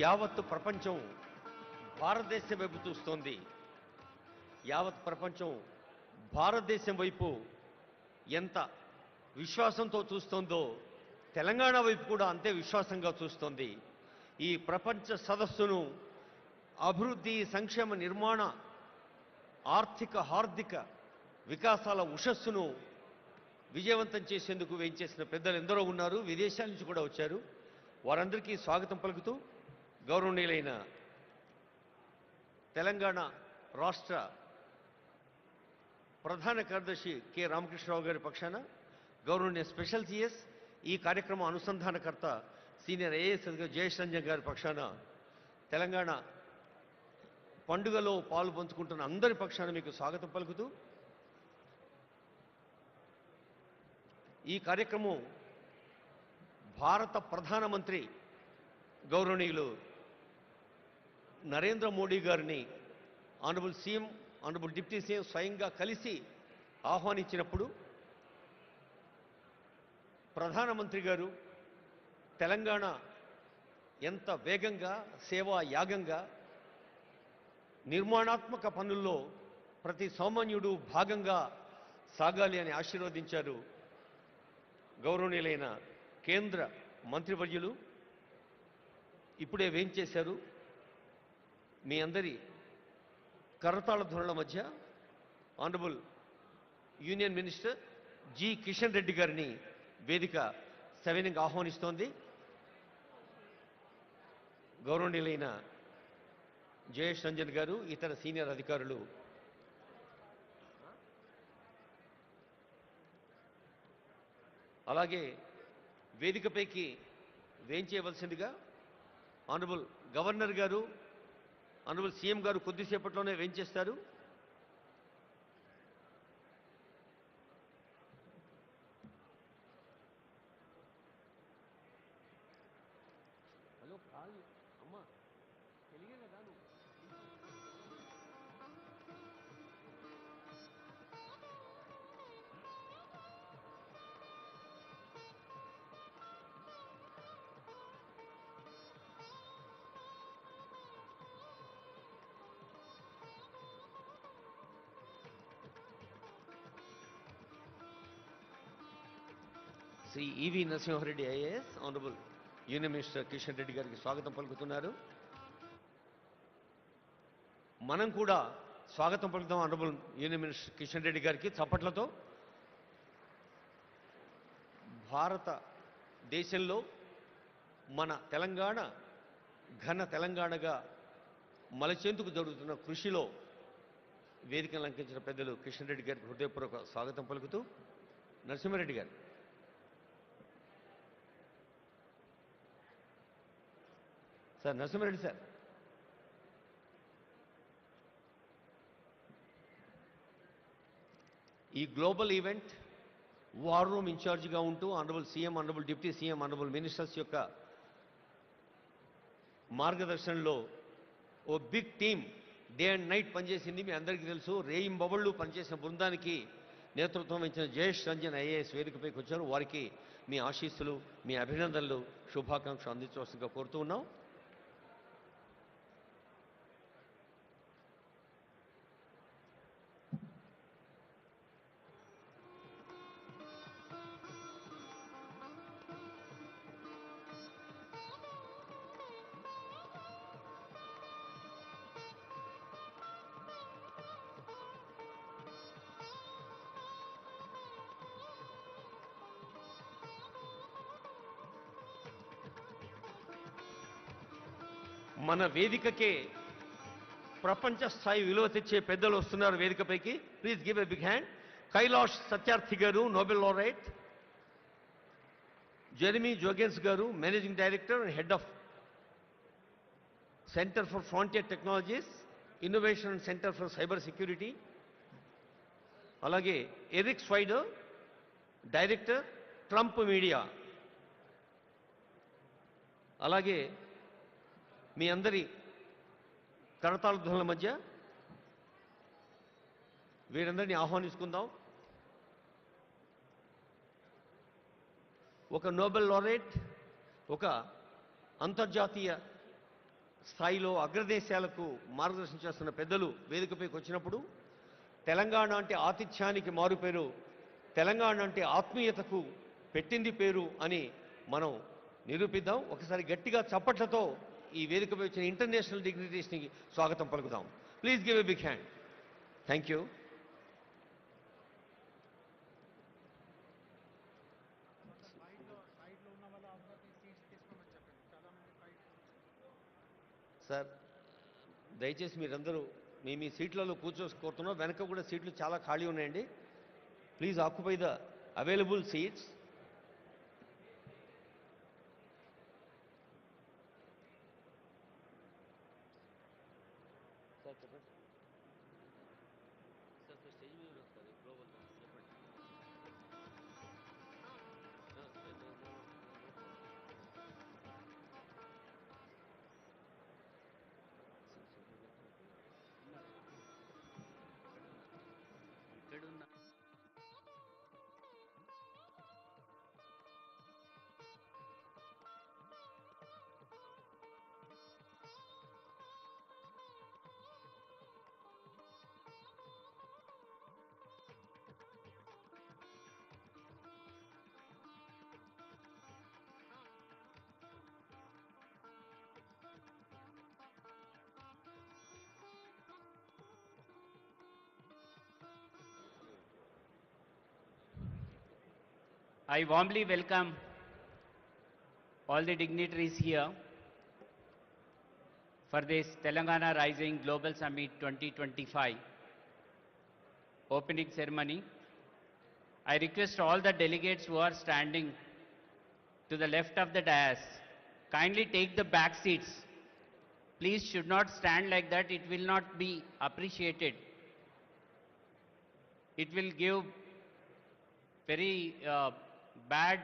యావత్తు ప్రపంచం భారతదేశం వైపు చూస్తోంది. యావత్ ప్రపంచం భారతదేశం వైపు ఎంత విశ్వాసంతో చూస్తోందో తెలంగాణ వైపు కూడా అంతే విశ్వాసంగా చూస్తోంది. ఈ ప్రపంచ సదస్సును అభివృద్ధి, సంక్షేమ, నిర్మాణ, ఆర్థిక, హార్దిక వికాసాల ఉషస్సును విజయవంతం చేసేందుకు వేయించేసిన పెద్దలు ఎందరో ఉన్నారు. విదేశాల నుంచి కూడా వచ్చారు. వారందరికీ స్వాగతం పలుకుతూ గౌరవనీయులైన తెలంగాణ రాష్ట్ర ప్రధాన కార్యదర్శి కె రామకృష్ణరావు గారి పక్షాన, గౌరవనీయ స్పెషల్ సిఎస్, ఈ కార్యక్రమం అనుసంధానకర్త సీనియర్ ఐఏఎస్ జయేష్ రంజన్ గారి పక్షాన, తెలంగాణ పండుగలో పాలు పంచుకుంటున్న అందరి పక్షాన మీకు స్వాగతం పలుకుతూ, ఈ కార్యక్రమం భారత ప్రధానమంత్రి గౌరవనీయులు నరేంద్ర మోడీ గారిని honourable CM, honourable deputy CM స్వయంగా కలిసి ఆహ్వానించినప్పుడు ప్రధానమంత్రి గారు తెలంగాణ ఎంత వేగంగా, సేవా యాగంగా, నిర్మాణాత్మక పనుల్లో ప్రతి సామాన్యుడు భాగంగా సాగాలి అని ఆశీర్వదించారు. గౌరవనీయులైన కేంద్ర మంత్రివర్యులు ఇప్పుడే వేంచేశారు. మీ అందరి కరతాళ ధ్వనుల మధ్య honourable union minister G Kishan Reddy గారిని వేదిక సవినయంగా ఆహ్వానిస్తోంది. గౌరవనీయులైన జయేష్ రంజన్ గారు, ఇతర సీనియర్ అధికారులు అలాగే వేదికపైకి వేంచేయవలసిందిగా ఆనరబుల్ గవర్నర్ గారు, ఆనరబుల్ సీఎం గారు కొద్దిసేపట్లోనే వేంచేస్తారు. హలో కాల్ అమ్మా, తెలియదు కదా నువ్వు. Shri E V Narasimha Reddy IAS, honourable union minister Kishan Reddy గారికి స్వాగతం పలుకుతున్నారు. మనం కూడా స్వాగతం పలుకుతాం honourable union minister Kishan Reddy గారికి చప్పట్లతో. భారతదేశంలో మన తెలంగాణ ఘన తెలంగాణగా మలచేందుకు జరుగుతున్న కృషిలో వేదికను అలంకరించిన పెద్దలు కిషన్ రెడ్డి గారికి హృదయపూర్వక స్వాగతం పలుకుతూ, నరసింహారెడ్డి గారు సార్, నరసింహారెడ్డి సార్. ఈ గ్లోబల్ ఈవెంట్ వార్ రూమ్ ఇన్ఛార్జిగా ఉంటూ honourable CM, honourable deputy CM, honourable ministers యొక్క మార్గదర్శనంలో ఓ big team day and night పనిచేసింది. మీ అందరికీ తెలుసు. రేయింబవళ్ళు పనిచేసిన బృందానికి నేతృత్వం వహించిన జయేష్ రంజన్ ఐఏఎస్ వేదికపైకి వచ్చారు. వారికి మీ ఆశీస్సులు, మీ అభినందనలు, శుభాకాంక్షలు అందించవలసిందిగా కోరుతూ ఉన్నాం. మన వేదికకే ప్రపంచ స్థాయి విలువ తెచ్చే పెద్దలు వస్తున్నారు వేదికపైకి. Please give a big hand. Kailash Satyarthi garu, Nobel laureate. Jeremy Jurgens garu, managing director and head of centre for frontier technologies, innovation and centre for cyber security. అలాగే Eric Swider, director, Trump Media. అలాగే మీ అందరి కరతాళ ధ్వనుల మధ్య వీరందరినీ ఆహ్వానించుకుందాం. ఒక నోబెల్ లారెట్, ఒక అంతర్జాతీయ స్థాయిలో అగ్రదేశాలకు మార్గదర్శనం చేస్తున్న పెద్దలు వేదికపైకి వచ్చినప్పుడు తెలంగాణ అంటే ఆతిథ్యానికి మారుపేరు, తెలంగాణ అంటే ఆత్మీయతకు పెట్టింది పేరు అని మనం నిరూపిద్దాం. ఒకసారి గట్టిగా చప్పట్లతో ఈ వేదికపై వచ్చిన ఇంటర్నేషనల్ డిగ్నిటీస్ని స్వాగతం పలుకుదాం. Please give a big hand. Thank you. Sir దయచేసి మీరందరూ మీ సీట్లలో కూర్చోకోరుతున్నాం. వెనక కూడా సీట్లు చాలా ఖాళీ ఉన్నాయండి. Please occupy the available seats. Sir చెప్పండి సార్. స్టేజ్ మీద వస్తుంది గ్లోబల్ చెప్పండి. ఇక్కడున్న I warmly welcome all the dignitaries here for this Telangana Rising Global Summit 2025 opening ceremony. I request all the delegates who are standing to the left of the dais, kindly take the back seats. Please should not stand like that, it will not be appreciated. It will give very bad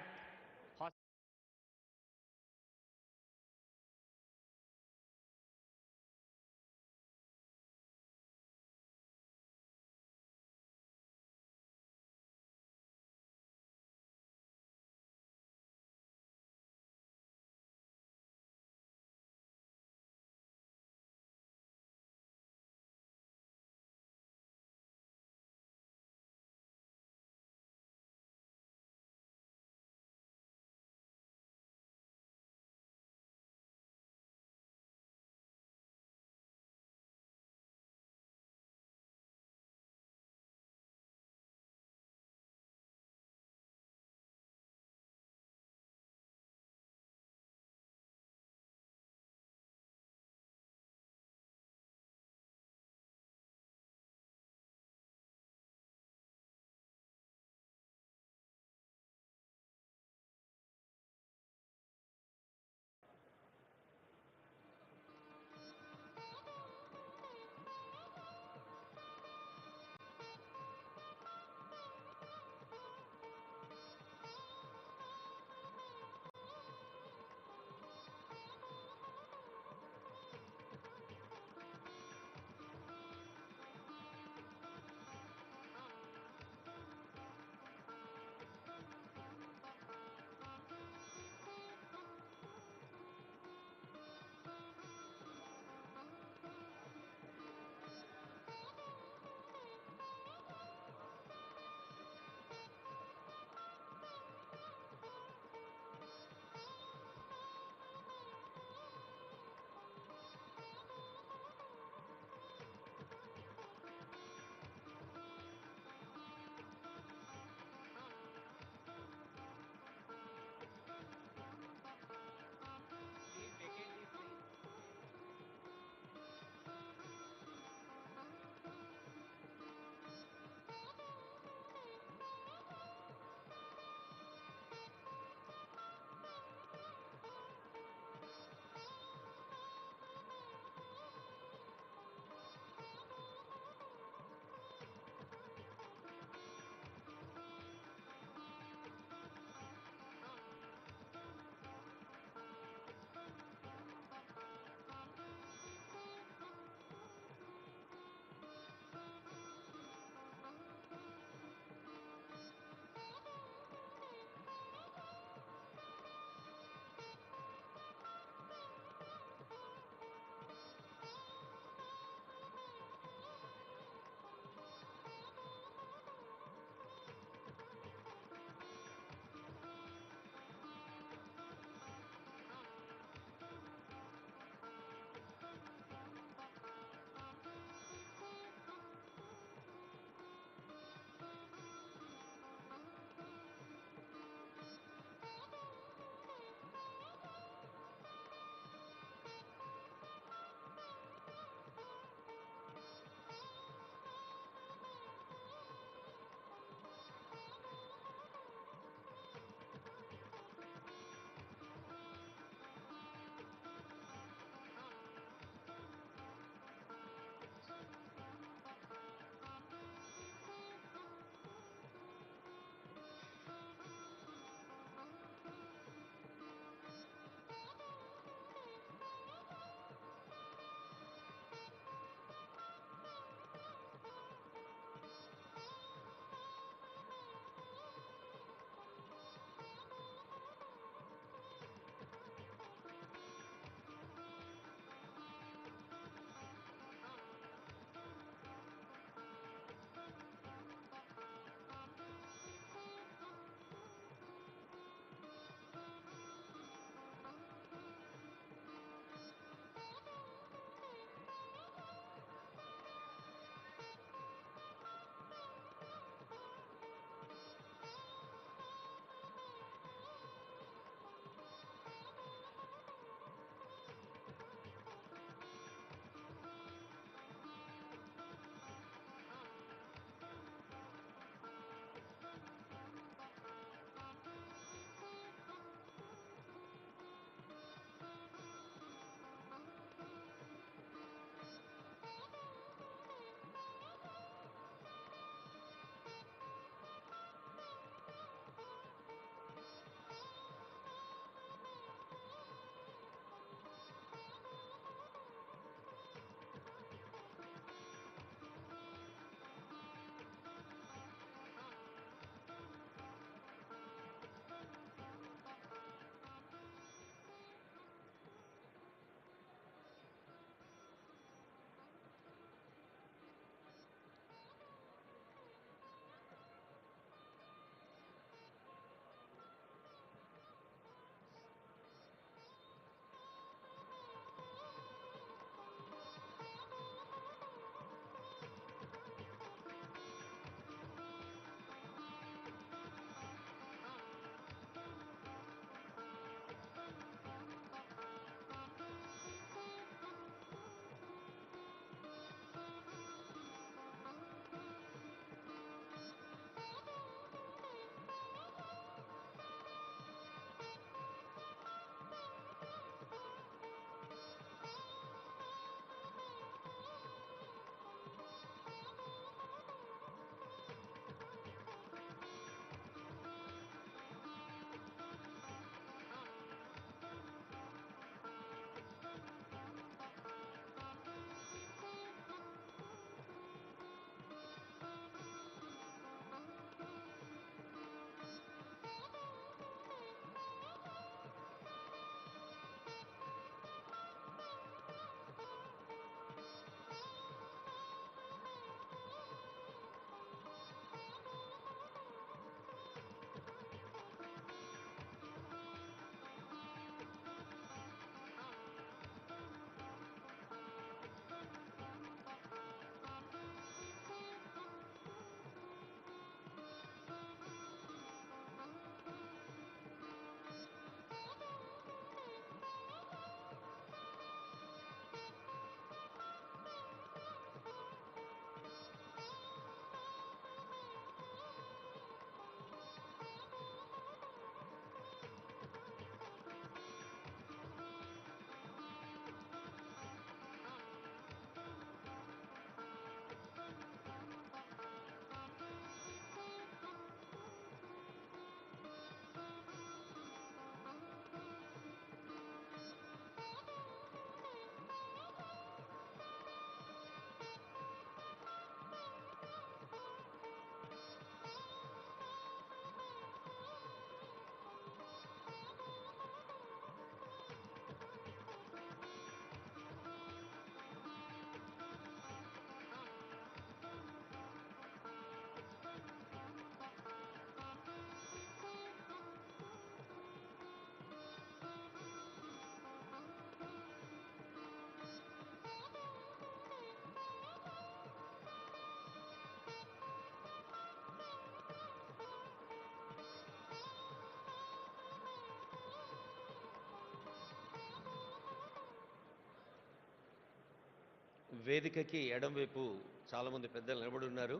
వేదికకి ఎడంవైపు చాలామంది పెద్దలు నిలబడి ఉన్నారు.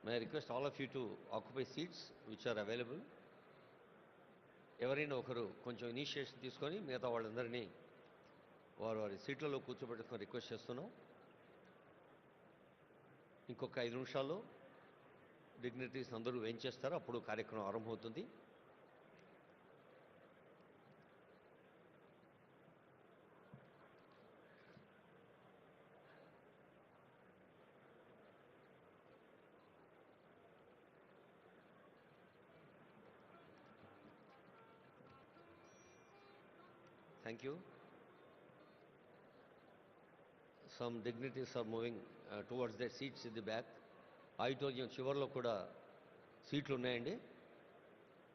May I request all of you to occupy seats which are available. ఎవరైనా ఒకరు కొంచెం initiation తీసుకొని మిగతా వాళ్ళందరినీ వారి వారి సీట్లలో కూర్చోబెట్టుకొని రిక్వెస్ట్ చేస్తున్నాం. ఇంకొక 5 నిమిషాల్లో డిగ్నిటరీస్ అందరూ ఏం చేస్తారో అప్పుడు కార్యక్రమం ఆరంభమవుతుంది. Thank you. Some dignitaries are moving towards their seats in the back. Auditorium చివరిలో కూడా సీట్లు ఉన్నాయండి.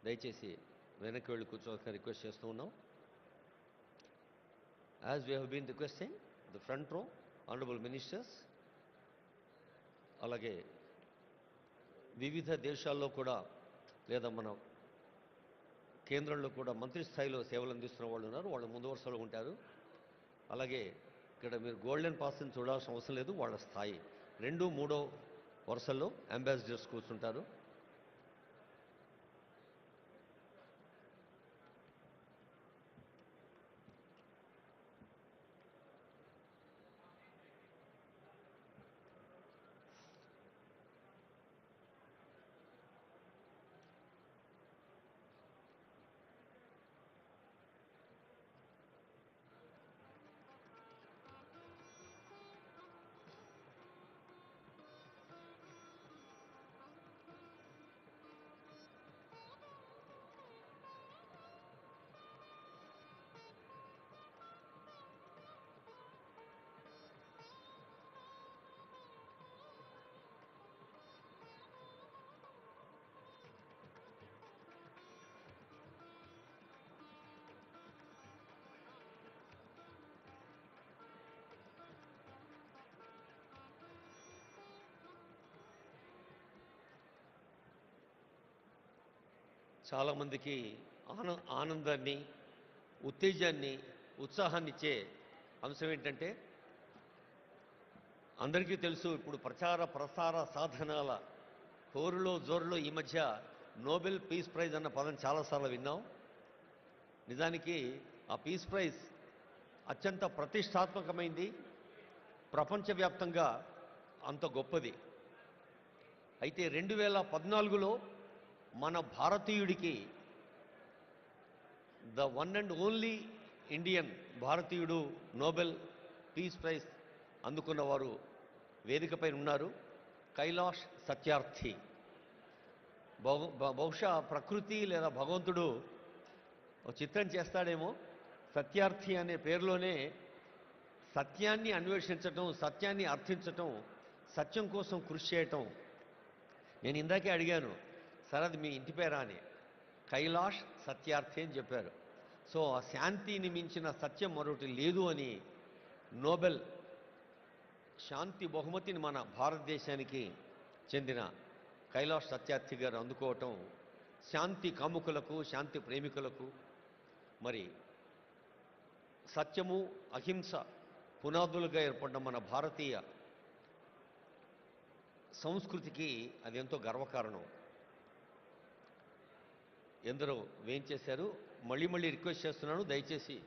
దయచేసి వెనక్కి వెళ్ళి కూర్చోవాల్సిన రిక్వెస్ట్ చేస్తూ ఉన్నాం. As we have been requesting, the front row, honorable ministers, అలాగే వివిధ దేశాల్లో కూడా లేదా మన కేంద్రంలో కూడా మంత్రి స్థాయిలో సేవలు అందిస్తున్న వాళ్ళు ఉన్నారు. వాళ్ళు ముందు వరుసలో ఉంటారు. అలాగే ఇక్కడ మీరు గోల్డెన్ పాస్ని చూడాల్సిన అవసరం లేదు. వాళ్ళ స్థాయి 2, 3 వరుసల్లో అంబాసిడర్స్ కూర్చుంటారు. చాలామందికి ఆనందాన్ని, ఉత్తేజాన్ని, ఉత్సాహాన్ని ఇచ్చే అంశం ఏంటంటే, అందరికీ తెలుసు ఇప్పుడు ప్రచార ప్రసార సాధనాల హోరులో జోరులో ఈ మధ్య నోబెల్ పీస్ ప్రైజ్ అన్న పదం చాలాసార్లు విన్నాం. నిజానికి ఆ పీస్ ప్రైజ్ అత్యంత ప్రతిష్టాత్మకమైంది, ప్రపంచవ్యాప్తంగా అంత గొప్పది. అయితే 2014లో మన భారతీయుడికి the one and only Indian భారతీయుడు నోబెల్ పీస్ ప్రైజ్ అందుకున్నవారు వేదికపై ఉన్నారు. కైలాష్ సత్యార్థి. బహుశా ప్రకృతి లేదా భగవంతుడు ఒక చిత్రం చేస్తాడేమో. సత్యార్థి అనే పేరులోనే సత్యాన్ని అన్వేషించటం, సత్యాన్ని అర్థించటం, సత్యం కోసం కృషి చేయటం. నేను ఇందాకే అడిగాను, సార్ అది మీ ఇంటి పేరా అని. కైలాష్ సత్యార్థి అని చెప్పారు. సో ఆ శాంతిని మించిన సత్యం మరొకటి లేదు అని నోబెల్ శాంతి బహుమతిని మన భారతదేశానికి చెందిన కైలాష్ సత్యార్థి గారు అందుకోవటం శాంతి కాముకులకు, శాంతి ప్రేమికులకు, మరి సత్యము అహింస పునాదులుగా ఏర్పడిన మన భారతీయ సంస్కృతికి అది ఎంతో గర్వకారణం. ఎందరో వేయించేశారు. మళ్ళీ మళ్ళీ రిక్వెస్ట్ చేస్తున్నాను, దయచేసి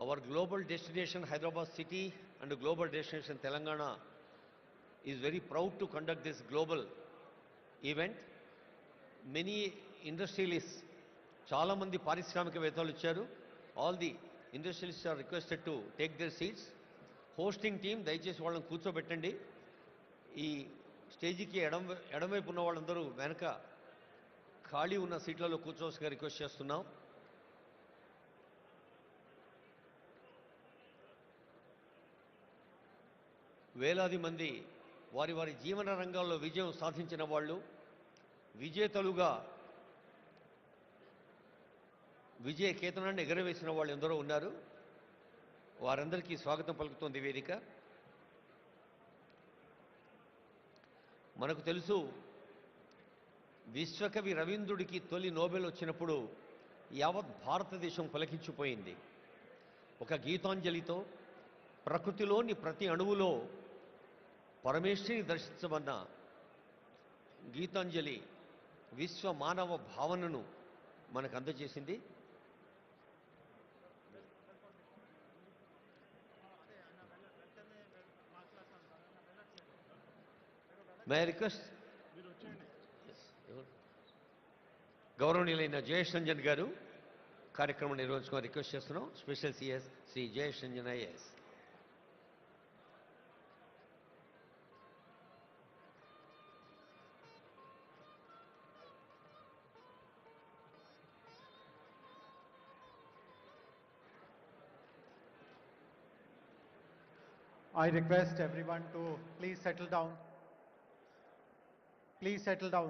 our global destination Hyderabad city and global destination Telangana is very proud to conduct this global event. Many industrialists, చాలా మంది పారిశ్రామికవేత్తలు వచ్చారు. All the industrialists are requested to take their seats. Hosting team దయచేసి వాళ్ళని కూర్చోబెట్టండి. ఈ స్టేజీకి ఎడమవైపు ఉన్న వాళ్ళందరూ వెనక ఖాళీ ఉన్న సీట్లలో కూర్చోవలసిగా రిక్వెస్ట్ చేస్తున్నాం. వేలాది మంది వారి వారి జీవన రంగాల్లో విజయం సాధించిన వాళ్ళు, విజేతలుగా విజయ కేతనాన్ని ఎగరవేసిన వాళ్ళు ఎందరో ఉన్నారు. వారందరికీ స్వాగతం పలుకుతోంది వేదిక. మనకు తెలుసు, విశ్వకవి రవీంద్రుడికి తొలి నోబెల్ వచ్చినప్పుడు యావత్ భారతదేశం పులకించిపోయింది. ఒక గీతాంజలితో ప్రకృతిలోని ప్రతి అణువులో పరమేశ్వరిని దర్శించమన్న గీతాంజలి విశ్వ మానవ భావనను మనకు అందజేసింది. మే ఐ రిక్వెస్ట్ గౌరవనీయులైన జయేష్ రంజన్ గారు కార్యక్రమం నిర్వహించుకొని రిక్వెస్ట్ చేస్తున్నాం. Special CS Shri Jayesh Ranjan IAS. I request everyone to please settle down. Please settle down.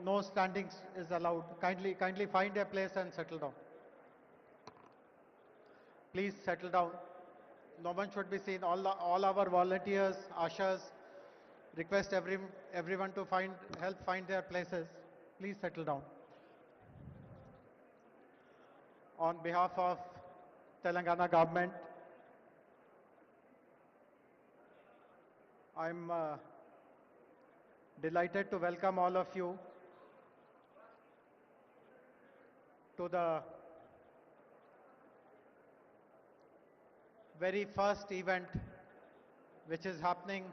No standing is allowed. Kindly find a place and settle down. Please settle down. No one should be seen. All our volunteers, ushers, request everyone to help find their places. Please settle down. On behalf of Telangana government, I'm delighted to welcome all of you to the very first event which is happening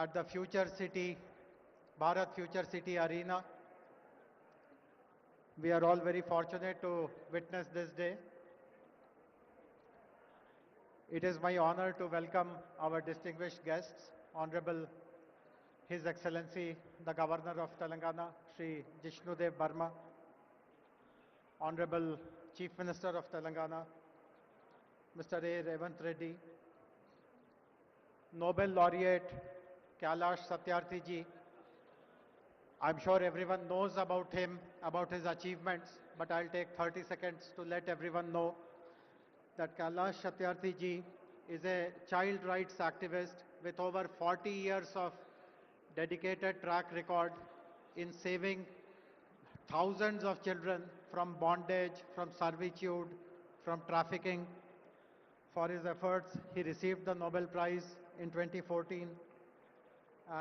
at the Future City, Bharat Future City Arena. We are all very fortunate to witness this day. It is my honor to welcome our distinguished guests, Honorable His Excellency, the Governor of Telangana, Shri Jishnudev Barma, Honorable Chief Minister of Telangana, Mr. A. Revant Reddy, Nobel Laureate Kailash Satyarthi ji. I'm sure everyone knows about him, about his achievements, but I'll take 30 seconds to let everyone know that Kailash Satyarthi ji is a child rights activist with over 40 years of dedicated track record in saving thousands of children from bondage, from servitude, from trafficking. For his efforts, he received the Nobel Prize in 2014,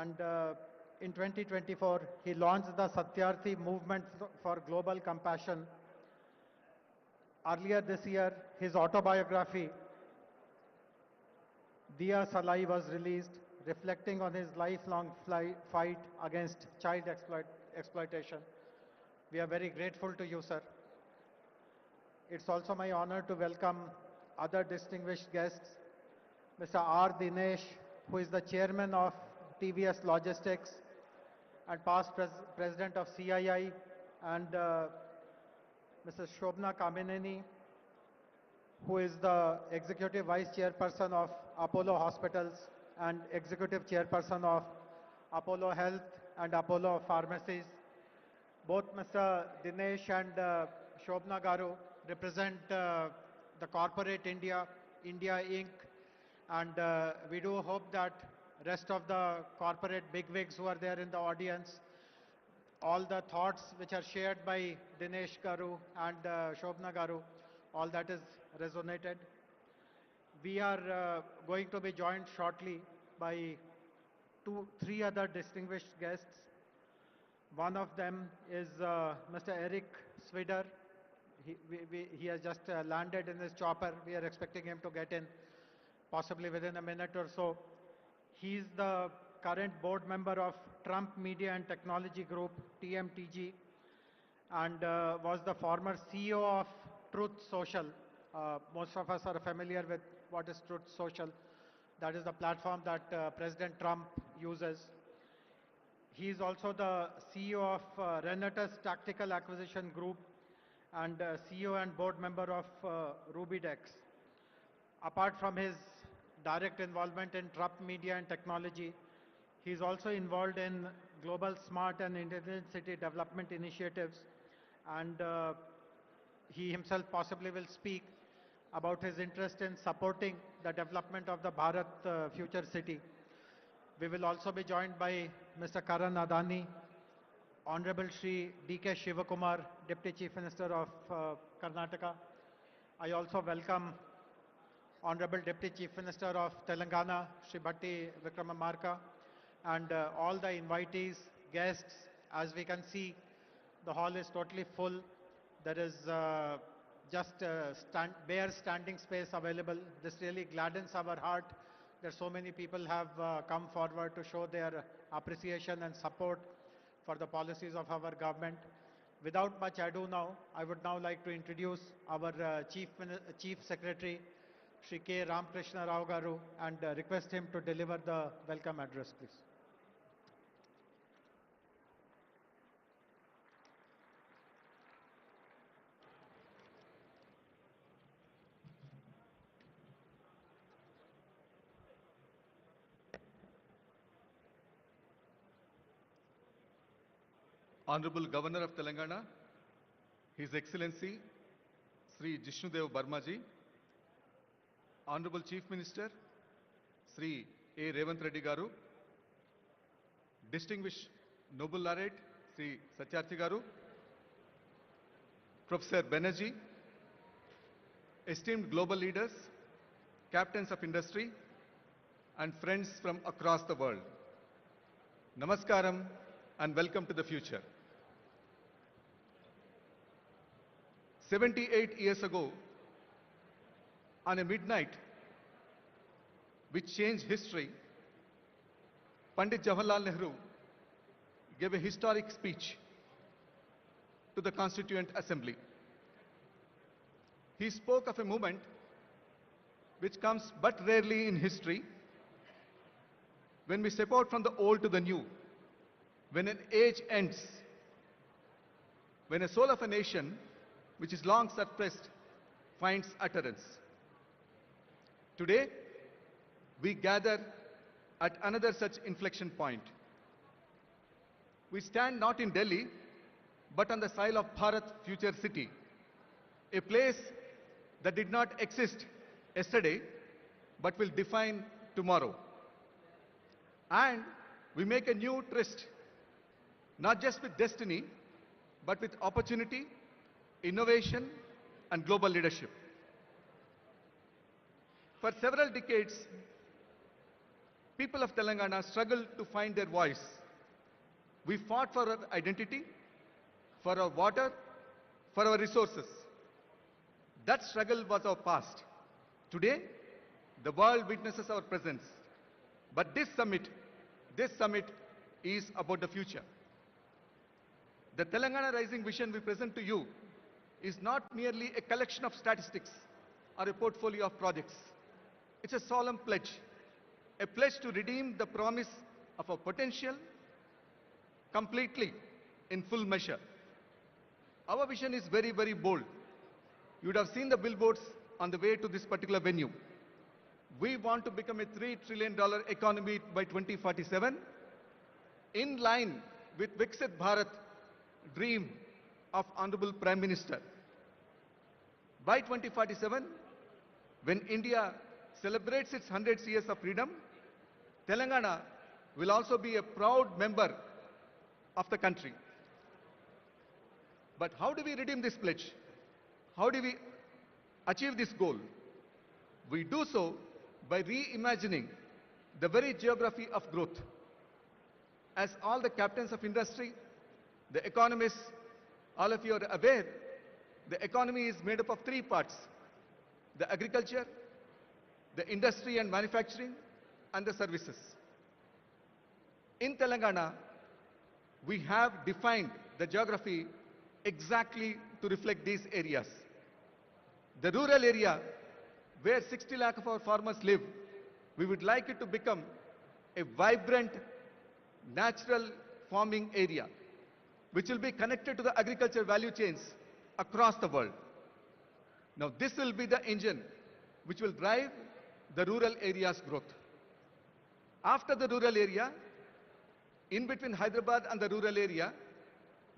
and in 2024, he launched the Satyarthi Movement for Global Compassion. Earlier this year, his autobiography, Diya Salai, was released, reflecting on his lifelong fight against child exploitation. We are very grateful to you, sir. It's also my honor to welcome other distinguished guests, Mr. R. Dinesh, who is the chairman of TVS Logistics and past president of CII, and Mrs. Shobna Kamineni, who is the executive vice chairperson of Apollo Hospitals and executive chairperson of Apollo Health and Apollo Pharmacies. Both Mr. Dinesh and Shobna Garu represent the corporate India Inc. And we do hope that rest of the corporate bigwigs who are there in the audience, all the thoughts which are shared by Dinesh Garu and Shobna Garu, all that is resonated. We are going to be joined shortly by three other distinguished guests. One of them is Mr. Eric Swider. He has just landed in his chopper. We are expecting him to get in possibly within a minute or so. He is the current board member of Trump Media and Technology Group, TMTG, and was the former CEO of Truth Social. Most of us are familiar with what is Truth Social. That is the platform that President Trump uses. He is also the CEO of Renatus Tactical Acquisition Group and CEO and board member of Rubydex. Apart from his direct involvement in Trupp Media and Technology, he is also involved in global smart and intelligent city development initiatives, and he himself possibly will speak about his interest in supporting the development of the Bharat Future City. We will also be joined by Mr. Karan Adani, Honorable Shri D.K. Shivakumar, Deputy Chief Minister of Karnataka. I also welcome Honorable Deputy Chief Minister of Telangana, Shri Bhatti Vikramamarka, and all the invitees, guests. As we can see, the hall is totally full. There is just bare standing space available. This really gladdens our heart that so many people have come forward to show their appreciation and support for the policies of our government. Without much ado now, I would now like to introduce our Chief Secretary, Shri K. Ramakrishna Rao Garu, and request him to deliver the welcome address, please. Honorable Governor of Telangana, His Excellency Sri Jishnudev Barmaji, Honorable Chief Minister Sri A. Revant Reddy Garu, Distinguished Noble Laureate Sri Satyarthi Garu, Professor Banerjee, esteemed global leaders, captains of industry, and friends from across the world. Namaskaram and welcome to the future. 78 years ago, on a midnight which changed history, Pandit Jawaharlal Nehru gave a historic speech to the Constituent Assembly. He spoke of a moment which comes but rarely in history, when we step out from the old to the new, when an age ends, when a soul of a nation which is long suppressed finds utterance. Today, we gather at another such inflection point. We stand not in Delhi, but on the soil of Bharat Future City, a place that did not exist yesterday, but will define tomorrow. And we make a new tryst, not just with destiny, but with opportunity, innovation, and global leadership. For several decades, people of Telangana struggled to find their voice. We fought for our identity, for our water, for our resources. That struggle was our past. Today, the world witnesses our presence. But this summit is about the future. The Telangana Rising Vision we present to you is not merely a collection of statistics or a portfolio of projects. It's a solemn pledge, a pledge to redeem the promise of our potential completely in full measure. Our vision is very, very bold. You would have seen the billboards on the way to this particular venue. We want to become a $3 trillion economy by 2047, in line with Viksit Bharat dream of Honorable Prime Minister. By 2047, when India celebrates its 100 years of freedom, Telangana will also be a proud member of the country. But how do we redeem this pledge? How do we achieve this goal? We do so by reimagining the very geography of growth. As all the captains of industry, the economists, all of you are aware, the economy is made up of three parts: the agriculture, the industry and manufacturing, and the services. In Telangana, we have defined the geography exactly to reflect these areas. The rural area, where 60 lakh of our farmers live, we would like it to become a vibrant natural farming area, which will be connected to the agriculture value chains across the world. Now, this will be the engine which will drive the rural area's growth. After the rural area, in between Hyderabad and the rural area,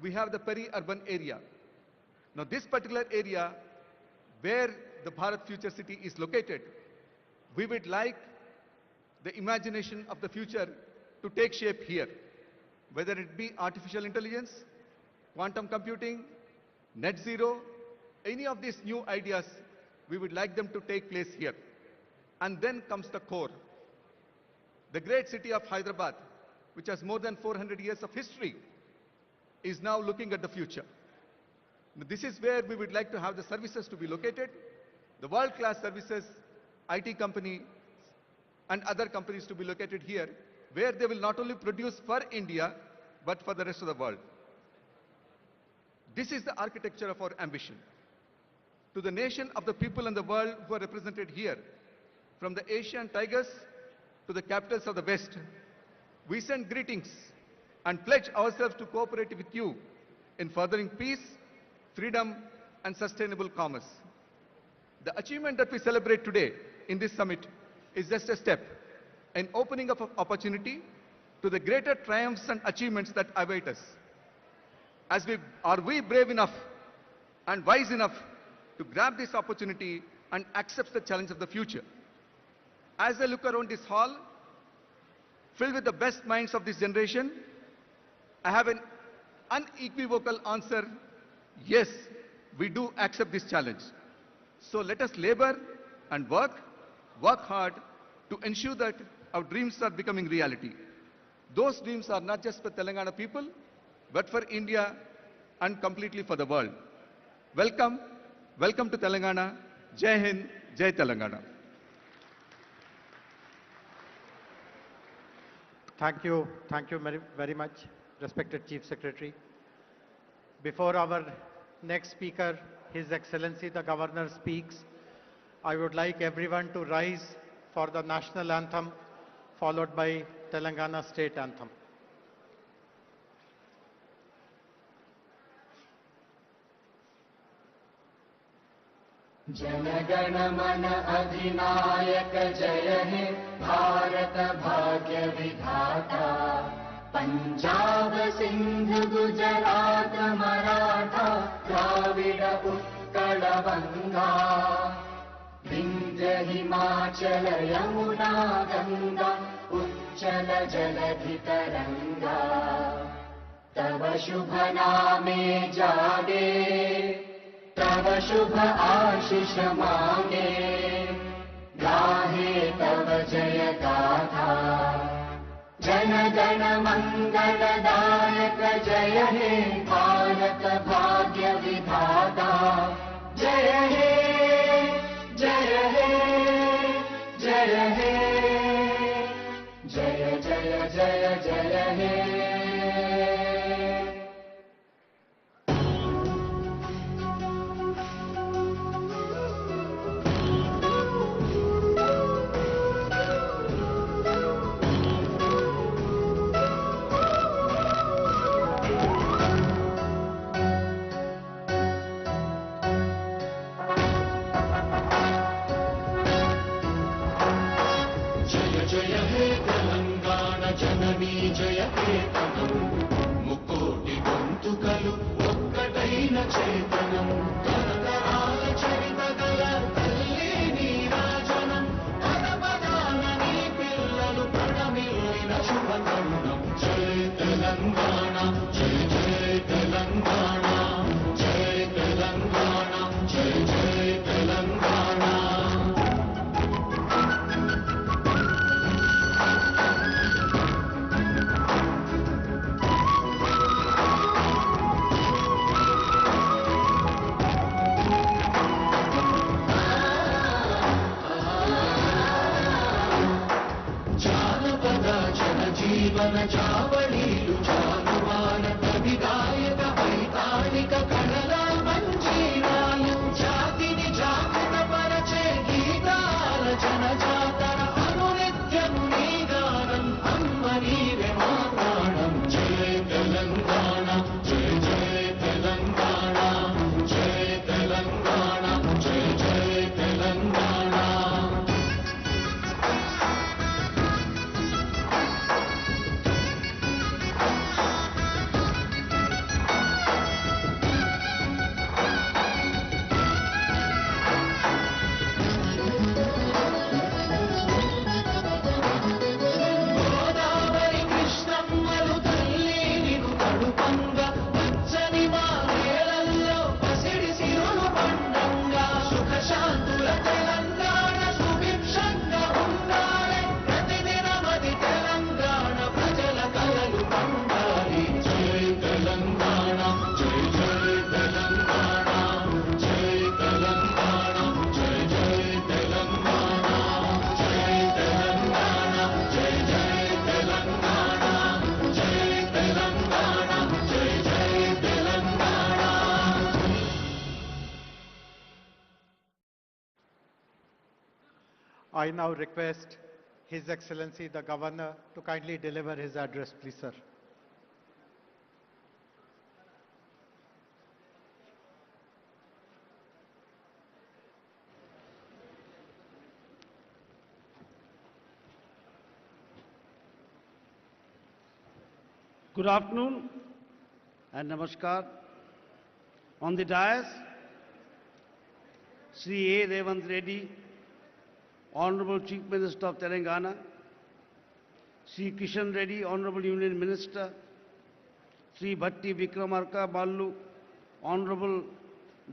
we have the peri-urban area. Now, this particular area where the Bharat Future City is located, we would like the imagination of the future to take shape here, whether it be artificial intelligence, quantum computing, net zero, any of these new ideas, we would like them to take place here. And then comes the core. The great city of Hyderabad, which has more than 400 years of history, is now looking at the future. This is where we would like to have the services to be located, the world-class services, IT company, and other companies to be located here, where they will not only produce for India, but for the rest of the world. This is the architecture of our ambition. To the nation of the people in the world who are represented here, from the Asian tigers to the capitals of the West, we send greetings and pledge ourselves to cooperate with you in furthering peace, freedom, and sustainable commerce. The achievement that we celebrate today in this summit is just a step in opening up of opportunity to the greater triumphs and achievements that await us. Are we brave enough and wise enough to grab this opportunity and accept the challenge of the future? As I look around this hall, filled with the best minds of this generation, I have an unequivocal answer: yes, we do accept this challenge. So let us labor and work hard to ensure that our dreams are becoming reality. Those dreams are not just for Telangana people, but for India and completely for the world. Welcome, welcome to Telangana. Jai Hind, Jai Telangana. Thank you very much, respected Chief Secretary. Before our next speaker, His Excellency the Governor, speaks, I would like everyone to rise for the national anthem, followed by Telangana state anthem. जनगण मन अधिनायक जय हे भारत भाग्य विधाता पंजाब सिंध गुजरात मराठा द्राविड उत्कल गंगा विंध्य हिमाचल यमुना गंगा उच्चल जलधि तरंगा तव शुभ नामे जागे तव शुभ आशीष मांगे गाहे तव जय गाथा जन गण मंगलदायक जय हे भारत भाग्य विधाता जय हे जय हे जय हे जय जय जय जय हे జయ కేతనం ముకోటి గొంతుకలు ఒక్కటైన చేతనం తరతరాల చరిత గల తల్లి నీరాజనం పదపదాన నీ పిల్లలు ప్రణమిల్లిన శుభ తరుణం జయ తెలంగాణ జయ జయ తెలంగాణ జయ తెలంగాణ జయ జయ తెలంగాణ జీవన చావళీలు చాలువాన కవి గాయక వైతాళిక కళల మంజీరాలు జాతిని జాగృత పరచే గీతాల జనజాతర అనునిత్యము నీ గానం అమ్మ నీవే మాతా I now request His Excellency the Governor to kindly deliver his address, please, sir. Good afternoon and namaskar. On the dais, Sri A. Revant Reddy, Honorable Chief Minister of Telangana, Sri Kishan Reddy, Honorable Union Minister, Sri Bhatti Vikramarka Mallu, Honorable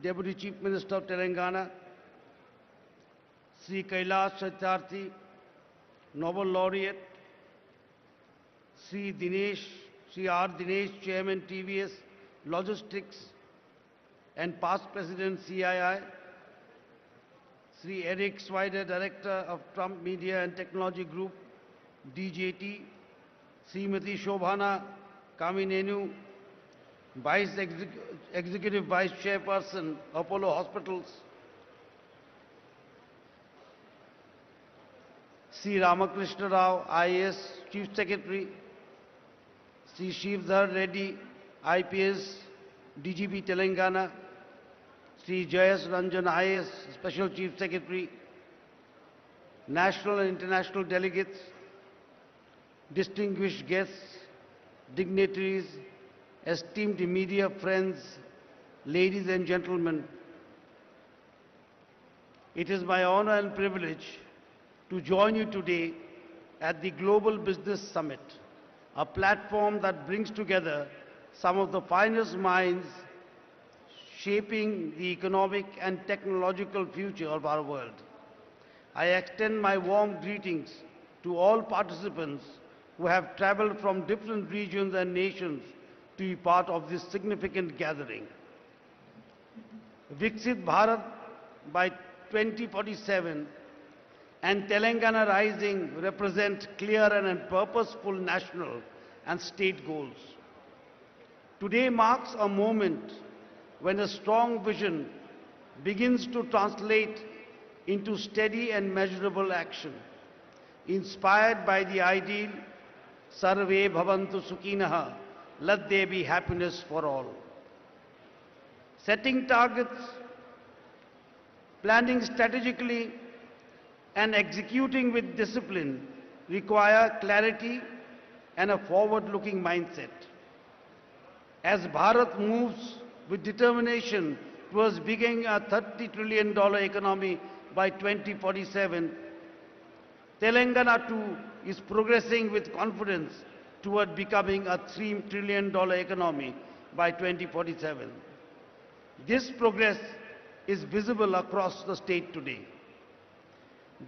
Deputy Chief Minister of Telangana, Sri Kailash Satyarthi, Nobel Laureate, Sri R. Dinesh, Chairman TVS Logistics and past President CII, Sri Eric Swider, Director of Trump Media and Technology Group, DJT, Srimati Shobhana Kaminenu, Executive Vice Chairperson, Apollo Hospitals, Sri Ramakrishna Rao, IAS Chief Secretary, Sri Shivdhar Reddy, IPS, DGP Telangana, Sri Jayas Ranjan, IAS Special Chief Secretary, national and international delegates, distinguished guests, dignitaries, esteemed media friends, ladies and gentlemen, it is my honor and privilege to join you today at the Global Business Summit, a platform that brings together some of the finest minds shaping the economic and technological future of our world. I extend my warm greetings to all participants who have traveled from different regions and nations to be part of this significant gathering. Viksit Bharat by 2047 and Telangana Rising represent clear and purposeful national and state goals. Today marks a moment when a strong vision begins to translate into steady and measurable action, inspired by the ideal Sarve Bhavantu Sukhinaha, let there be happiness for all. Setting targets, planning strategically, and executing with discipline require clarity and a forward-looking mindset. As Bharat moves with determination towards becoming a $30 trillion economy by 2047, Telangana too is progressing with confidence toward becoming a $3 trillion economy by 2047. This progress is visible across the state today.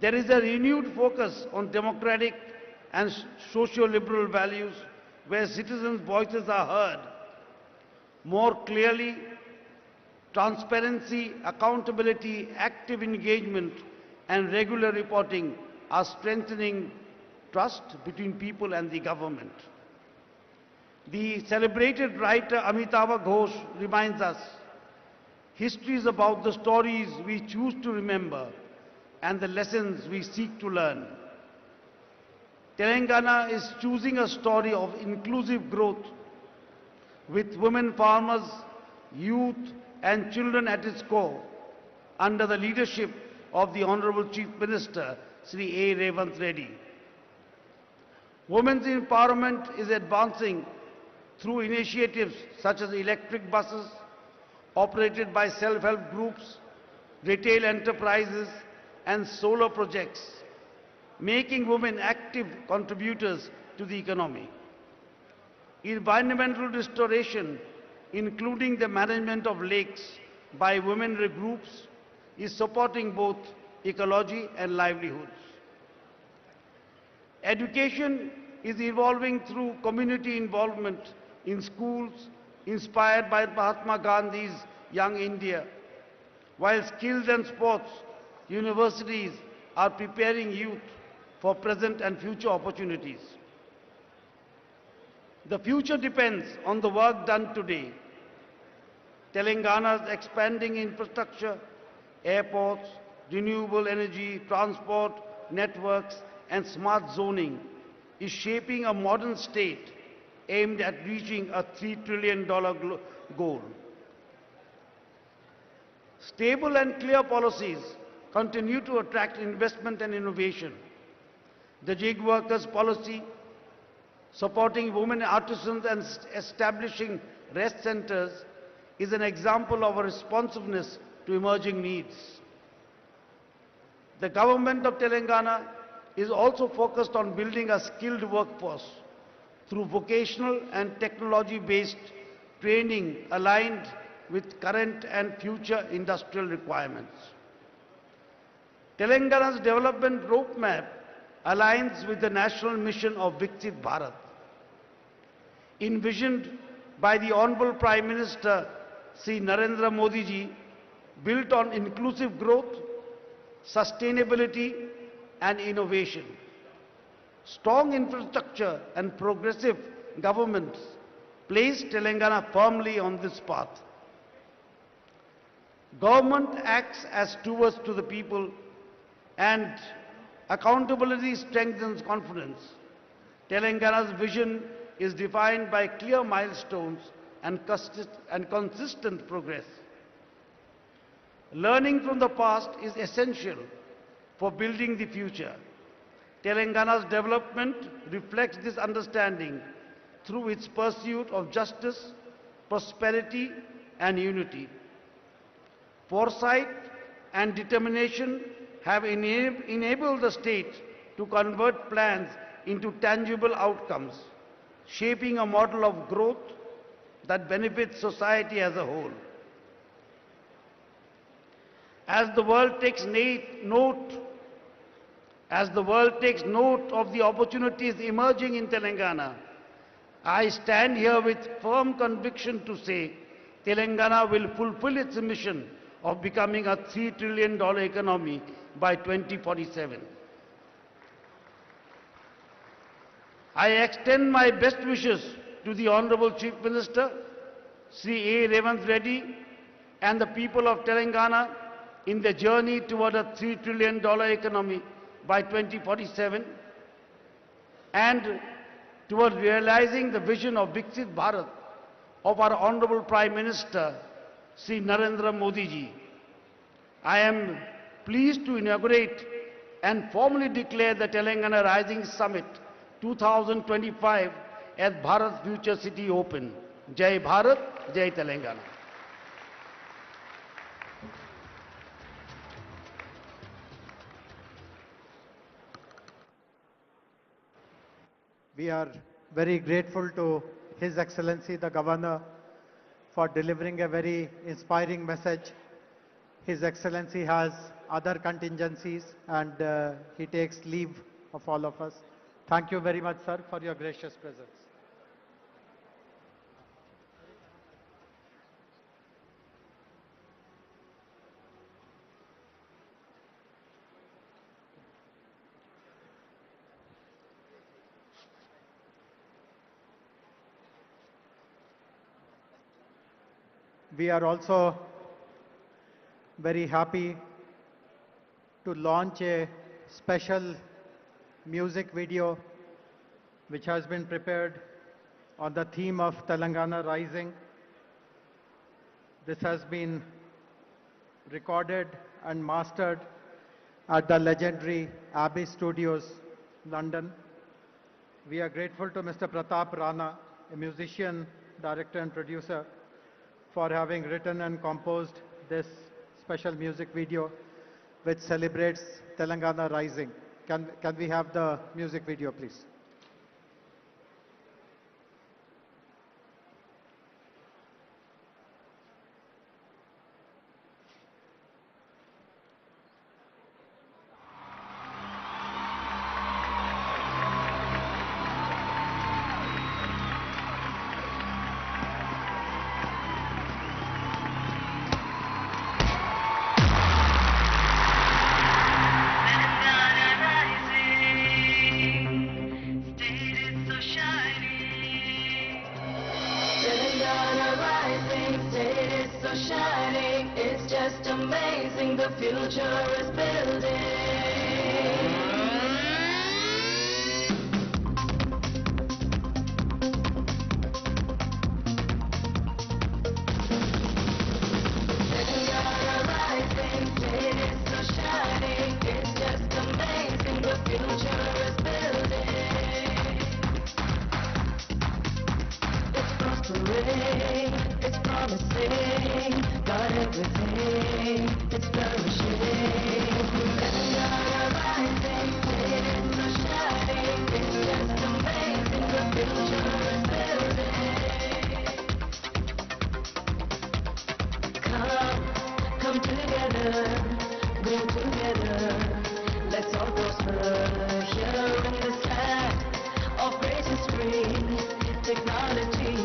There is a renewed focus on democratic and socio-liberal values where citizens' voices are heard more clearly. Transparency, accountability, active engagement, and regular reporting are strengthening trust between people and the government. The celebrated writer Amitabh Ghosh reminds us, history is about the stories we choose to remember and the lessons we seek to learn. Telangana is choosing a story of inclusive growth with women farmers, youth and children at its core under the leadership of the Honorable Chief Minister, Sri A. Revant Reddy. Women's empowerment is advancing through initiatives such as electric buses operated by self-help groups, retail enterprises and solar projects, making women active contributors to the economy. Environmental restoration, including the management of lakes by women groups, is supporting both ecology and livelihoods. Education is evolving through community involvement in schools inspired by Mahatma Gandhi's Young India, while skills and sports universities are preparing youth for present and future opportunities. The future depends on the work done today. Telangana's expanding infrastructure, airports, renewable energy, transport, networks, and smart zoning is shaping a modern state aimed at reaching a $3 trillion goal. Stable and clear policies continue to attract investment and innovation. The gig workers policy, supporting women artisans and establishing rest centers, is an example of a responsiveness to emerging needs. The government of Telangana is also focused on building a skilled workforce through vocational and technology-based training aligned with current and future industrial requirements. Telangana's development roadmap aligns with the national mission of Viksit Bharat, envisioned by the Honorable Prime Minister Sri Narendra Modi ji, built on inclusive growth, sustainability and innovation. Strong infrastructure and progressive governments place Telangana firmly on this path. Government acts as stewards to the people, and accountability strengthens confidence. Telangana's vision is defined by clear milestones and consistent progress. Learning from the past is essential for building the future. Telangana's development reflects this understanding through its pursuit of justice, prosperity and unity. Foresight and determination have enabled the state to convert plans into tangible outcomes, shaping a model of growth that benefits society as a whole. As the world takes note of the opportunities emerging in Telangana, I stand here with firm conviction to say Telangana will fulfill its mission of becoming a $3 trillion economy by 2047. I extend my best wishes to the Honorable Chief Minister, Sri A. Revanth Reddy, and the people of Telangana in the journey toward a $3 trillion economy by 2047 and toward realizing the vision of Viksit Bharat of our Honorable Prime Minister, Sri Narendra Modi ji. I am pleased to inaugurate and formally declare the Telangana Rising Summit 2025 as Bharat Future City Open. Jai Bharat, Jai Telangana. We are very grateful to His Excellency the Governor for delivering a very inspiring message. His Excellency has other contingencies and he takes leave of all of us. Thank you very much, sir, for your gracious presence. We are also very happy to launch a special music video which has been prepared on the theme of Telangana Rising. This has been recorded and mastered at the legendary Abbey Studios, London. We are grateful to Mr. Pratap Rana, a musician, director and producer, for having written and composed this special music video which celebrates Telangana Rising. Can we have the music video, please? Shining, it's just amazing, the future is building. rising, got everything, it's flourishing. Telangana rising, it's so shining, it's just amazing, the future is building. Come together, go together, let's all prosper here in this land of great history, technology,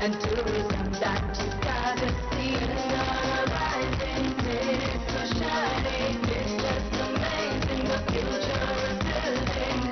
and tourism that you gotta see. Telangana rising, it's so shining, it's just amazing, the future is building.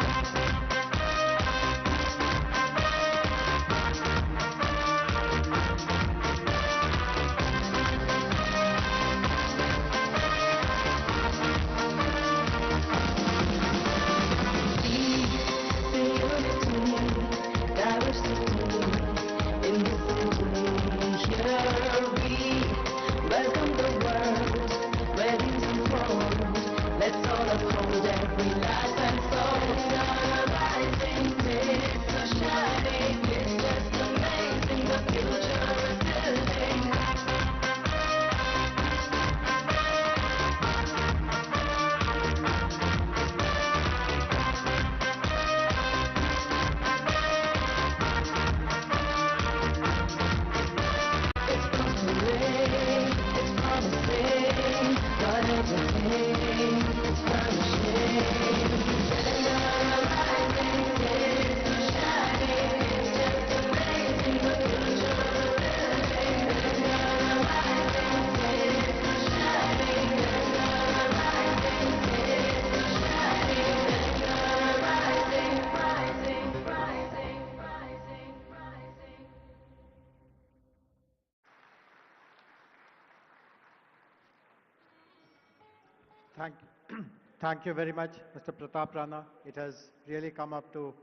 Thank you very much, Mr. Pratap Rana. It has really come up to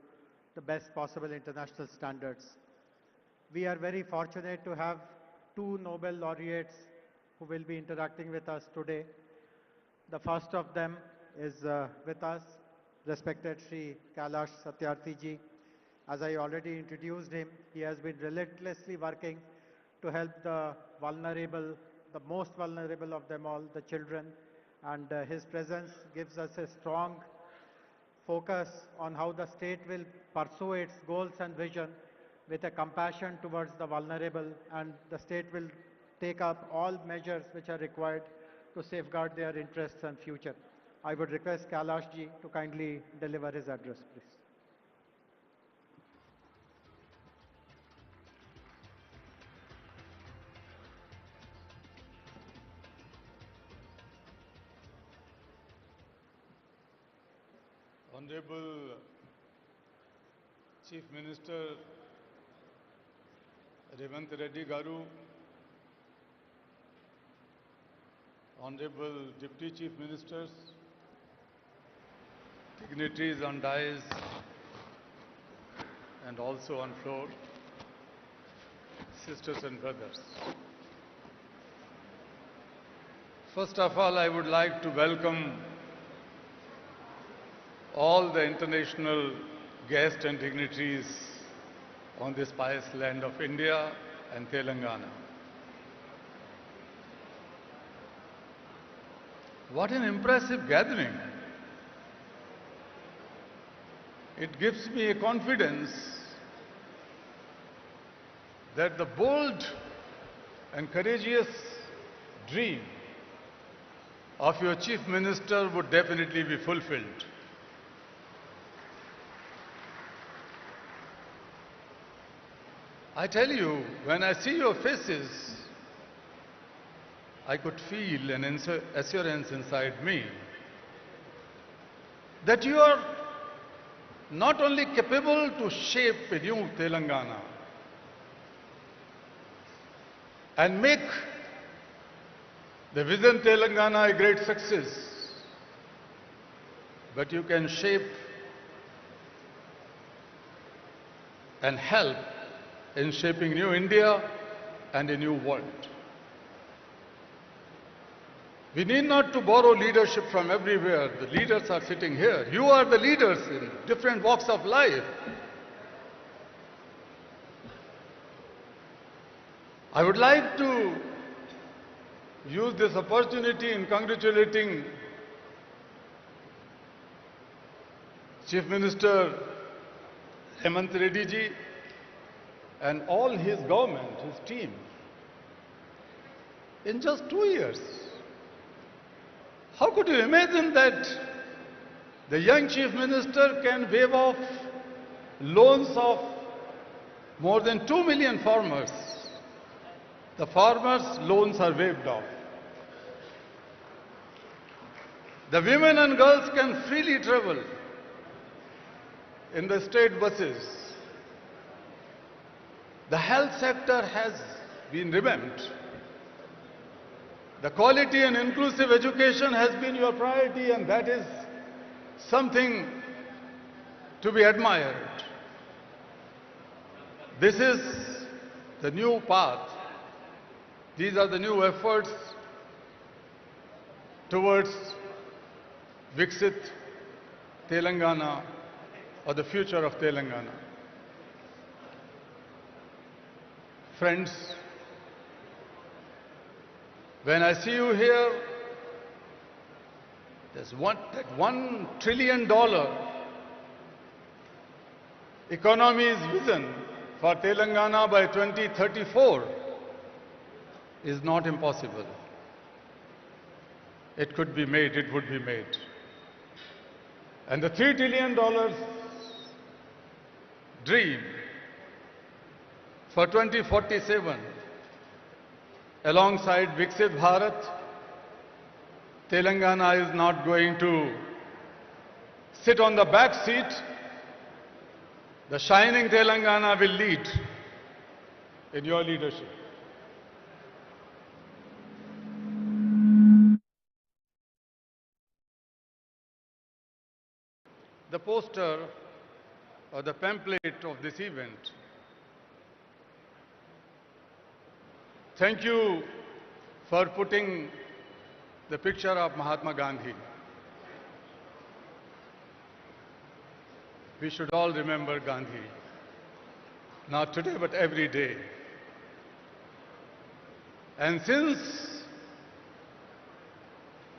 the best possible international standards. We are very fortunate to have two Nobel laureates who will be interacting with us today. The first of them is with us, respected Sri Kailash Satyarthi ji. As I already introduced him, he has been relentlessly working to help the vulnerable, the most vulnerable of them all, the children. And his presence gives us a strong focus on how the state will pursue its goals and vision with a compassion towards the vulnerable, and the state will take up all measures which are required to safeguard their interests and future. I would request Kailash ji to kindly deliver his address, please. Honorable Chief Minister Revanth Reddy Garu, Honorable Deputy Chief Ministers, dignitaries on dais and also on floor, sisters and brothers. First of all, I would like to welcome all the international guests and dignitaries on this pious land of India and Telangana. What an impressive gathering. It gives me a confidence that the bold and courageous dream of your Chief Minister would definitely be fulfilled. I tell you, when I see your faces, I could feel an assurance inside me that you are not only capable to shape a new Telangana and make the Vision Telangana a great success, but you can shape and help in shaping new India and a new world. We need not to borrow leadership from everywhere. The leaders are sitting here. You are the leaders in different walks of life. I would like to use this opportunity in congratulating Chief Minister Hemant Reddy ji and all his government, his team. In just 2 years, how could you imagine that the young Chief Minister can waive off loans of more than 2 million farmers? The farmers' loans are waived off. The women and girls can freely travel in the state buses. The health sector has been revamped. The quality and inclusive education has been your priority, and that is something to be admired. This is the new path. These are the new efforts towards Viksit Telangana, or the future of Telangana. Friends, when I see you here, there's that $1 trillion economy's vision for Telangana by 2034 is not impossible. It could be made, it would be made. And the $3 trillion dream for 2047, alongside Viksit Bharat, Telangana is not going to sit on the back seat. The shining Telangana will lead in your leadership. The poster or the pamphlet of this event. Thank you for putting the picture of Mahatma Gandhi. We should all remember Gandhi, not today but every day. And since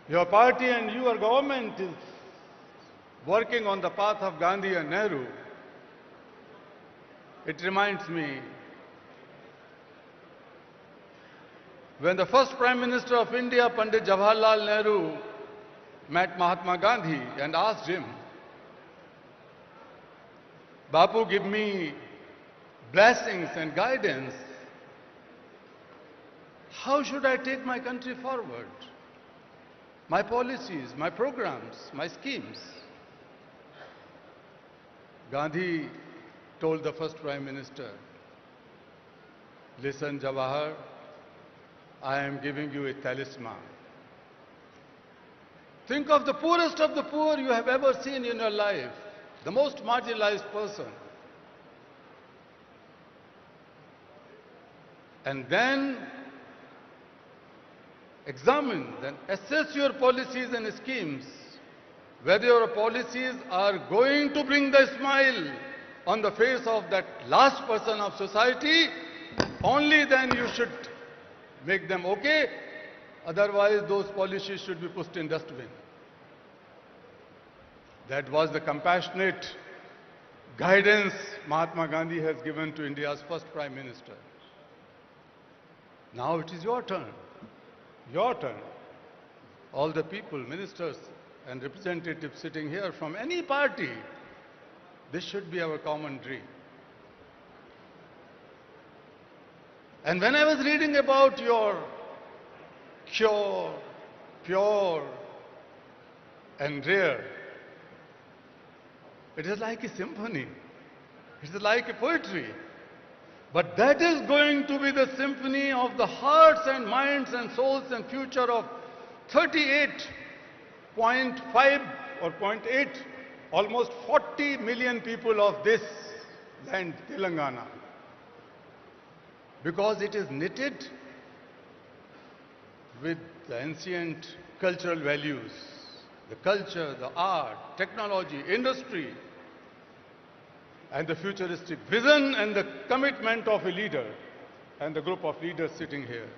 your party and your government is working on the path of Gandhi and Nehru, it reminds me when the first Prime Minister of India, Pandit Jawaharlal Nehru, met Mahatma Gandhi and asked him, Bapu, give me blessings and guidance. How should I take my country forward? My policies, my programs, my schemes. Gandhi told the first Prime Minister, listen, Jawahar, I am giving you a talisman. Think of the poorest of the poor you have ever seen in your life, the most marginalized person. And then examine, then assess your policies and schemes, whether your policies are going to bring the smile on the face of that last person of society. Only then you should make them okay. Otherwise, those policies should be pushed in dustbin. That was the compassionate guidance Mahatma Gandhi has given to India's first Prime Minister. Now it is your turn. Your turn. All the people, ministers and representatives sitting here from any party, this should be our common dream. And when I was reading about your pure and rare, it is like a symphony. It is like a poetry. But that is going to be the symphony of the hearts and minds and souls and future of 38.5 or 0.8, almost 40 million people of this land, Telangana. Because it is knitted with the ancient cultural values, the culture, the art, technology, industry, and the futuristic vision and the commitment of a leader. and the group of leaders sitting here.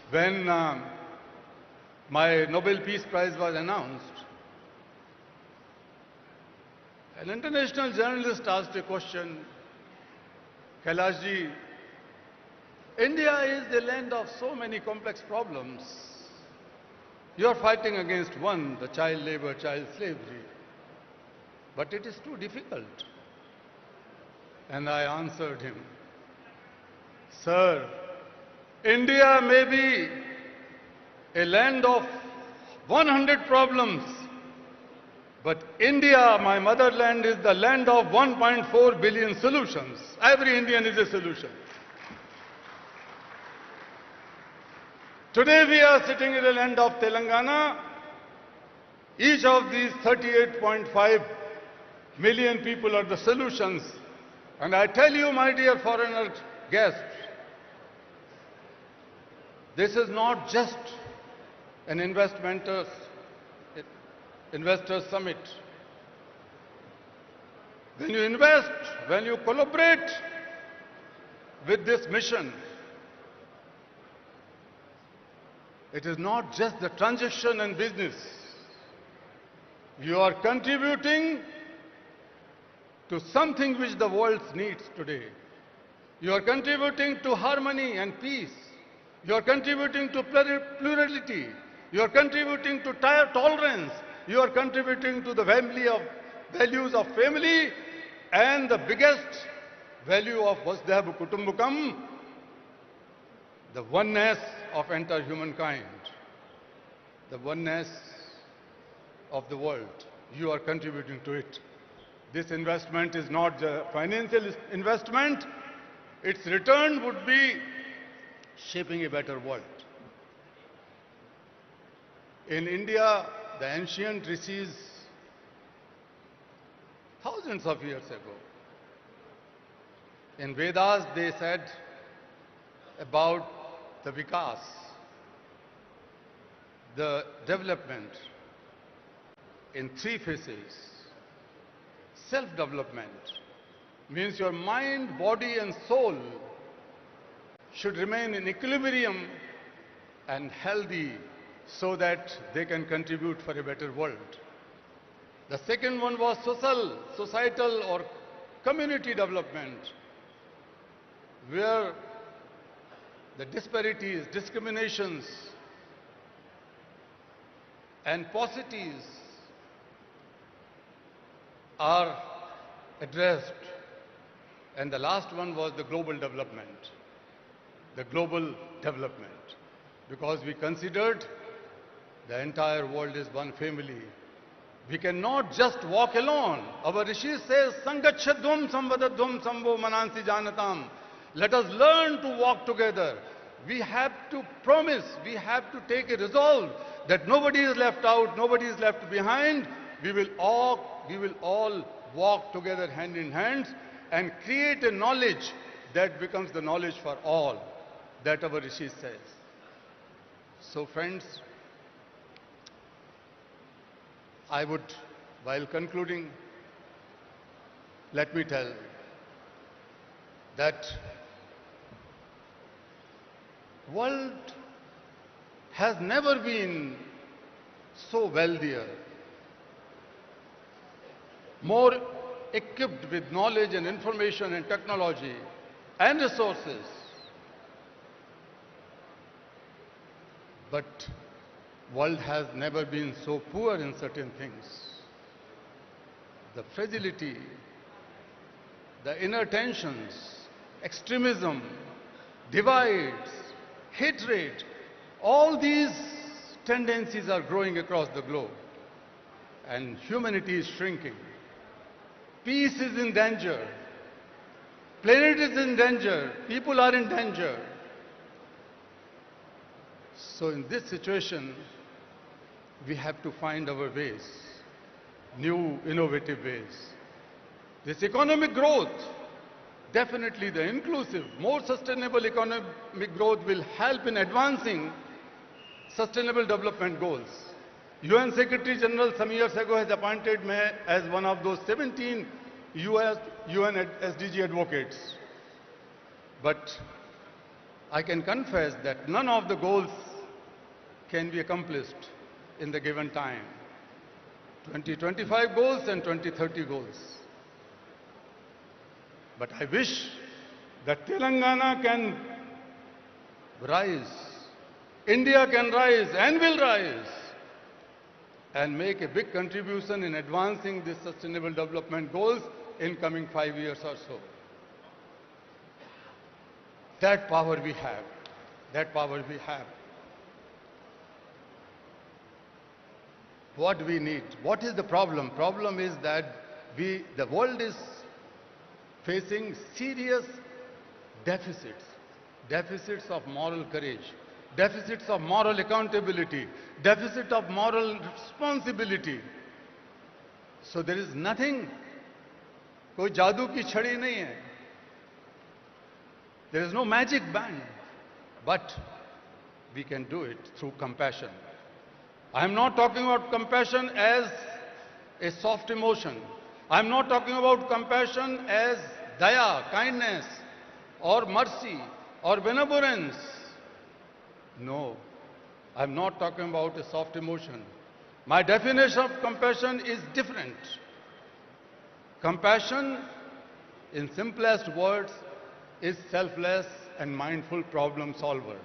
When my Nobel Peace Prize was announced, an international journalist asked a question, Kailash ji, India is the land of so many complex problems. You are fighting against one, the child labor, child slavery. But it is too difficult. And I answered him, Sir, India may be a land of 100 problems, but India, my motherland, is the land of 1.4 billion solutions. Every Indian is a solution. Today we are sitting in the land of Telangana. Each of these 38.5 million people are the solutions. And I tell you, my dear foreigner guests, this is not just an investors summit. When you invest, when you collaborate with this mission, it is not just the transaction and business. You are contributing to something which the world needs today. You are contributing to harmony and peace. You are contributing to plurality. You are contributing to tolerance. You are contributing to the values of family and the biggest value of Vasudhaiva Kutumbakam, the oneness of entire humankind, the oneness of the world. You are contributing to it. This investment is not a financial investment. Its return would be shaping a better world. In India, the ancient rishis, thousands of years ago, in Vedas they said about the vikas, the development in three phases. Self-development means your mind, body and soul should remain in equilibrium and healthy so that they can contribute for a better world. The second one was societal or community development, where the disparities, discriminations and paucities are addressed. And the last one was the global development. The global development. Because we considered the entire world is one family. We cannot just walk alone. Our Rishi says, Sangachadhum samvadadhum samvo manansi janatam. Let us learn to walk together. We have to promise, we have to take a resolve that nobody is left out, nobody is left behind. We will all walk together hand in hand and create a knowledge that becomes the knowledge for all, that our Rishi says. So friends, I would, while concluding, let me tell that world has never been so wealthier, more equipped with knowledge and information and technology and resources. But world has never been so poor in certain things. The fragility, the inner tensions, extremism, divides, hatred, all these tendencies are growing across the globe. And humanity is shrinking. Peace is in danger. Planet is in danger. People are in danger. So in this situation, we have to find our ways, new innovative ways. This economic growth, definitely the inclusive, more sustainable economic growth will help in advancing sustainable development goals. UN Secretary General some years ago has appointed me as one of those 17 UN SDG advocates. But I can confess that none of the goals can be accomplished in the given time. 2025 goals and 2030 goals. But I wish that Telangana can rise, India can rise and will rise and make a big contribution in advancing the sustainable development goals in coming 5 years or so. That power we have. That power we have. What we need? What is the problem? Problem is that the world is facing serious deficits. Deficits of moral courage, deficits of moral accountability, deficit of moral responsibility. So there is nothing, koi jadoo ki chhadi nahi hai. There is no magic band, but we can do it through compassion. I am not talking about compassion as a soft emotion. I am not talking about compassion as daya, kindness, or mercy, or benevolence. No, I am not talking about a soft emotion. My definition of compassion is different. Compassion, in simplest words, is selfless and mindful problem solver.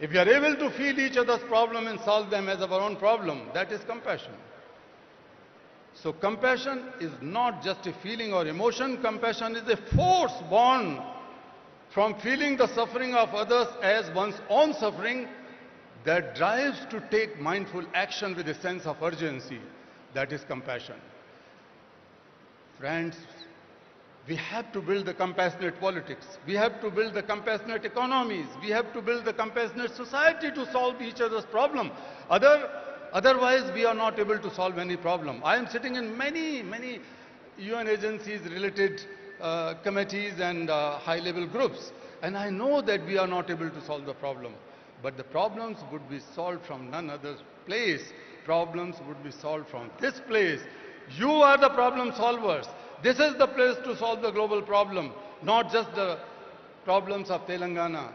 If we are able to feel each other's problem and solve them as our own problem, that is compassion. So compassion is not just a feeling or emotion. Compassion is a force born from feeling the suffering of others as one's own suffering that drives to take mindful action with a sense of urgency. That is compassion. Friends, we have to build the compassionate politics. We have to build the compassionate economies. We have to build the compassionate society to solve each other's problem. Otherwise, we are not able to solve any problem. I am sitting in many UN agencies related committees and high-level groups. And I know that we are not able to solve the problem. But the problems would be solved from none other place. Problems would be solved from this place. You are the problem solvers. This is the place to solve the global problem, not just the problems of Telangana.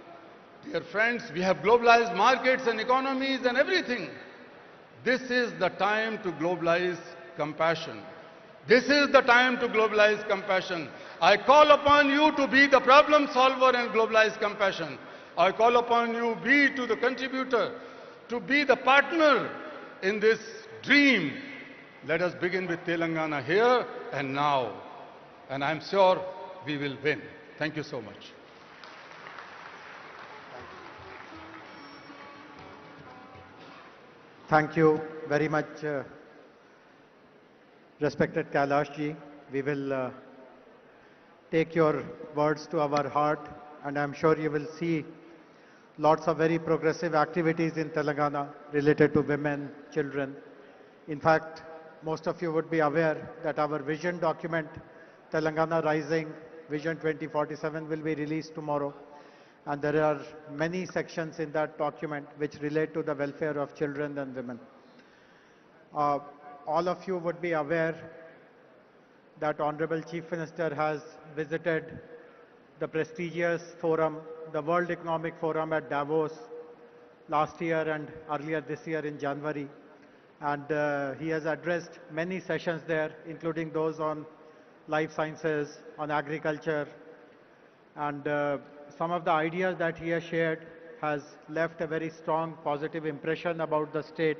Dear friends, we have globalized markets and economies and everything. This is the time to globalize compassion. This is the time to globalize compassion. I call upon you to be the problem solver and globalize compassion. I call upon you be to the contributor, to be the partner in this dream. Let us begin with Telangana here and now. And I'm sure we will win. Thank you so much. Thank you very much, respected Kailash ji. We will take your words to our heart, and I'm sure you will see lots of very progressive activities in Telangana related to women, children. In fact, most of you would be aware that our vision document, Telangana Rising Vision 2047, will be released tomorrow. And there are many sections in that document which relate to the welfare of children and women. All of you would be aware that Honorable Chief Minister has visited the prestigious forum, the World Economic Forum at Davos last year and earlier this year in January. And he has addressed many sessions there, including those on life sciences, on agriculture, and some of the ideas that he has shared has left a very strong positive impression about the state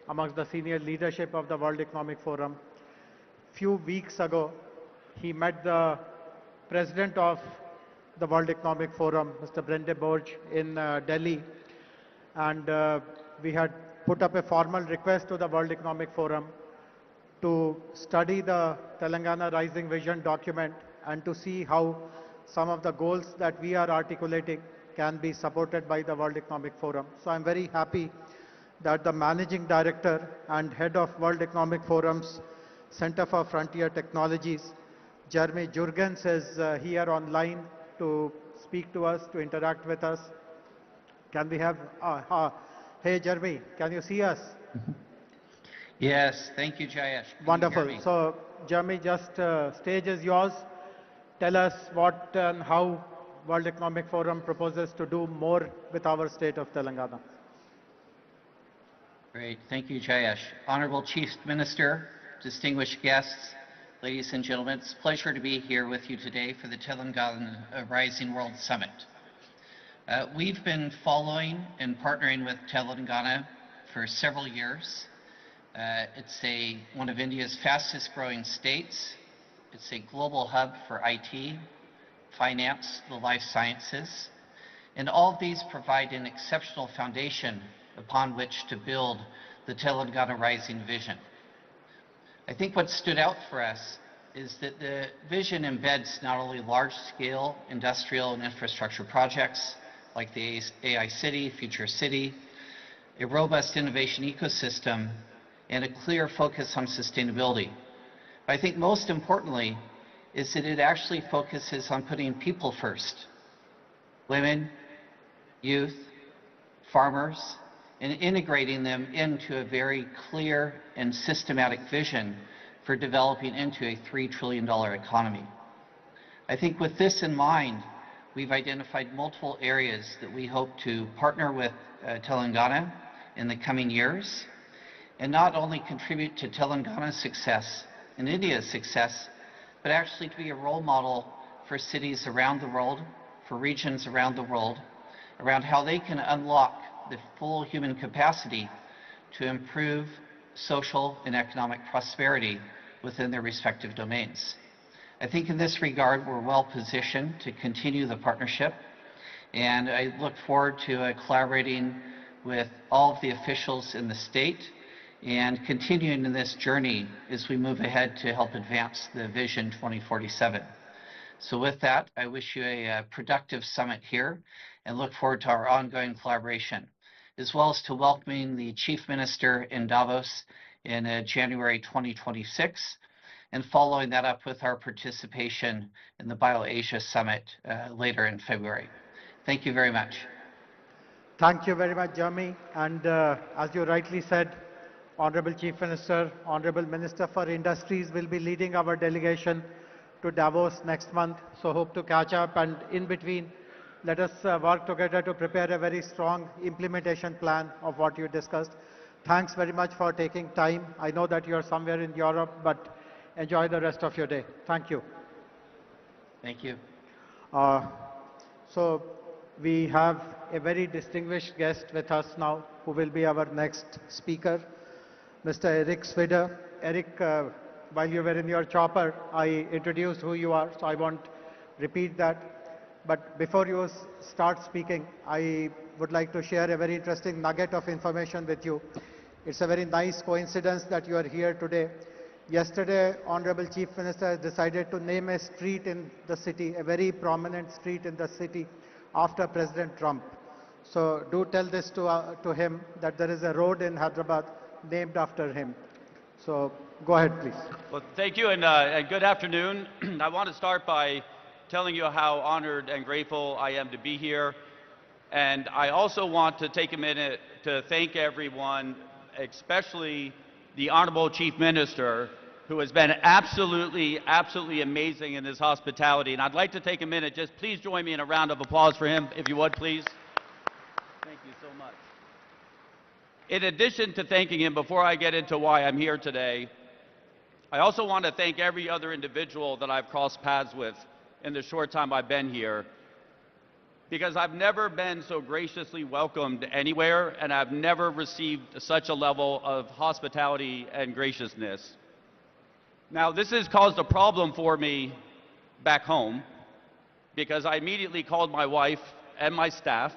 amongst the senior leadership of the World Economic Forum. Few weeks ago, he met the president of the World Economic Forum, Mr. Brende Borge, in Delhi, and we had put up a formal request to the World Economic Forum to study the Telangana Rising Vision document and to see how some of the goals that we are articulating can be supported by the World Economic Forum. So I'm very happy that the Managing Director and Head of World Economic Forum's Center for Frontier Technologies, Jeremy Jurgens, is here online to speak to us, to interact with us. Can we have, hey Jeremy, can you see us? Yes, thank you, Jayesh. Can you hear Wonderful. me? So Jeremy, just stage is yours. Tell us what and how World Economic Forum proposes to do more with our state of Telangana. Great. Thank you, Jayesh. Honorable Chief Minister, distinguished guests, ladies and gentlemen, it's a pleasure to be here with you today for the Telangana Rising World Summit. We've been following and partnering with Telangana for several years. It's one of India's fastest growing states. It's a global hub for IT, finance, the life sciences, and all of these provide an exceptional foundation upon which to build the Telangana Rising vision. I think what stood out for us is that the vision embeds not only large-scale industrial and infrastructure projects like the AI City, Future City, a robust innovation ecosystem, and a clear focus on sustainability. But I think most importantly is that it actually focuses on putting people first. Women, youth, farmers, and integrating them into a very clear and systematic vision for developing into a $3 trillion economy. I think with this in mind, we've identified multiple areas that we hope to partner with Telangana in the coming years, and not only contribute to Telangana's success and India's success, but actually to be a role model for cities around the world, for regions around the world, around how they can unlock the full human capacity to improve social and economic prosperity within their respective domains. I think in this regard, we're well positioned to continue the partnership, and I look forward to collaborating with all of the officials in the state and continuing in this journey as we move ahead to help advance the Vision 2047. So with that, I wish you a productive summit here and look forward to our ongoing collaboration, as well as to welcoming the Chief Minister in Davos in January 2026, and following that up with our participation in the BioAsia Summit later in February. Thank you very much. Thank you very much, Jeremy. And as you rightly said, Honorable Chief Minister, Honorable Minister for Industries will be leading our delegation to Davos next month. So hope to catch up, and in between, let us work together to prepare a very strong implementation plan of what you discussed. Thanks very much for taking time. I know that you're somewhere in Europe, but enjoy the rest of your day. Thank you. Thank you. So we have a very distinguished guest with us now, who will be our next speaker, Mr. Eric Swider. Eric, while you were in your chopper, I introduced who you are, so I won't repeat that. But before you start speaking, I would like to share a very interesting nugget of information with you. It's a very nice coincidence that you are here today. Yesterday, Honorable Chief Minister decided to name a street in the city, a very prominent street in the city, after President Trump. So do tell this to him, that there is a road in Hyderabad named after him. So go ahead, please. Well, thank you, and good afternoon. I want to start by telling you how honored and grateful I am to be here. And I also want to take a minute to thank everyone, especially the Honorable Chief Minister, who has been absolutely amazing in his hospitality. And I'd like to take a minute, just please join me in a round of applause for him, if you would, please. Thank you so much. In addition to thanking him, before I get into why I'm here today, I also want to thank every other individual that I've crossed paths with in the short time I've been here, because I've never been so graciously welcomed anywhere, and I've never received such a level of hospitality and graciousness. Now, this has caused a problem for me back home, because I immediately called my wife and my staff,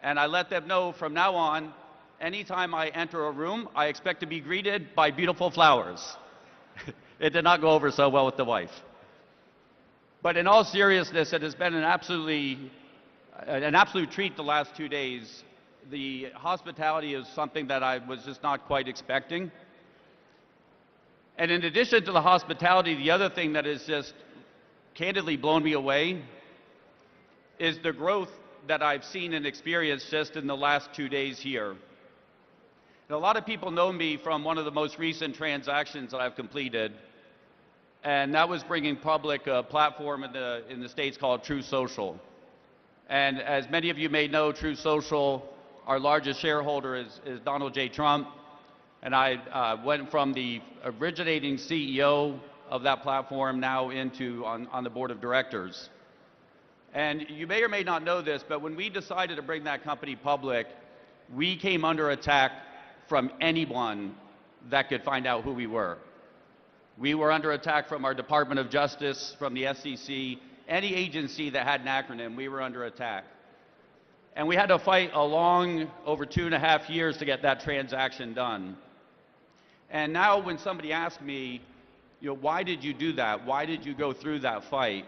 and I let them know from now on, anytime I enter a room, I expect to be greeted by beautiful flowers. It did not go over so well with the wife. But in all seriousness, it has been an absolute treat the last 2 days. The hospitality is something that I was just not quite expecting. And in addition to the hospitality, the other thing that has just candidly blown me away is the growth that I've seen and experienced just in the last 2 days here. And a lot of people know me from one of the most recent transactions that I've completed, and that was bringing public a platform in the States called True Social. And as many of you may know, True Social, our largest shareholder is Donald J. Trump, and I went from the originating CEO of that platform now into on the board of directors. And you may or may not know this, but when we decided to bring that company public, we came under attack from anyone that could find out who we were. We were under attack from our Department of Justice, from the SEC, any agency that had an acronym, we were under attack. And we had to fight over 2.5 years to get that transaction done. And now when somebody asks me, why did you do that? Why did you go through that fight?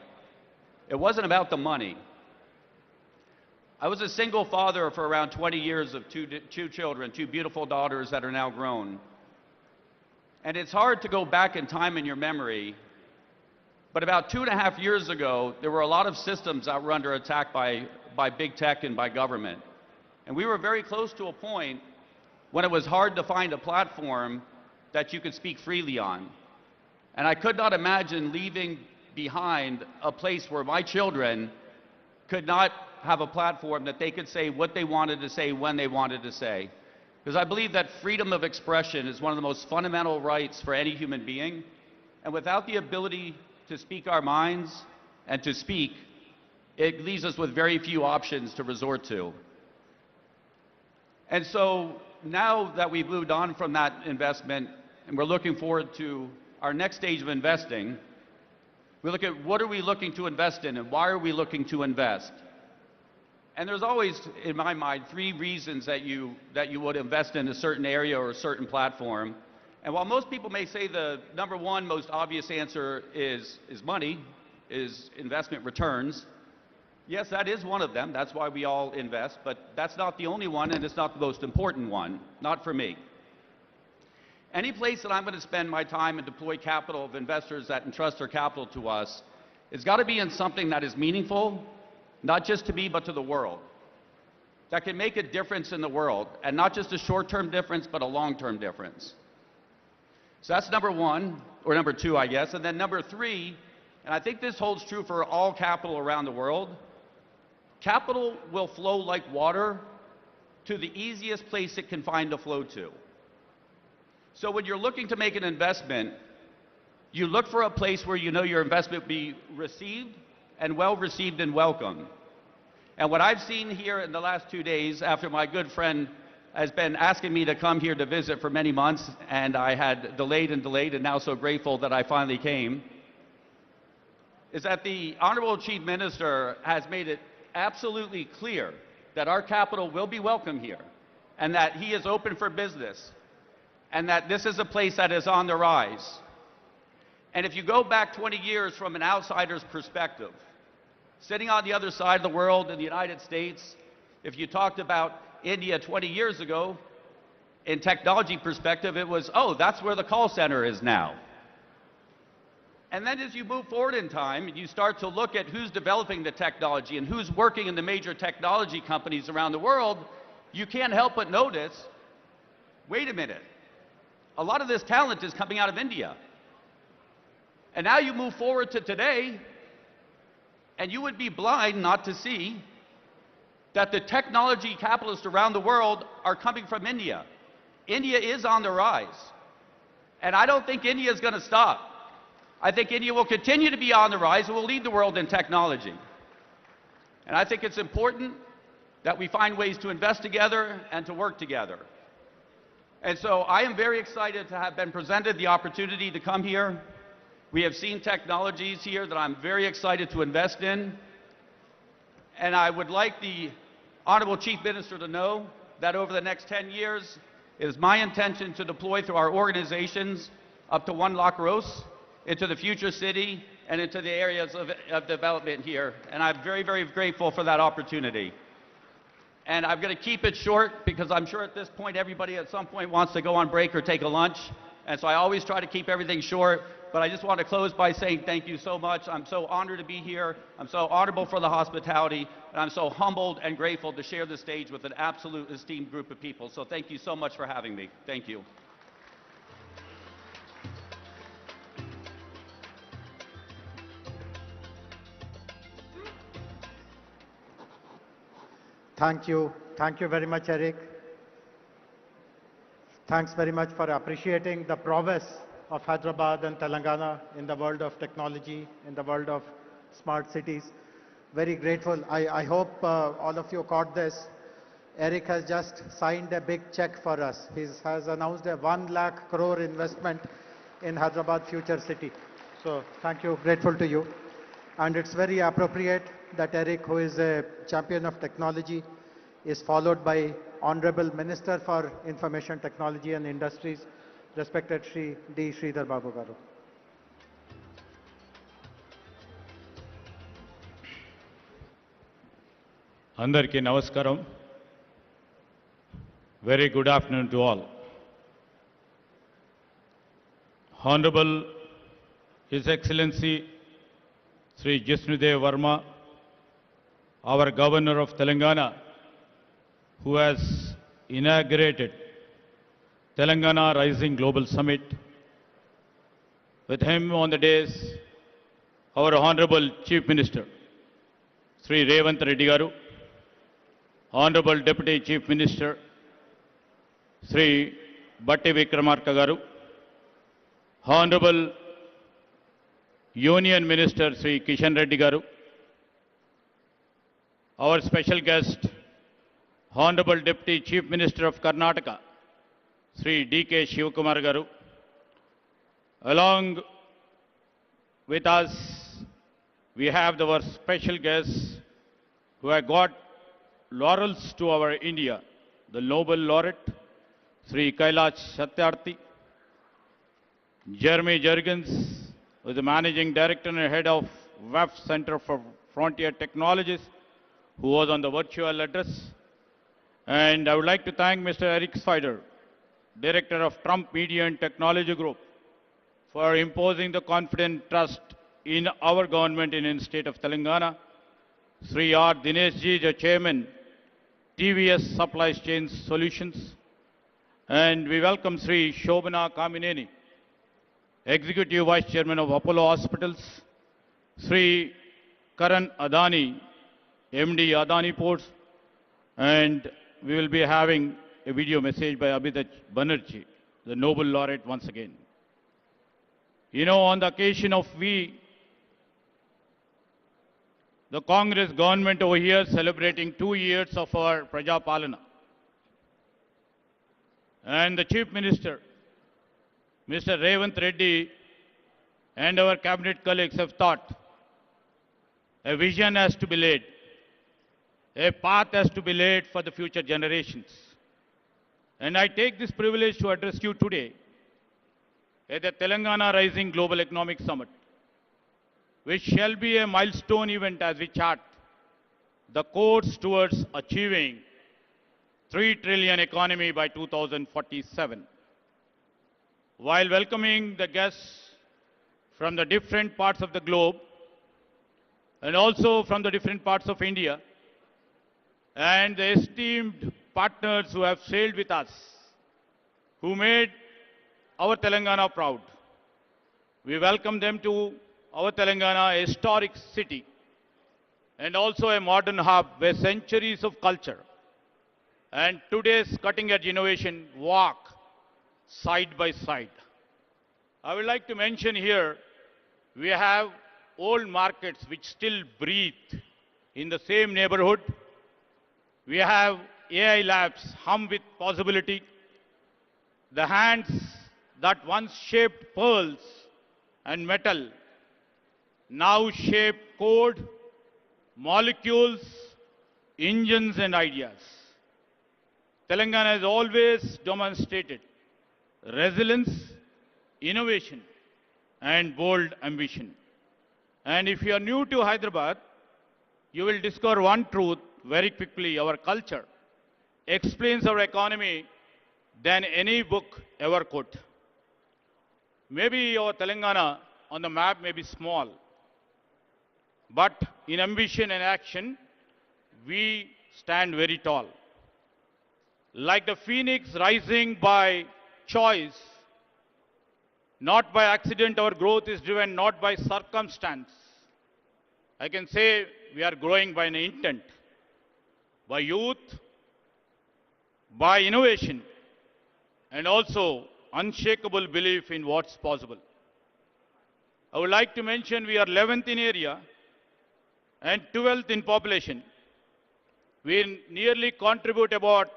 It wasn't about the money. I was a single father for around 20 years of two children, 2 beautiful daughters that are now grown. And it's hard to go back in time in your memory, but about 2.5 years ago, there were a lot of systems that were under attack by big tech and by government. And we were very close to a point when it was hard to find a platform that you could speak freely on. And I could not imagine leaving behind a place where my children could not have a platform that they could say what they wanted to say when they wanted to say. Because I believe that freedom of expression is one of the most fundamental rights for any human being. And without the ability to speak our minds and to speak, it leaves us with very few options to resort to. And so now that we've moved on from that investment and we're looking forward to our next stage of investing, we look at what are we looking to invest in and why are we looking to invest? And there's always, in my mind, 3 reasons that you would invest in a certain area or a certain platform. And while most people may say the number 1 most obvious answer is money, is investment returns, yes, that is one of them. That's why we all invest, but that's not the only one, and it's not the most important one, not for me. Any place that I'm going to spend my time and deploy capital of investors that entrust their capital to us, it's got to be in something that is meaningful, not just to me, but to the world, that can make a difference in the world, and not just a short-term difference, but a long-term difference. So that's number 1, or number 2, I guess. And then number 3, and I think this holds true for all capital around the world, capital will flow like water to the easiest place it can find to flow to. So when you're looking to make an investment, you look for a place where you know your investment will be received and well received and welcome. And what I've seen here in the last 2 days, after my good friend has been asking me to come here to visit for many months, and I had delayed, and now so grateful that I finally came, is that the Honorable Chief Minister has made it absolutely clear that our capital will be welcome here, and that he is open for business, and that this is a place that is on the rise. And if you go back 20 years from an outsider's perspective, sitting on the other side of the world in the United States, if you talked about India 20 years ago, in technology perspective, it was, oh, that's where the call center is now. And then as you move forward in time, and you start to look at who's developing the technology and who's working in the major technology companies around the world, you can't help but notice, wait a minute, a lot of this talent is coming out of India. And now you move forward to today, and you would be blind not to see that the technology capitalists around the world are coming from India. India is on the rise. And I don't think India is going to stop. I think India will continue to be on the rise and will lead the world in technology. And I think it's important that we find ways to invest together and to work together. And so I am very excited to have been presented the opportunity to come here. We have seen technologies here that I'm very excited to invest in. And I would like the Honorable Chief Minister to know that over the next 10 years, it is my intention to deploy through our organizations up to 1 lakh crores into the future city and into the areas of development here. And I'm very, very grateful for that opportunity. And I'm going to keep it short because I'm sure at this point everybody at some point wants to go on break or take a lunch. And so I always try to keep everything short. But I just want to close by saying thank you so much. I'm so honored to be here. I'm so honorable for the hospitality. And I'm so humbled and grateful to share the stage with an absolute esteemed group of people. So thank you so much for having me. Thank you. Thank you. Thank you very much, Eric. Thanks very much for appreciating the prowess of Hyderabad and Telangana in the world of technology, in the world of smart cities. Very grateful. I hope all of you caught this. Eric has just signed a big check for us. He has announced a 1 lakh crore investment in Hyderabad Future City. So thank you, grateful to you. And it's very appropriate that Eric, who is a champion of technology, is followed by Honorable Minister for Information Technology and Industries, respected Shri D. Sridhar Babu Garu. Andarki Namaskaram. Very good afternoon to all. Honorable His Excellency Sri Jisnudev Verma, our Governor of Telangana, who has inaugurated Telangana Rising Global Summit. With him on the dais, our Honorable Chief Minister, Sri Revanth Reddy Garu, Honorable Deputy Chief Minister, Sri Batti Vikramarka Garu, Honorable Union Minister Sri Kishan Reddy Garu, our special guest, Honorable Deputy Chief Minister of Karnataka, Sri D.K. Shivakumar Garu, along with us, we have our special guests who have got laurels to our India, the Nobel Laureate, Sri Kailash Satyarthi, Jeremy Jurgens, who is the Managing Director and Head of WEF Center for Frontier Technologies, who was on the virtual address. And I would like to thank Mr. Eric Spider, Director of Trump Media and Technology Group, for imposing the confident trust in our government in the state of Telangana. Sri R. Dineshji, the Chairman, TVS Supply Chain Solutions. And we welcome Sri Shobhana Kamineni, Executive Vice Chairman of Apollo Hospitals, Sri Karan Adani, MD Adani Ports, and we will be having a video message by Abhijit Banerjee, the Nobel Laureate once again. You know, on the occasion of the Congress government over here celebrating 2 years of our Praja Palana. And the Chief Minister, Mr. Revanth Reddy, and our cabinet colleagues have thought a vision has to be laid, a path has to be laid for the future generations. And I take this privilege to address you today at the Telangana Rising Global Economic Summit, which shall be a milestone event as we chart the course towards achieving 3 trillion economy by 2047. While welcoming the guests from the different parts of the globe and also from the different parts of India and the esteemed partners who have sailed with us, who made our Telangana proud, we welcome them to our Telangana, a historic city and also a modern hub where centuries of culture and today's cutting-edge innovation walk side by side. I would like to mention here, we have old markets which still breathe in the same neighborhood. We have AI labs hum with possibility. The hands that once shaped pearls and metal now shape code, molecules, engines and ideas. Telangana has always demonstrated resilience, innovation and bold ambition. And if you are new to Hyderabad, you will discover one truth very quickly. Our culture explains our economy than any book ever could. Maybe our Telangana on the map may be small, but in ambition and action, we stand very tall. Like the phoenix rising by choice, not by accident, our growth is driven not by circumstance. I can say we are growing by an intent. by youth, by innovation, and also unshakable belief in what's possible. I would like to mention we are 11th in area and 12th in population. We nearly contribute about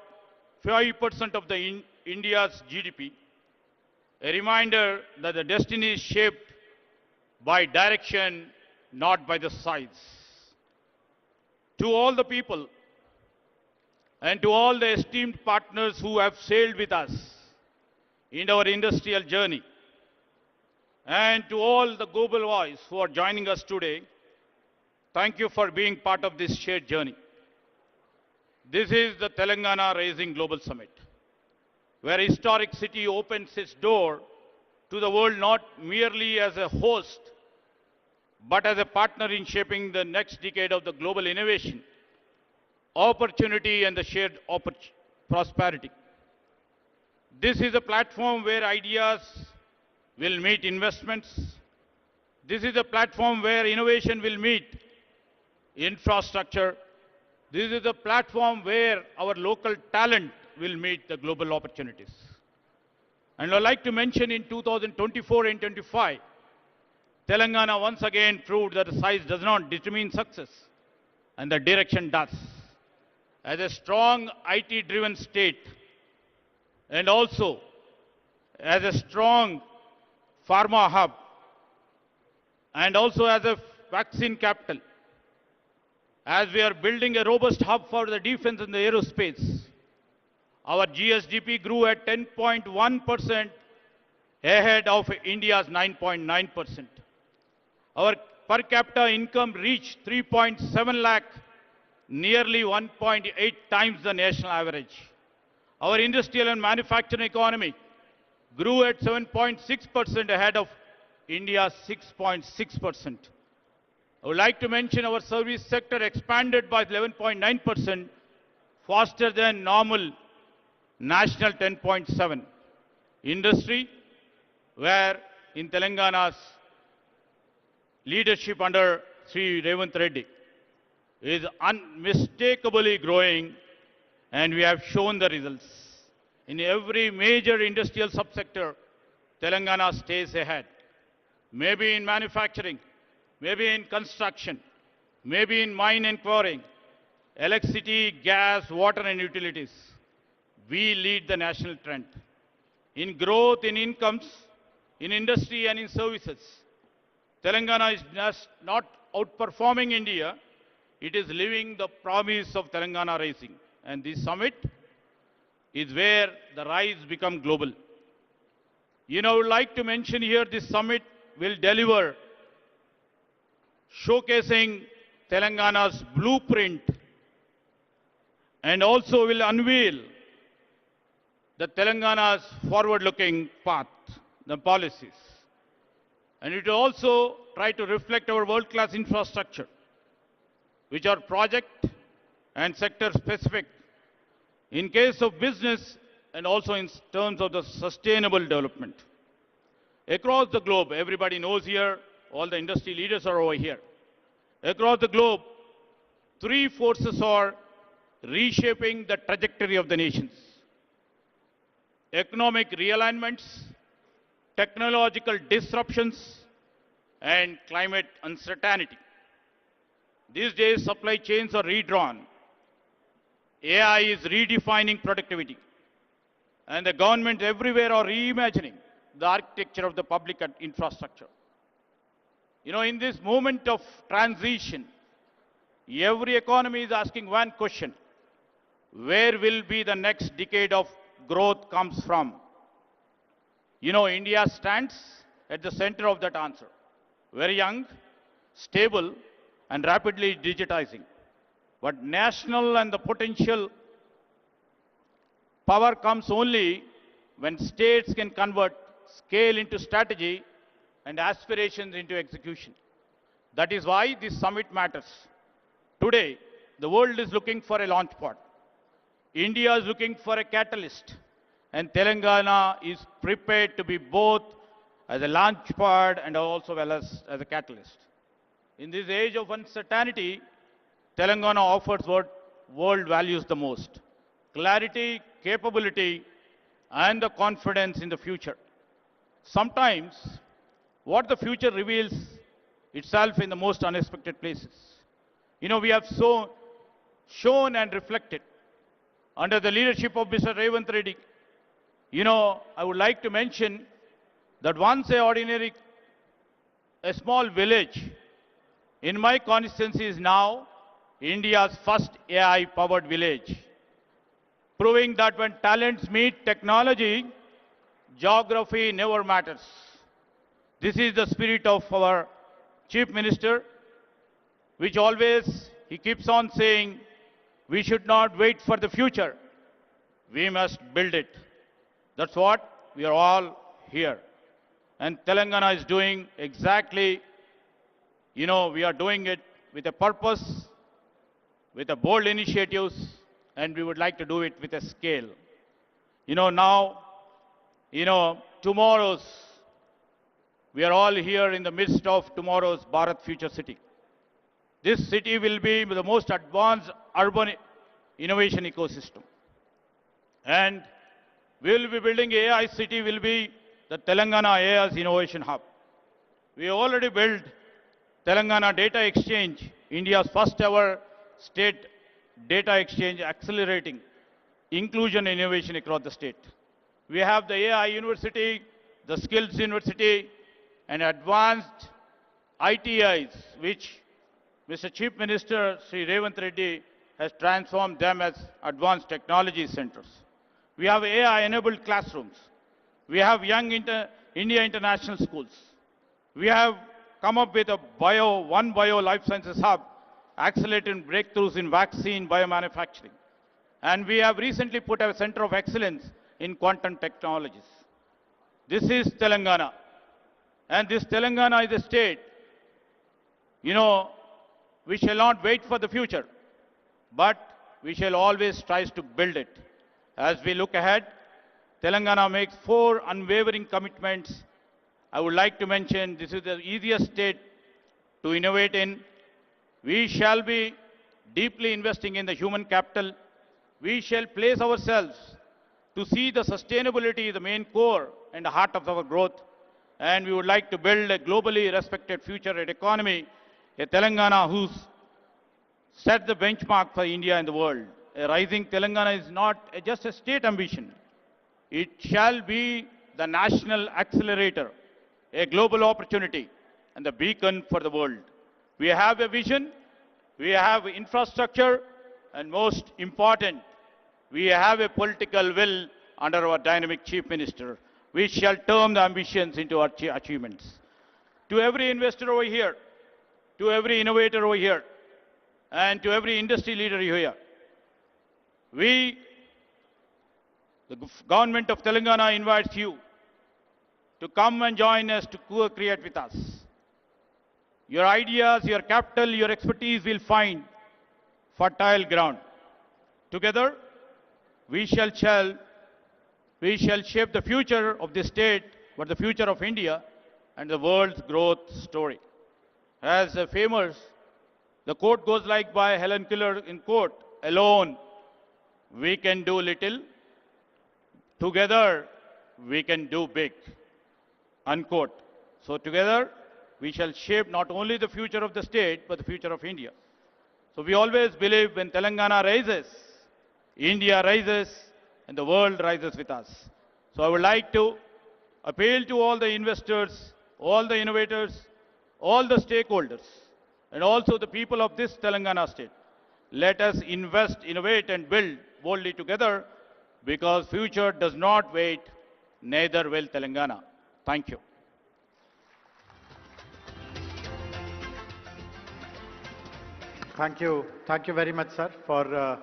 5% of the India's GDP. A reminder that the destiny is shaped by direction, not by the size. To all the people and to all the esteemed partners who have sailed with us in our industrial journey, and to all the global voice who are joining us today, thank you for being part of this shared journey. This is the Telangana Rising Global Summit, where historic city opens its door to the world not merely as a host, but as a partner in shaping the next decade of the global innovation, opportunity, and the shared prosperity. This is a platform where ideas will meet investments. This is a platform where innovation will meet infrastructure. This is a platform where our local talent will meet the global opportunities. And I'd like to mention in 2024 and 25, Telangana once again proved that the size does not determine success, and the direction does. As a strong IT-driven state, and also as a strong pharma hub, and also as a vaccine capital, as we are building a robust hub for the defense and the aerospace, our GSDP grew at 10.1% ahead of India's 9.9%. Our per capita income reached 3.7 lakh, nearly 1.8 times the national average. Our industrial and manufacturing economy grew at 7.6% ahead of India's 6.6%. I would like to mention our service sector expanded by 11.9%, faster than normal national 10.7. Industry, where in Telangana's leadership under Sri Revanth Reddy, is unmistakably growing, and we have shown the results. In every major industrial subsector, Telangana stays ahead. Maybe in manufacturing, maybe in construction, maybe in mine and quarrying, electricity, gas, water and utilities. We lead the national trend. In growth, in incomes, in industry and in services, Telangana is just not outperforming India, it is living the promise of Telangana Rising. And this summit is where the rise become global. I would like to mention here this summit will deliver showcasing Telangana's blueprint and also will unveil the Telangana's forward-looking path, the policies. And it will also try to reflect our world-class infrastructure, which are project and sector specific in case of business and also in terms of the sustainable development. Across the globe, everybody knows here, all the industry leaders are over here. Across the globe, three forces are reshaping the trajectory of the nations: economic realignments, technological disruptions, and climate uncertainty. These days, supply chains are redrawn. AI is redefining productivity. And the governments everywhere are reimagining the architecture of the public infrastructure. In this moment of transition, every economy is asking one question: where will be the next decade of growth comes from? India stands at the center of that answer. Very young, stable, and rapidly digitizing. But national and the potential power comes only when states can convert scale into strategy and aspirations into execution. That is why this summit matters. Today, the world is looking for a launch pad. India is looking for a catalyst. And Telangana is prepared to be both as a launch pad and also well as a catalyst. In this age of uncertainty, Telangana offers what world values the most: clarity, capability, and the confidence in the future. Sometimes, what the future reveals itself in the most unexpected places. We have shown and reflected under the leadership of Mr. Revant Reddy. I would like to mention that once a small village in my constituency is now India's first AI-powered village, proving that when talents meet technology, geography never matters. This is the spirit of our Chief Minister, which always he keeps on saying, we should not wait for the future. We must build it. That's what we are all here. And Telangana is doing exactly, we are doing it with a purpose, with a bold initiatives, and we would like to do it with a scale. Now, tomorrow's, we are all here in the midst of tomorrow's Bharat Future City. This city will be the most advanced urban innovation ecosystem. And we will be building AI city, will be the Telangana AI's Innovation Hub. We already built Telangana Data Exchange, India's first ever state data exchange, accelerating inclusion and innovation across the state. We have the AI University, the Skills University, and advanced ITIs, which Mr. Chief Minister Sri Revant Reddy has transformed them as advanced technology centers. We have AI-enabled classrooms. We have Young India International Schools. We have come up with a One Bio Life Sciences Hub, accelerating breakthroughs in vaccine biomanufacturing. And we have recently put a center of excellence in quantum technologies. This is Telangana. And this Telangana is a state, we shall not wait for the future, but we shall always try to build it. As we look ahead, Telangana makes 4 unwavering commitments. I would like to mention this is the easiest state to innovate in. We shall be deeply investing in the human capital. We shall place ourselves to see the sustainability, the main core and the heart of our growth. And we would like to build a globally respected future economy, a Telangana who's set the benchmark for India and the world. A rising Telangana is not just a state ambition. It shall be the national accelerator, a global opportunity, and the beacon for the world. We have a vision, we have infrastructure, and most important, we have a political will under our dynamic Chief Minister. We shall turn the ambitions into our achievements. To every investor over here, to every innovator over here, and to every industry leader here, the government of Telangana invites you to come and join us to co-create with us. Your ideas, your capital, your expertise will find fertile ground. Together, we shall shape the future of this state, but the future of India and the world's growth story. As a famous, the quote goes like by Helen Keller in quote, alone we can do little, together we can do big, unquote. So together we shall shape not only the future of the state, but the future of India. So we always believe when Telangana rises, India rises, and the world rises with us. So I would like to appeal to all the investors, all the innovators, all the stakeholders, and also the people of this Telangana state. Let us invest, innovate, and build boldly together, because future does not wait, neither will Telangana. Thank you. Thank you. Thank you very much, sir, for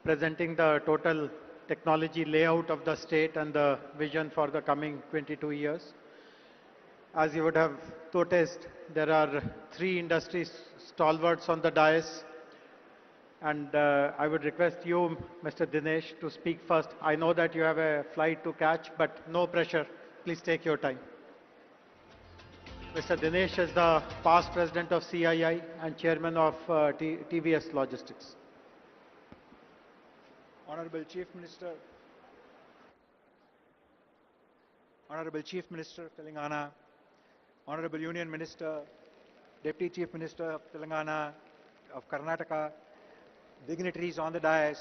presenting the total technology layout of the state and the vision for the coming 22 years. As you would have noticed, there are 3 industry stalwarts on the dais. And I would request you, Mr. Dinesh, to speak first. I know that you have a flight to catch, but no pressure. Please take your time. Mr. Dinesh is the past president of CII and chairman of TVS Logistics. Honorable Chief Minister, Honorable Chief Minister of Telangana, Honorable Union Minister, Deputy Chief Minister of Telangana, of Karnataka, dignitaries on the dais,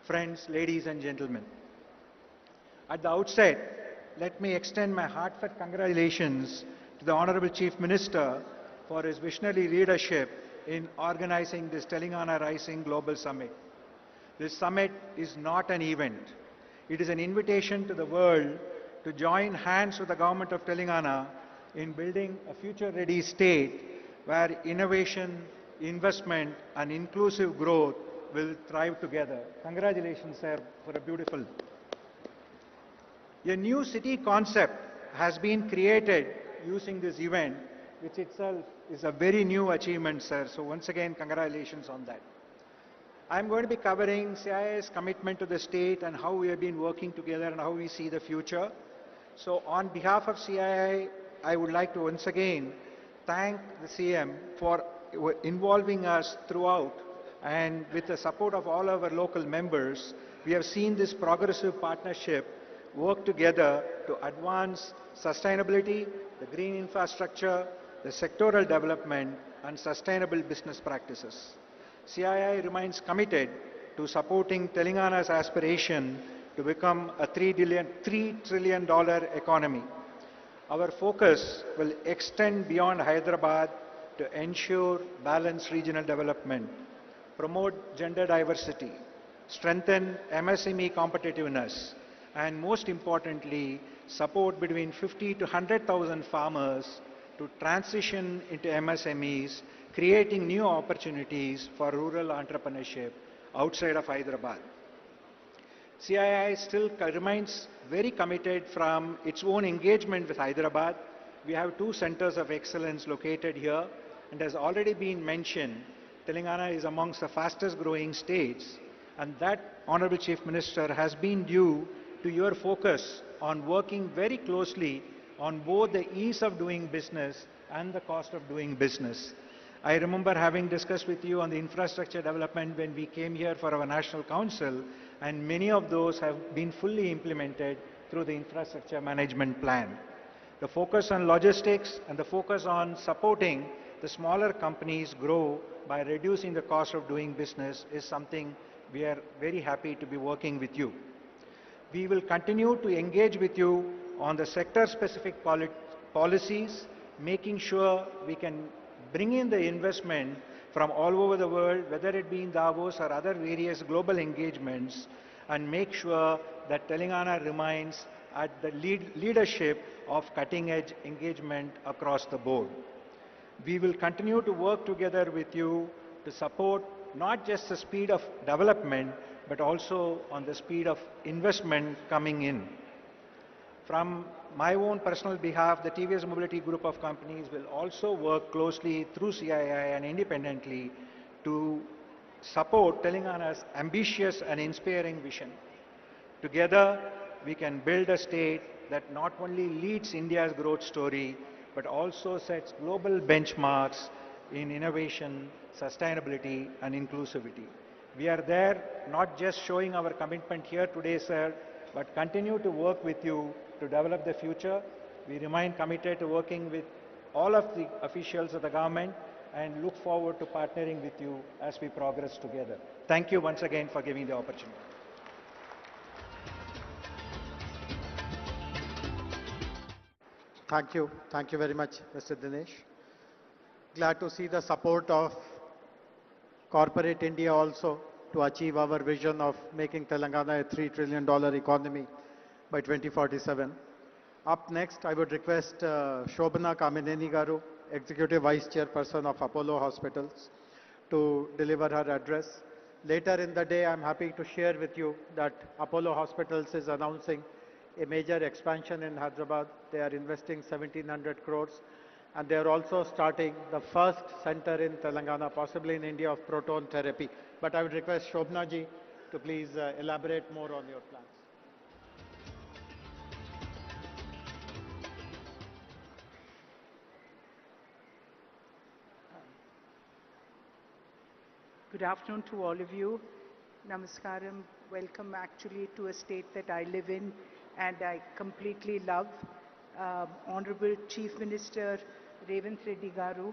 friends, ladies and gentlemen. At the outset, let me extend my heartfelt congratulations to the Honorable Chief Minister for his visionary leadership in organizing this Telangana Rising Global Summit. This summit is not an event. It is an invitation to the world to join hands with the government of Telangana in building a future-ready state where innovation, investment and inclusive growth will thrive together. Congratulations, sir, for a beautiful. A new city concept has been created using this event, which itself is a very new achievement, sir. So once again, congratulations on that. I'm going to be covering CII's commitment to the state and how we have been working together and how we see the future. So on behalf of CII, I would like to once again thank the CM for involving us throughout, and with the support of all our local members, we have seen this progressive partnership work together to advance sustainability, the green infrastructure, the sectoral development and sustainable business practices. CII remains committed to supporting Telangana's aspiration to become a $3 trillion economy. Our focus will extend beyond Hyderabad to ensure balanced regional development, promote gender diversity, strengthen MSME competitiveness, and most importantly, support between 50 to 100,000 farmers to transition into MSMEs, creating new opportunities for rural entrepreneurship outside of Hyderabad. CII still remains very committed from its own engagement with Hyderabad. We have 2 centers of excellence located here, and as already been mentioned, Telangana is amongst the fastest growing states, and that, Honorable Chief Minister, has been due to your focus on working very closely on both the ease of doing business and the cost of doing business. I remember having discussed with you on the infrastructure development when we came here for our National Council, and many of those have been fully implemented through the infrastructure management plan. The focus on logistics and the focus on supporting the smaller companies grow by reducing the cost of doing business is something we are very happy to be working with you. We will continue to engage with you on the sector-specific policies, making sure we can bring in the investment from all over the world, whether it be in Davos or other various global engagements, and make sure that Telangana remains at the leadership of cutting-edge engagement across the board. We will continue to work together with you to support not just the speed of development, but also on the speed of investment coming in. From my own personal behalf, the TVS Mobility Group of companies will also work closely through CII and independently to support Telangana's ambitious and inspiring vision. Together, we can build a state that not only leads India's growth story, but also sets global benchmarks in innovation, sustainability, and inclusivity. We are there not just showing our commitment here today, sir, but continue to work with you to develop the future. We remain committed to working with all of the officials of the government and look forward to partnering with you as we progress together. Thank you once again for giving the opportunity. Thank you. Thank you very much, Mr. Dinesh. Glad to see the support of corporate India also to achieve our vision of making Telangana a $3 trillion economy by 2047. Up next, I would request Shobhana Kamineni Garu, Executive Vice Chairperson of Apollo Hospitals, to deliver her address. Later in the day, I'm happy to share with you that Apollo Hospitals is announcing a major expansion in Hyderabad. They are investing 1,700 crores, and they are also starting the first center in Telangana, possibly in India, of proton therapy. But I would request Shobhana ji to please elaborate more on your plans. Good afternoon to all of you. Namaskaram. Welcome actually to a state that I live in and I completely love. Honorable Chief Minister Revanth Reddy Garu,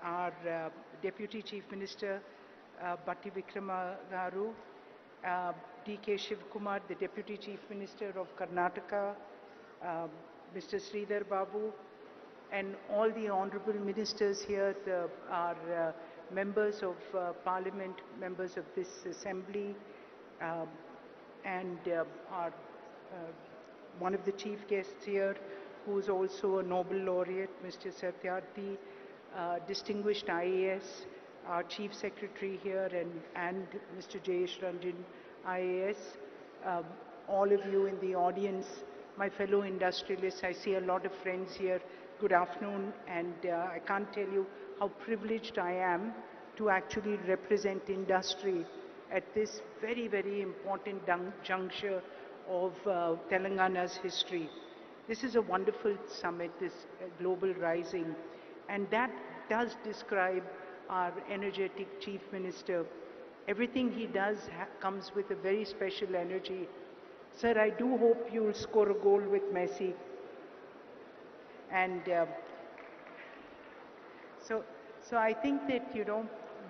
our Deputy Chief Minister Batti Vikrama Garu, D.K. Shivkumar, the Deputy Chief Minister of Karnataka, Mr. Sridhar Babu, and all the honorable ministers here, our members of parliament, members of this assembly, um, and our one of the chief guests here, who is also a Nobel laureate, Mr. Satyarthi, distinguished IAS, our chief secretary here, and Mr. Jayesh Ranjan, IAS, um, all of you in the audience, my fellow industrialists. I see a lot of friends here. Good afternoon, and I can't tell you how privileged I am to actually represent industry at this very, very important juncture of Telangana's history. This is a wonderful summit, this Global Rising, and that does describe our energetic Chief Minister. Everything he does comes with a very special energy. Sir, I do hope you'll score a goal with Messi. And so I think that,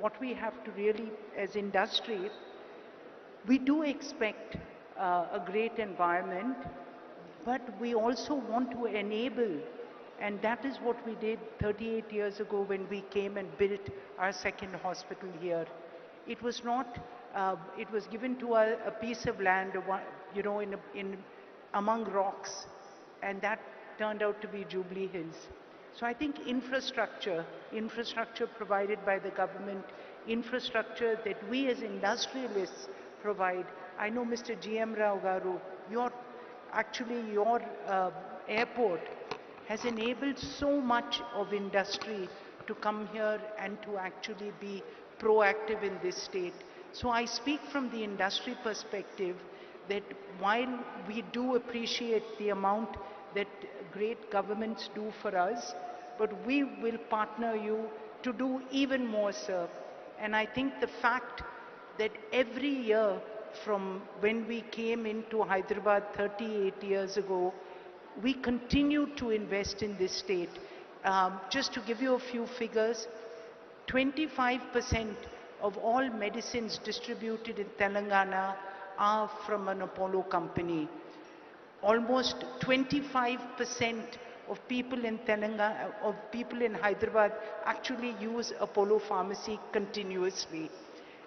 what we have to really, as industry, we do expect a great environment, but we also want to enable, and that is what we did 38 years ago when we came and built our second hospital here. It was not, it was given to a piece of land, among rocks, and that turned out to be Jubilee Hills. So I think infrastructure provided by the government, infrastructure that we as industrialists provide. I know Mr. G.M. Rao Garu, your airport has enabled so much of industry to come here and to actually be proactive in this state. So I speak from the industry perspective that while we do appreciate the amount that great governments do for us, but we will partner you to do even more, sir. And I think the fact that every year from when we came into Hyderabad 38 years ago, we continue to invest in this state. Just to give you a few figures, 25% of all medicines distributed in Telangana are from an Apollo company. Almost 25% of people in Telangana, of people in Hyderabad actually use Apollo Pharmacy continuously.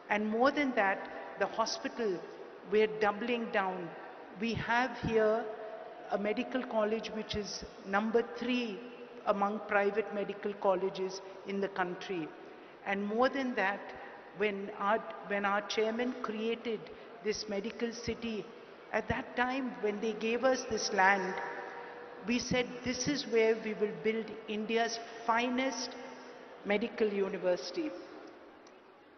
And more than that, the hospital, we're doubling down. We have here a medical college which is number 3 among private medical colleges in the country. And more than that, when our chairman created this medical city, at that time when they gave us this land, we said this is where we will build India's finest medical university.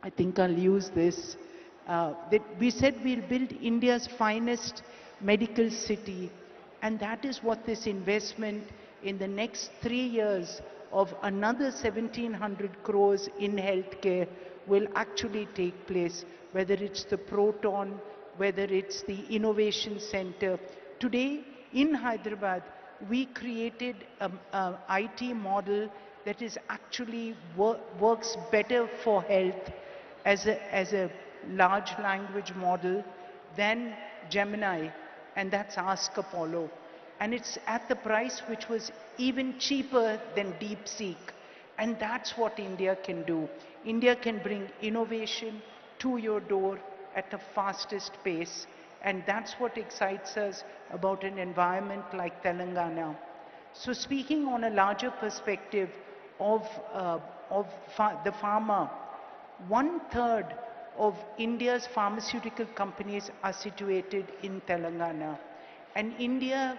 I think I'll use this. That we said we'll build India's finest medical city, and that is what this investment in the next 3 years of another 1700 crores in healthcare will actually take place, whether it's the Proton, whether it's the Innovation Center. Today in Hyderabad, we created an IT model that is actually works better for health as a large language model than Gemini, and that's Ask Apollo. And it's at the price which was even cheaper than DeepSeek. And that's what India can do. India can bring innovation to your door at the fastest pace. And that's what excites us about an environment like Telangana. So speaking on a larger perspective of the pharma, 1/3 of India's pharmaceutical companies are situated in Telangana. And India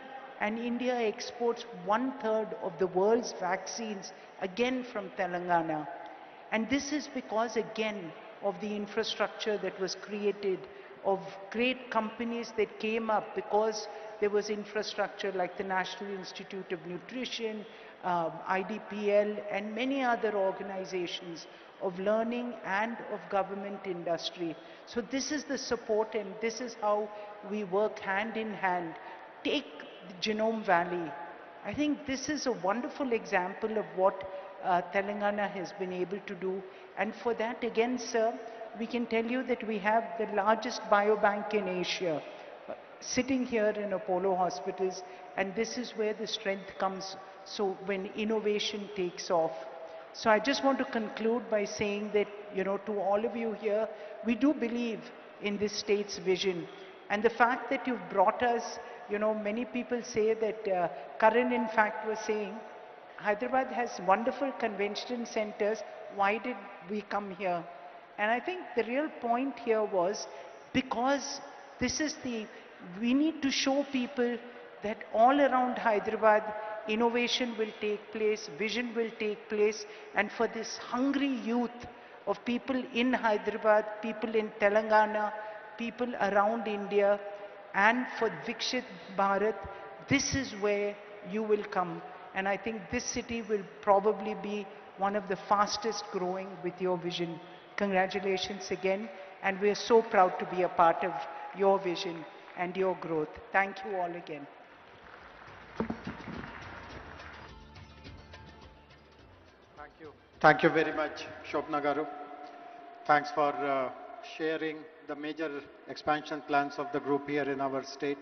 exports 1/3 of the world's vaccines, again from Telangana. And this is because, again, of the infrastructure that was created, of great companies that came up because there was infrastructure like the National Institute of Nutrition, IDPL, and many other organizations of learning and of government industry. So this is the support, and this is how we work hand in hand. Take the Genome Valley. I think this is a wonderful example of what Telangana has been able to do. And for that, again, sir, we can tell you that we have the largest biobank in Asia sitting here in Apollo hospitals, and this is where the strength comes. So when innovation takes off. So I just want to conclude by saying that, to all of you here, we do believe in this state's vision. And the fact that you've brought us, many people say that, Karan in fact was saying, Hyderabad has wonderful convention centers, why did we come here? And I think the real point here was because we need to show people that all around Hyderabad, innovation will take place, vision will take place, and for this hungry youth of people in Hyderabad, people in Telangana, people around India, and for Vikshit Bharat, this is where you will come. And I think this city will probably be one of the fastest growing with your vision. Congratulations again, and we are so proud to be a part of your vision and your growth. Thank you all again. Thank you. Thank you very much, Shobna Garu. Thanks for sharing the major expansion plans of the group here in our state.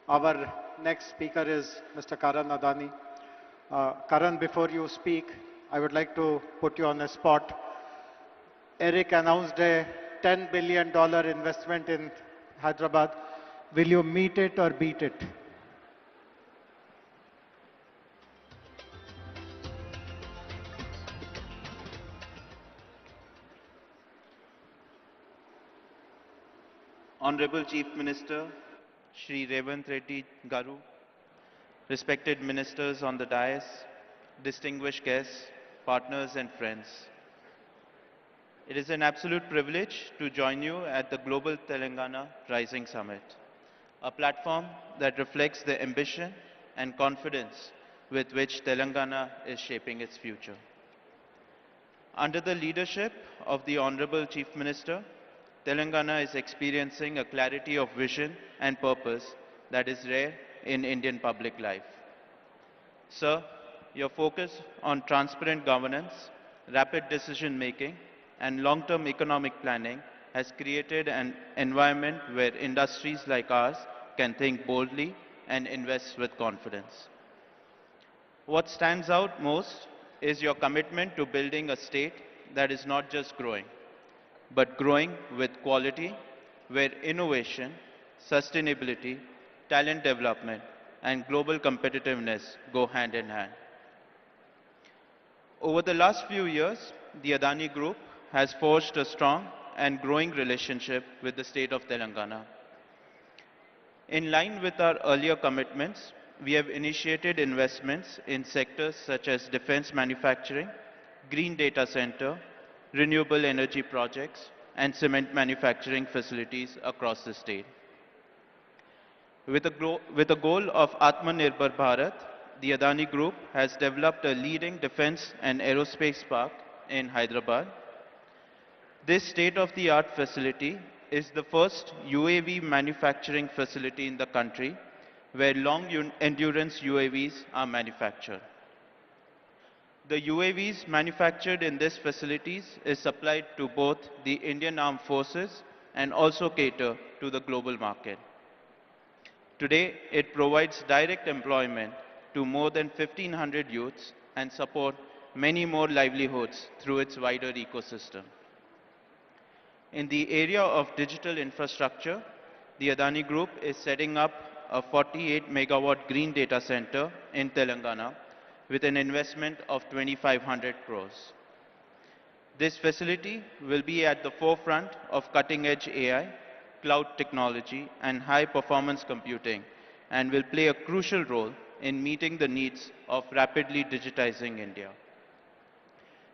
Our next speaker is Mr. Karan Adani. Karan, before you speak, I would like to put you on a spot. Eric announced a $10 billion investment in Hyderabad. Will you meet it or beat it? Honorable Chief Minister, Shri Revant Reddy Garu, respected ministers on the dais, distinguished guests, partners and friends. It is an absolute privilege to join you at the Global Telangana Rising Summit, a platform that reflects the ambition and confidence with which Telangana is shaping its future. Under the leadership of the Honorable Chief Minister, Telangana is experiencing a clarity of vision and purpose that is rare in Indian public life. Sir, your focus on transparent governance, rapid decision-making, and long-term economic planning has created an environment where industries like ours can think boldly and invest with confidence. What stands out most is your commitment to building a state that is not just growing, but growing with quality, where innovation, sustainability, talent development, and global competitiveness go hand in hand. Over the last few years, the Adani Group has forged a strong and growing relationship with the state of Telangana. In line with our earlier commitments, we have initiated investments in sectors such as defense manufacturing, green data center, renewable energy projects, and cement manufacturing facilities across the state. With the goal of Atmanirbhar Bharat, the Adani Group has developed a leading defense and aerospace park in Hyderabad. This state-of-the-art facility is the first UAV manufacturing facility in the country where long-endurance UAVs are manufactured. The UAVs manufactured in these facilities is supplied to both the Indian Armed Forces and also cater to the global market. Today, it provides direct employment to more than 1,500 youths and support many more livelihoods through its wider ecosystem. In the area of digital infrastructure, the Adani Group is setting up a 48 megawatt green data center in Telangana with an investment of 2,500 crores. This facility will be at the forefront of cutting-edge AI, cloud technology, and high-performance computing, and will play a crucial role in meeting the needs of rapidly digitizing India.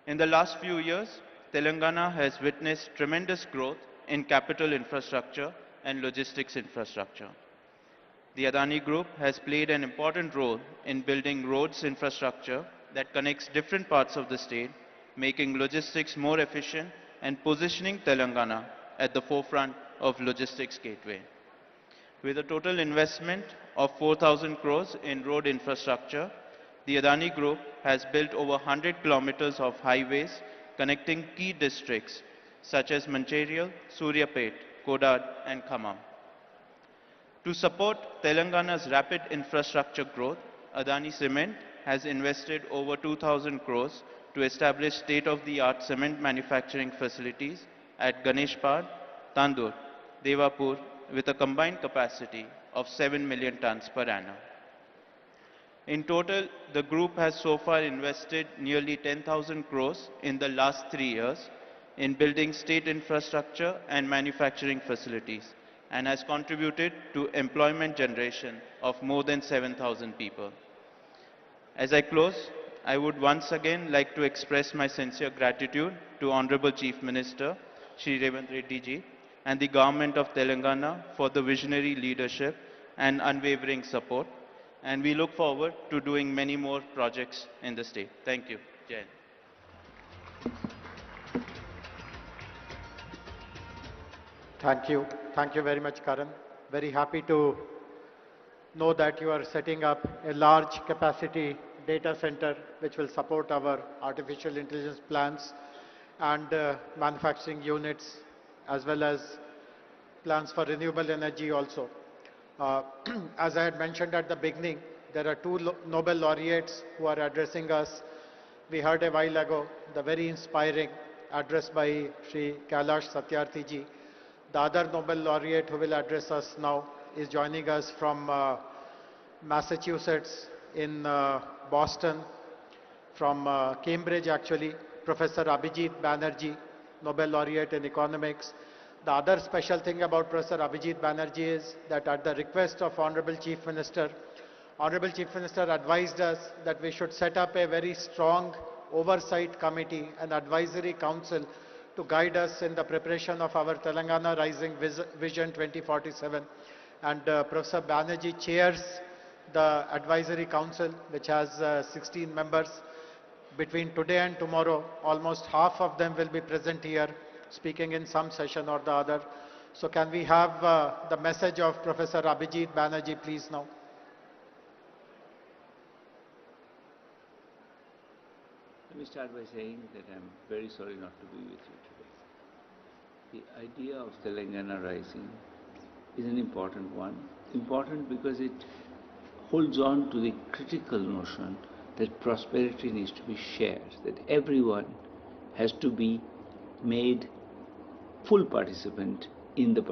In the last few years, Telangana has witnessed tremendous growth in capital infrastructure and logistics infrastructure. The Adani Group has played an important role in building roads infrastructure that connects different parts of the state, making logistics more efficient and positioning Telangana at the forefront of logistics gateway. With a total investment of 4,000 crores in road infrastructure, the Adani Group has built over 100 kilometers of highways connecting key districts such as Mancherial, Suryapet, Kodad and Khammam. To support Telangana's rapid infrastructure growth, Adani Cement has invested over 2,000 crores to establish state-of-the-art cement manufacturing facilities at Ganeshpad, Tandur, Devapur with a combined capacity of 7 million tons per annum. In total, the group has so far invested nearly 10,000 crores in the last 3 years in building state infrastructure and manufacturing facilities and has contributed to employment generation of more than 7,000 people. As I close, I would once again like to express my sincere gratitude to Honorable Chief Minister, Shri Revanth Reddy ji, and the Government of Telangana for the visionary leadership and unwavering support. And we look forward to doing many more projects in the state. Thank you. Jai Hind. Thank you. Thank you very much, Karan. Very happy to know that you are setting up a large capacity data center which will support our artificial intelligence plans and manufacturing units as well as plans for renewable energy also. As I had mentioned at the beginning, there are two Nobel laureates who are addressing us. We heard a while ago the very inspiring address by Sri Kailash Satyarthi ji. The other Nobel laureate who will address us now is joining us from Massachusetts in Boston, from Cambridge actually, Professor Abhijit Banerjee, Nobel laureate in economics. The other special thing about Professor Abhijit Banerjee is that at the request of Honorable Chief Minister advised us that we should set up a very strong oversight committee, an advisory council to guide us in the preparation of our Telangana Rising Vision 2047. And Professor Banerjee chairs the advisory council, which has 16 members. Between today and tomorrow, almost half of them will be present here, speaking in some session or the other. So can we have the message of Professor Abhijit Banerjee, please now? Let me start by saying that I'm very sorry not to be with you today. The idea of Telangana Rising is an important one. Important because it holds on to the critical notion that prosperity needs to be shared, that everyone has to be made full participant in the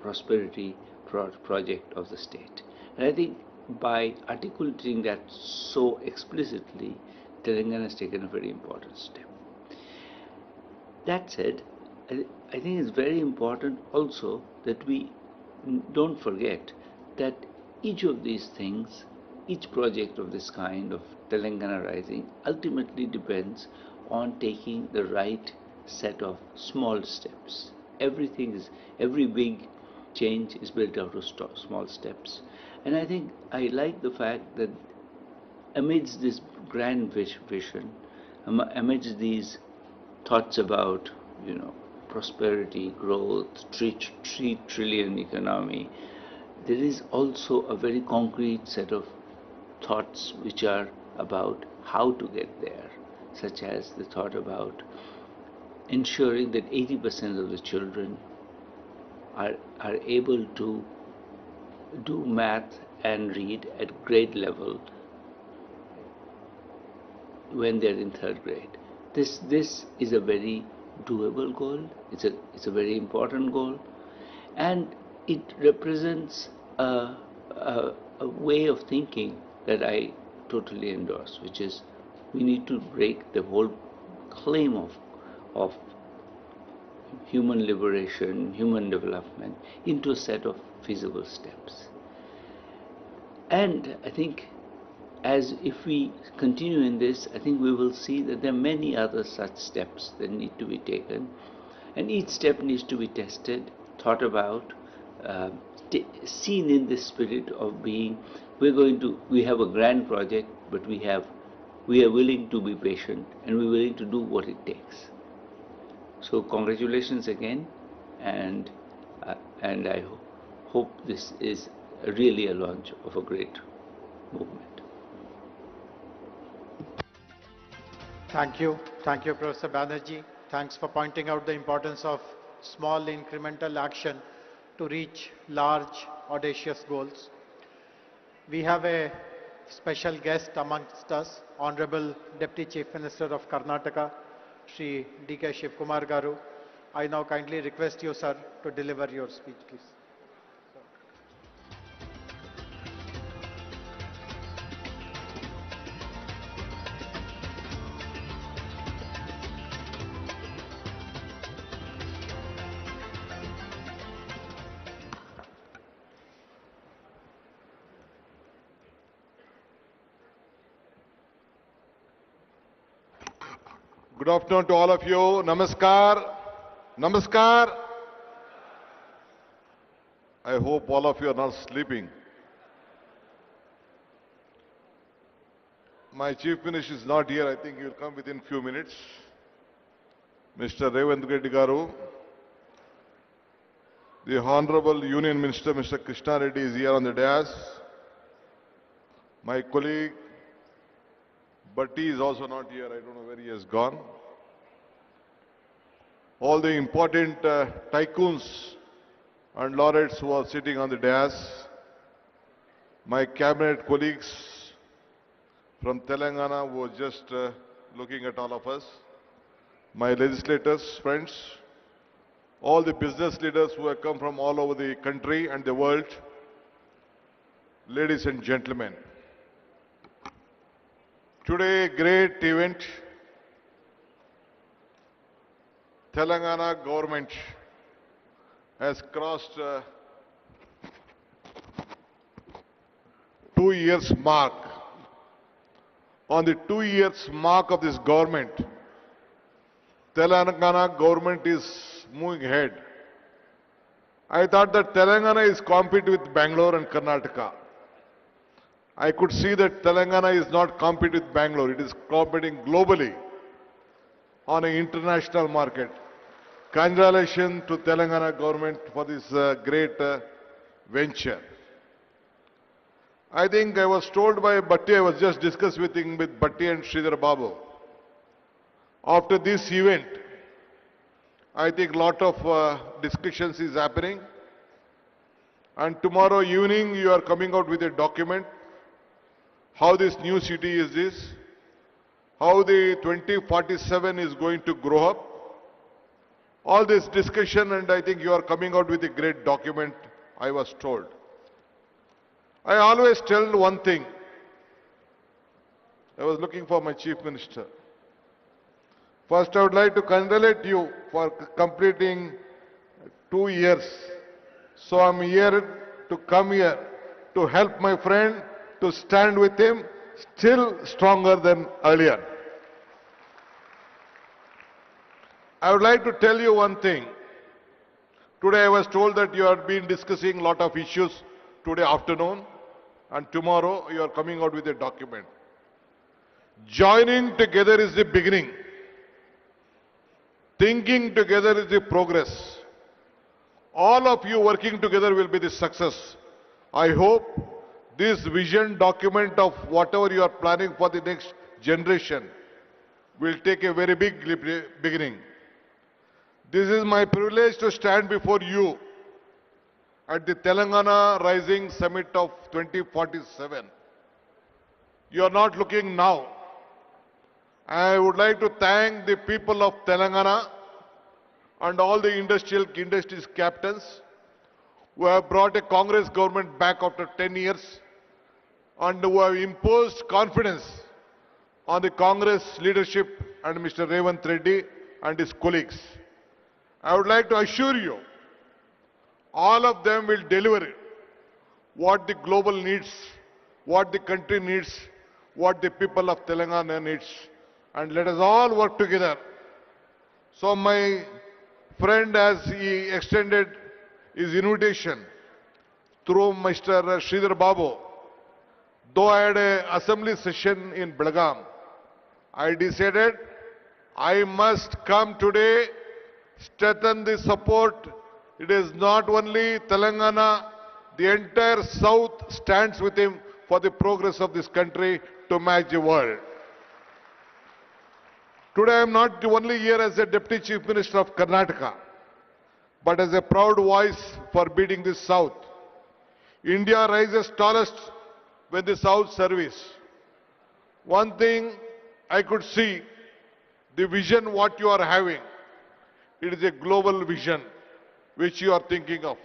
prosperity project of the state. And I think by articulating that so explicitly, Telangana has taken a very important step. That said, I think it's very important also that we don't forget that each of these things, each project of this kind of Telangana Rising ultimately depends on taking the right set of small steps. Every big change is built out of small steps. And I think I like the fact that amidst this grand vision, amidst these thoughts about, prosperity, growth, 3 trillion economy, there is also a very concrete set of thoughts which are about how to get there, such as the thought about ensuring that 80% of the children are able to do math and read at grade level when they're in 3rd grade. This is a very doable goal. It's a very important goal, and it represents a way of thinking that I totally endorse, which is we need to break the whole claim of human liberation, human development into a set of feasible steps. And I think as if we continue in this, I think we will see that there are many other such steps that need to be taken, and each step needs to be tested, thought about, seen in the spirit of being, we have a grand project, but we are willing to be patient and we're willing to do what it takes. So congratulations again, and I hope this is really a launch of a great movement. Thank you, Professor Banerjee. Thanks for pointing out the importance of small incremental action to reach large, audacious goals. We have a special guest amongst us, Honorable Deputy Chief Minister of Karnataka, Shri D.K. Shivkumar Garu. I now kindly request you, sir, to deliver your speech, please. Good afternoon to all of you. Namaskar. Namaskar. I hope all of you are not sleeping. My Chief Minister is not here. I think he will come within few minutes. Mr. Revant Reddy Garu. The Honorable Union Minister, Mr. Krishna Reddy, is here on the dais. My colleague, Bhatti, is also not here. I don't know where he has gone. All the important tycoons and laureates who are sitting on the dais. My cabinet colleagues from Telangana who are just looking at all of us. My legislators, friends, all the business leaders who have come from all over the country and the world, ladies and gentlemen. Today, great event. Telangana government has crossed 2 years mark. On the 2 years mark of this government, Telangana government is moving ahead. I thought that Telangana is competing with Bangalore and Karnataka. I could see that Telangana is not competing with Bangalore. It is competing globally on an international market. Congratulations to Telangana government for this great venture. I think I was told by Bhatti, I was just discussing with Bhatti and Sridhar Babu. After this event, I think lot of discussions is happening. And tomorrow evening you are coming out with a document. How this new city is this? How the 2047 is going to grow up? All this discussion, and I think you are coming out with a great document, I was told. I always tell one thing. I was looking for my Chief Minister. First, I would like to congratulate you for completing 2 years. So I'm here to come here to help my friend, to stand with him, still stronger than earlier. I would like to tell you one thing. Today I was told that you have been discussing a lot of issues today afternoon, and tomorrow you are coming out with a document. Joining together is the beginning. Thinking together is the progress. All of you working together will be the success. I hope this vision document of whatever you are planning for the next generation will take a very big beginning. This is my privilege to stand before you at the Telangana Rising Summit of 2047. You are not looking now. I would like to thank the people of Telangana and all the industries captains who have brought a Congress government back after 10 years and who have imposed confidence on the Congress leadership and Mr. Revant Reddy and his colleagues. I would like to assure you, all of them will deliver what the global needs, what the country needs, what the people of Telangana needs. And let us all work together. So my friend, as he extended his invitation, through Mr. Sridhar Babu, though I had an assembly session in Belgaum, I decided I must come today, strengthen the support. It is not only Telangana, the entire South stands with him for the progress of this country to match the world. Today I am not only here as a Deputy Chief Minister of Karnataka, but as a proud voice for beating the South. India rises tallest when the South service. One thing I could see, the vision what you are having, it is a global vision which you are thinking of.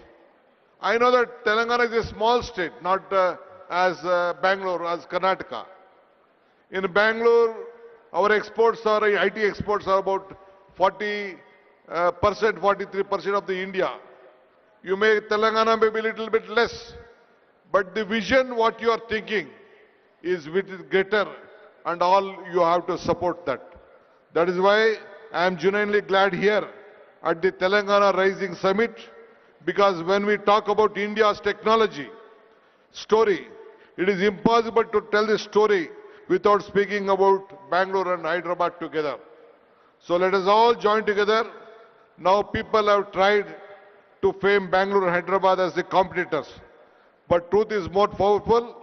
I know that Telangana is a small state, not as Bangalore, as Karnataka. In Bangalore, our exports are, IT exports are about 40%, 43% of the India. You may, Telangana may be a little bit less, but the vision what you are thinking is greater, and all you have to support that. That is why I am genuinely glad here at the Telangana Rising Summit, because when we talk about India's technology story, it is impossible to tell the story without speaking about Bangalore and Hyderabad together. So let us all join together. Now people have tried to frame Bangalore and Hyderabad as the competitors. But truth is more powerful.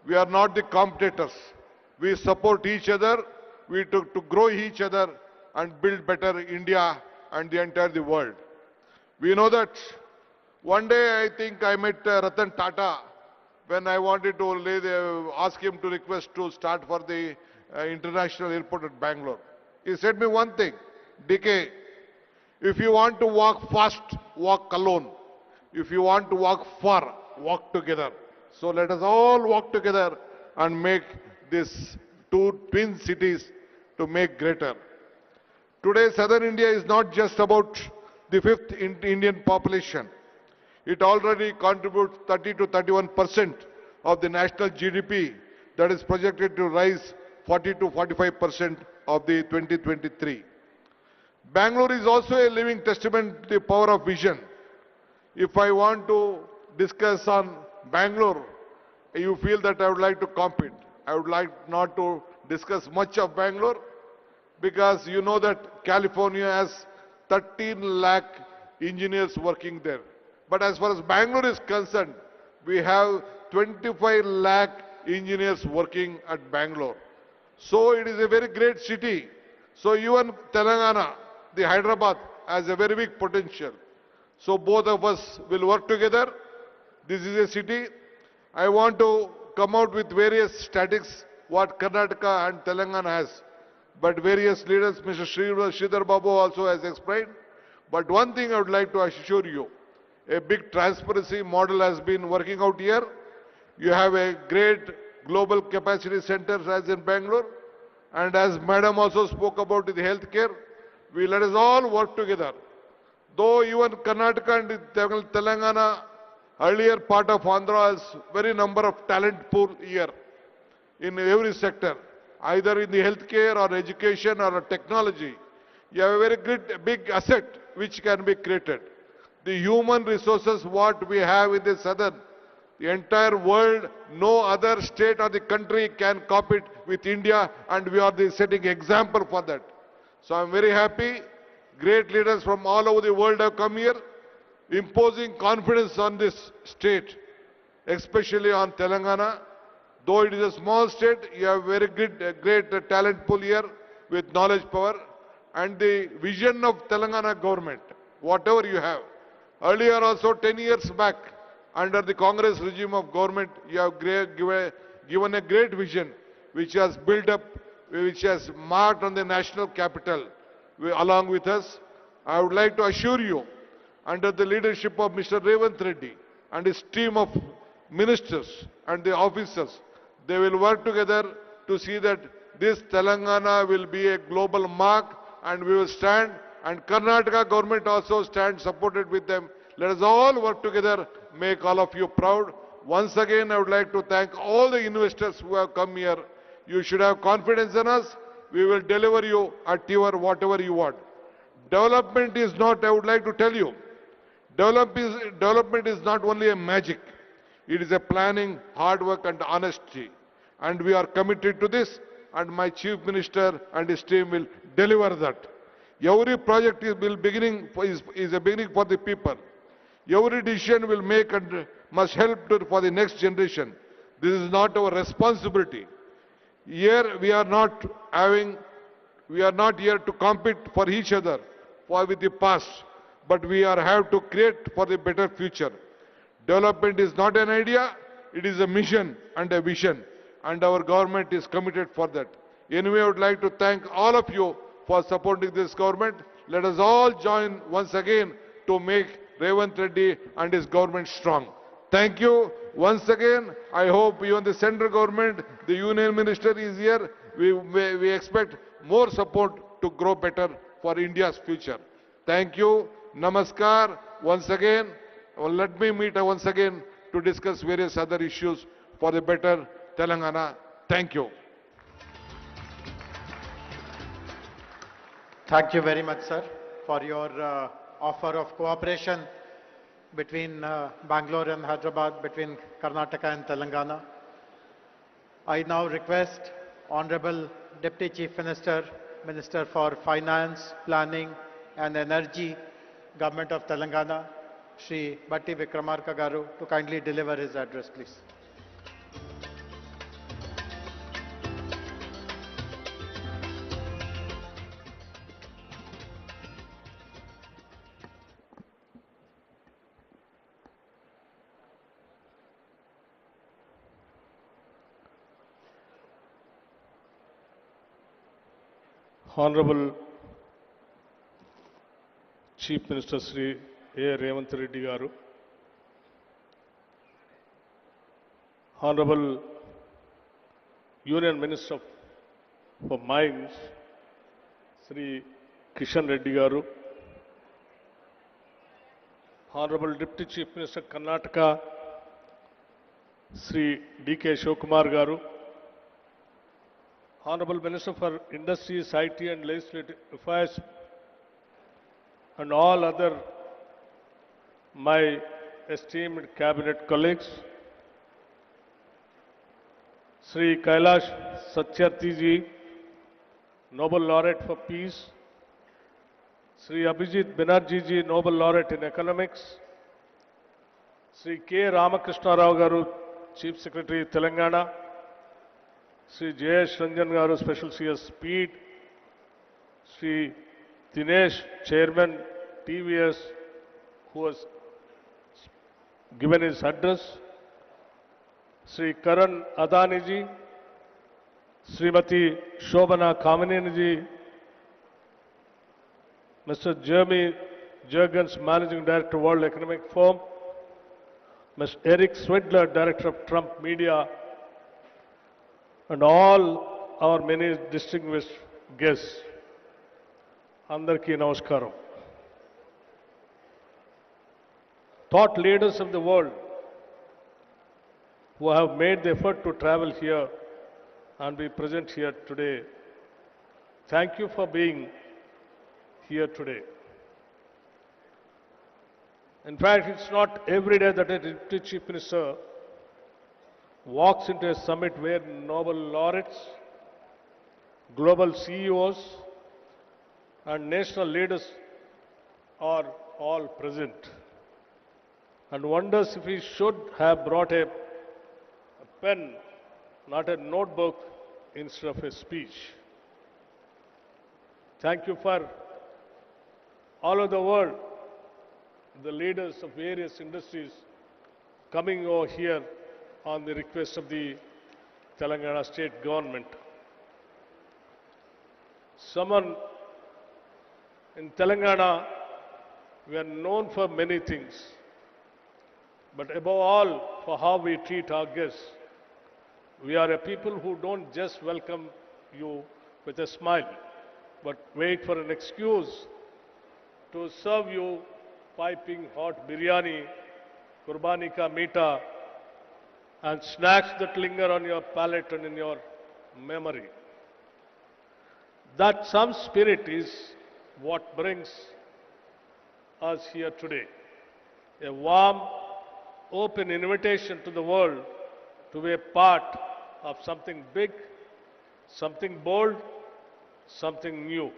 We are not the competitors. We support each other. We to grow each other and build better India and the entire the world. We know that one day I think I met Ratan Tata when I wanted to ask him to request to start for the international airport at Bangalore. He said me one thing, DK, if you want to walk fast, walk alone. If you want to walk far, walk together. So let us all walk together and make these two twin cities to make greater. Today, Southern India is not just about the fifth Indian population. It already contributes 30 to 31% of the national GDP that is projected to rise 40 to 45% of the 2023. Bangalore is also a living testament to the power of vision. If I want to discuss on Bangalore, you feel that I would like to compete. I would like not to discuss much of Bangalore because you know that California has 13 lakh engineers working there. But as far as Bangalore is concerned, we have 25 lakh engineers working at Bangalore. So it is a very great city. So even Telangana, the Hyderabad, has a very big potential. So both of us will work together. This is a city. I want to come out with various statistics what Karnataka and Telangana has. But various leaders, Mr. Sridhar Babu also has explained. But one thing I would like to assure you, a big transparency model has been working out here. You have a great global capacity center as in Bangalore. And as Madam also spoke about the healthcare, we let us all work together. Though even Karnataka and Telangana, earlier part of Andhra has very number of talent pool here in every sector, either in the healthcare or education or technology. You have a very good big asset which can be created. The human resources what we have in the southern, the entire world, no other state or the country can compete with India, and we are the setting example for that. So I am very happy. Great leaders from all over the world have come here, imposing confidence on this state, especially on Telangana. Though it is a small state, you have very good, great talent pool here with knowledge power and the vision of Telangana government, whatever you have. Earlier also 10 years back, under the Congress regime of government, you have given a great vision which has built up, which has marked on the national capital along with us. I would like to assure you, under the leadership of Mr. Revant Reddy and his team of ministers and the officers, they will work together to see that this Telangana will be a global mark, and we will stand, and Karnataka government also stands supported with them. Let us all work together, make all of you proud. Once again, I would like to thank all the investors who have come here. You should have confidence in us. We will deliver you at your whatever you want. Development is not, I would like to tell you, development is not only a magic. It is a planning, hard work and honesty. And we are committed to this, and my Chief Minister and his team will deliver that. Every project is a beginning for the people. Every decision will make and must help for the next generation. This is not our responsibility. Here we are not here to compete for each other with the past, but have to create for the better future. Development is not an idea, it is a mission and a vision, and our government is committed for that. Anyway, I would like to thank all of you for supporting this government. Let us all join once again to make Revant Reddy and his government strong. Thank you once again. I hope even the central government, the union minister is here. We expect more support to grow better for India's future. Thank you. Namaskar. Once again, let me meet once again to discuss various other issues for the better Telangana. Thank you. Thank you very much, sir, for your offer of cooperation between Bangalore and Hyderabad, between Karnataka and Telangana. I now request Honorable Deputy Chief Minister, Minister for Finance, Planning and Energy, Government of Telangana, Shri Bhatti Vikramarka Garu, to kindly deliver his address, please. Honorable Chief Minister Sri A. Revant Reddy Garu, Honorable Union Minister for Mines Sri Kishan Reddy Garu, Honorable Deputy Chief Minister Karnataka Sri D.K. Shivakumar Garu, Honorable Minister for Industries, IT and Legislative Affairs, and all other my esteemed cabinet colleagues, Sri Kailash Satyarthi ji, Nobel Laureate for Peace, Sri Abhijit Banerjee ji, Nobel Laureate in Economics, Sri K. Ramakrishna Rao Garu, Chief Secretary, Telangana, Sri Jayesh Ranjan Garu, Special CS Speed, Sri Dinesh, Chairman, TVS, who has given his address, Sri Karan Adani ji, Srimati Shobana Kamineni ji, Mr. Jeremy Jurgens, Managing Director, World Economic Forum, Mr. Eric Swedler, Director of Trump Media, and all our many distinguished guests. Andarki Namaskaram. Thought leaders of the world who have made the effort to travel here and be present here today, thank you for being here today. In fact, it's not every day that a Deputy Chief Minister walks into a summit where Nobel laureates, global CEOs, and national leaders are all present, and wonders if he should have brought a pen, not a notebook, instead of a speech. Thank you for all over the world, the leaders of various industries coming over here on the request of the Telangana state government. Someone in Telangana, we are known for many things, but above all for how we treat our guests. We are a people who don't just welcome you with a smile, but wait for an excuse to serve you piping hot biryani, kurbani ka meeta, and snacks that linger on your palate and in your memory. That some spirit is what brings us here today. A warm open invitation to the world to be a part of something big, something bold, something new.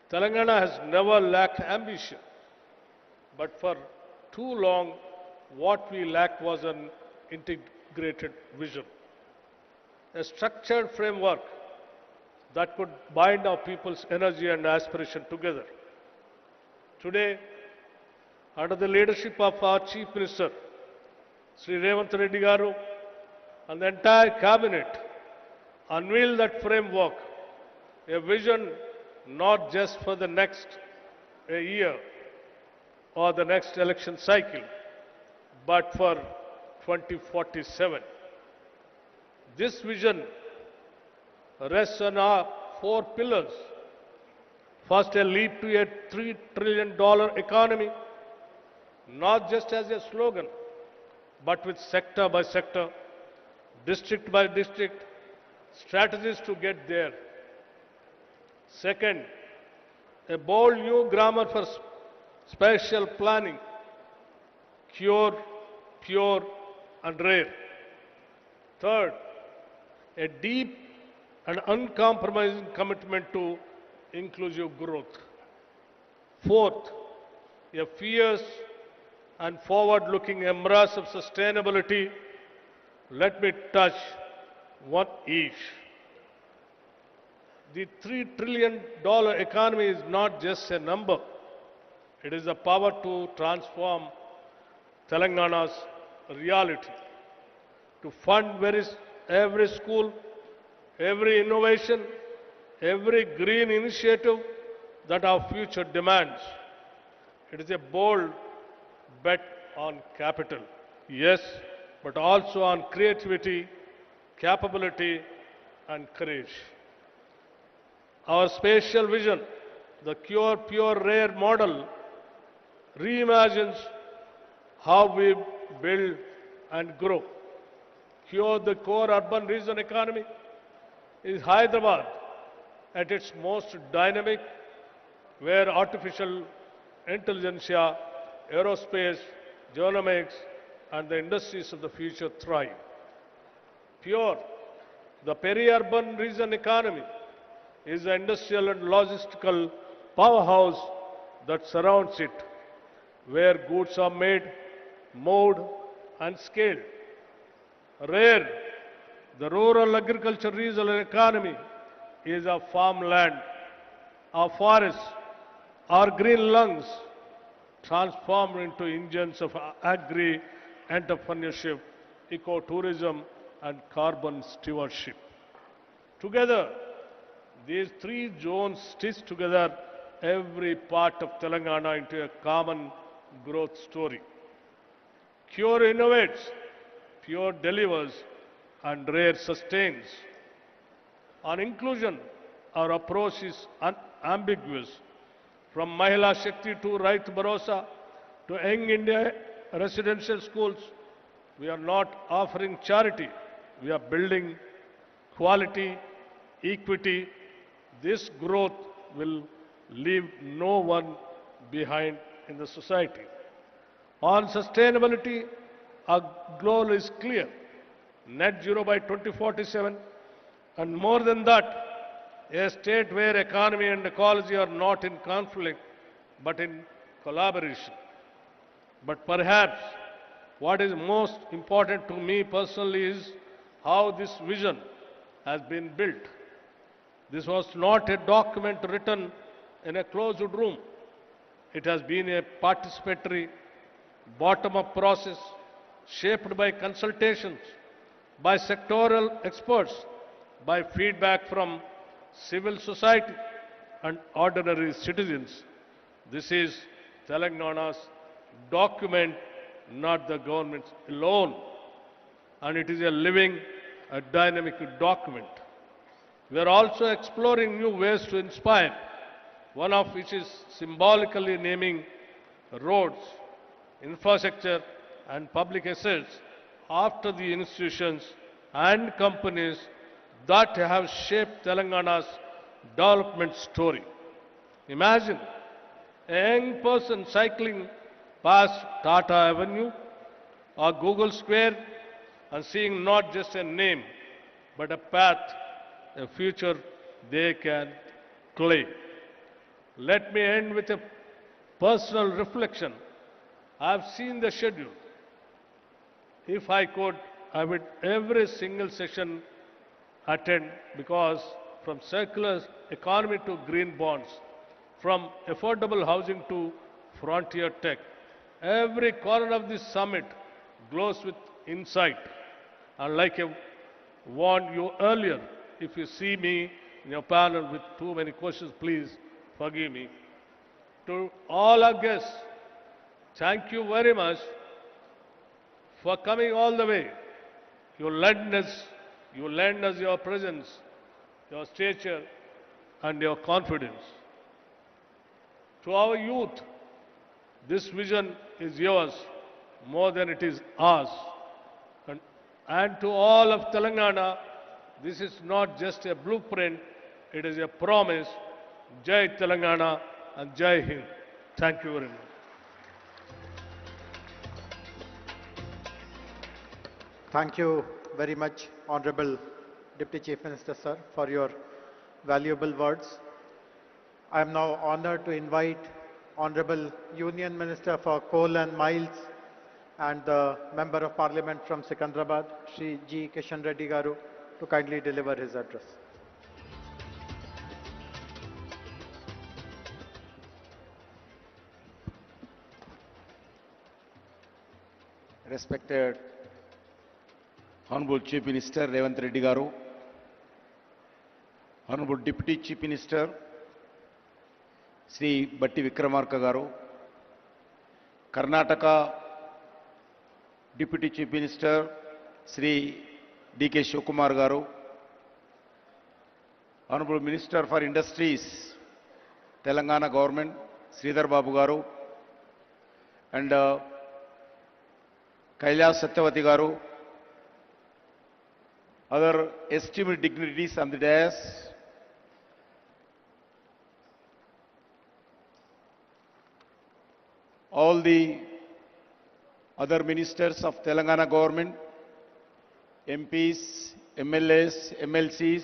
Telangana has never lacked ambition, but for too long, what we lacked was an integrated vision, a structured framework that could bind our people's energy and aspiration together. Today, under the leadership of our Chief Minister, Sri Revanth Reddy Garu, and the entire cabinet, unveil that framework, a vision not just for the next year or the next election cycle, but for 2047. This vision rests on our four pillars. First, a leap to a $3 trillion economy, not just as a slogan, but with sector by sector, district by district, strategies to get there. Second, a bold new grammar for spatial planning, cure, pure, and rare. Third, a deep and uncompromising commitment to inclusive growth. Fourth, a fierce and forward-looking embrace of sustainability. Let me touch one each. The $3 trillion economy is not just a number. It is the power to transform Telangana's reality, to fund every school, every innovation, every green initiative that our future demands. It is a bold bet on capital, yes, but also on creativity, capability, and courage. Our spatial vision, the Cure, Pure, Rare model, reimagines how we build and grow. Cure, the core urban region economy, is Hyderabad at its most dynamic, where artificial intelligence, aerospace, genomics, and the industries of the future thrive. Pure, the peri-urban region economy, is the industrial and logistical powerhouse that surrounds it, where goods are made, moved, and scaled. Rare, the rural agriculture regional economy, is our farmland, our forests, our green lungs, transformed into engines of agri-entrepreneurship, ecotourism, and carbon stewardship. Together, these three zones stitch together every part of Telangana into a common growth story. Cure innovates, Pure delivers, and Rare sustains. On inclusion, our approach is unambiguous. From Mahila Shakti to Right Bharosa to Young India residential schools, we are not offering charity. We are building quality, equity. This growth will leave no one behind in the society. On sustainability, our goal is clear. Net zero by 2047, and more than that, a state where economy and ecology are not in conflict, but in collaboration. But perhaps what is most important to me personally is how this vision has been built. This was not a document written in a closed room. It has been a participatory, bottom-up process shaped by consultations, by sectoral experts, by feedback from civil society and ordinary citizens. This is Telangana's document, not the government's alone. And it is a living, a dynamic document. We are also exploring new ways to inspire, one of which is symbolically naming roads, infrastructure, and public assets after the institutions and companies that have shaped Telangana's development story. Imagine a young person cycling past Tata Avenue or Google Square and seeing not just a name, but a path, a future they can claim. Let me end with a personal reflection. I've seen the schedule. If I could, I would every single session attend, because from circular economy to green bonds, from affordable housing to frontier tech, every corner of this summit glows with insight. And like I warned you earlier, if you see me in your panel with too many questions, please forgive me. To all our guests, thank you very much for coming all the way. You lend us your presence, your stature, and your confidence. To our youth, this vision is yours more than it is ours. And to all of Telangana, this is not just a blueprint, it is a promise. Jai Telangana and Jai Hind. Thank you very much. Thank you very much, Honorable Deputy Chief Minister, sir, for your valuable words. I am now honored to invite Honorable Union Minister for Coal and Mines and the Member of Parliament from Secunderabad, Shri G. Kishan Reddy Garu, to kindly deliver his address. Respected Honorable Chief Minister Revant Reddy Garu, Honorable Deputy Chief Minister Sri Batti Vikramarka Garu, Karnataka Deputy Chief Minister Sri D.K. Shivakumar Garu, Honorable Minister for Industries, Telangana Government, Sridhar Babu Garu, and Kailas Satyavati Garu, other esteemed dignitaries on the dais, all the other ministers of Telangana government, MPs, MLAs, MLCs,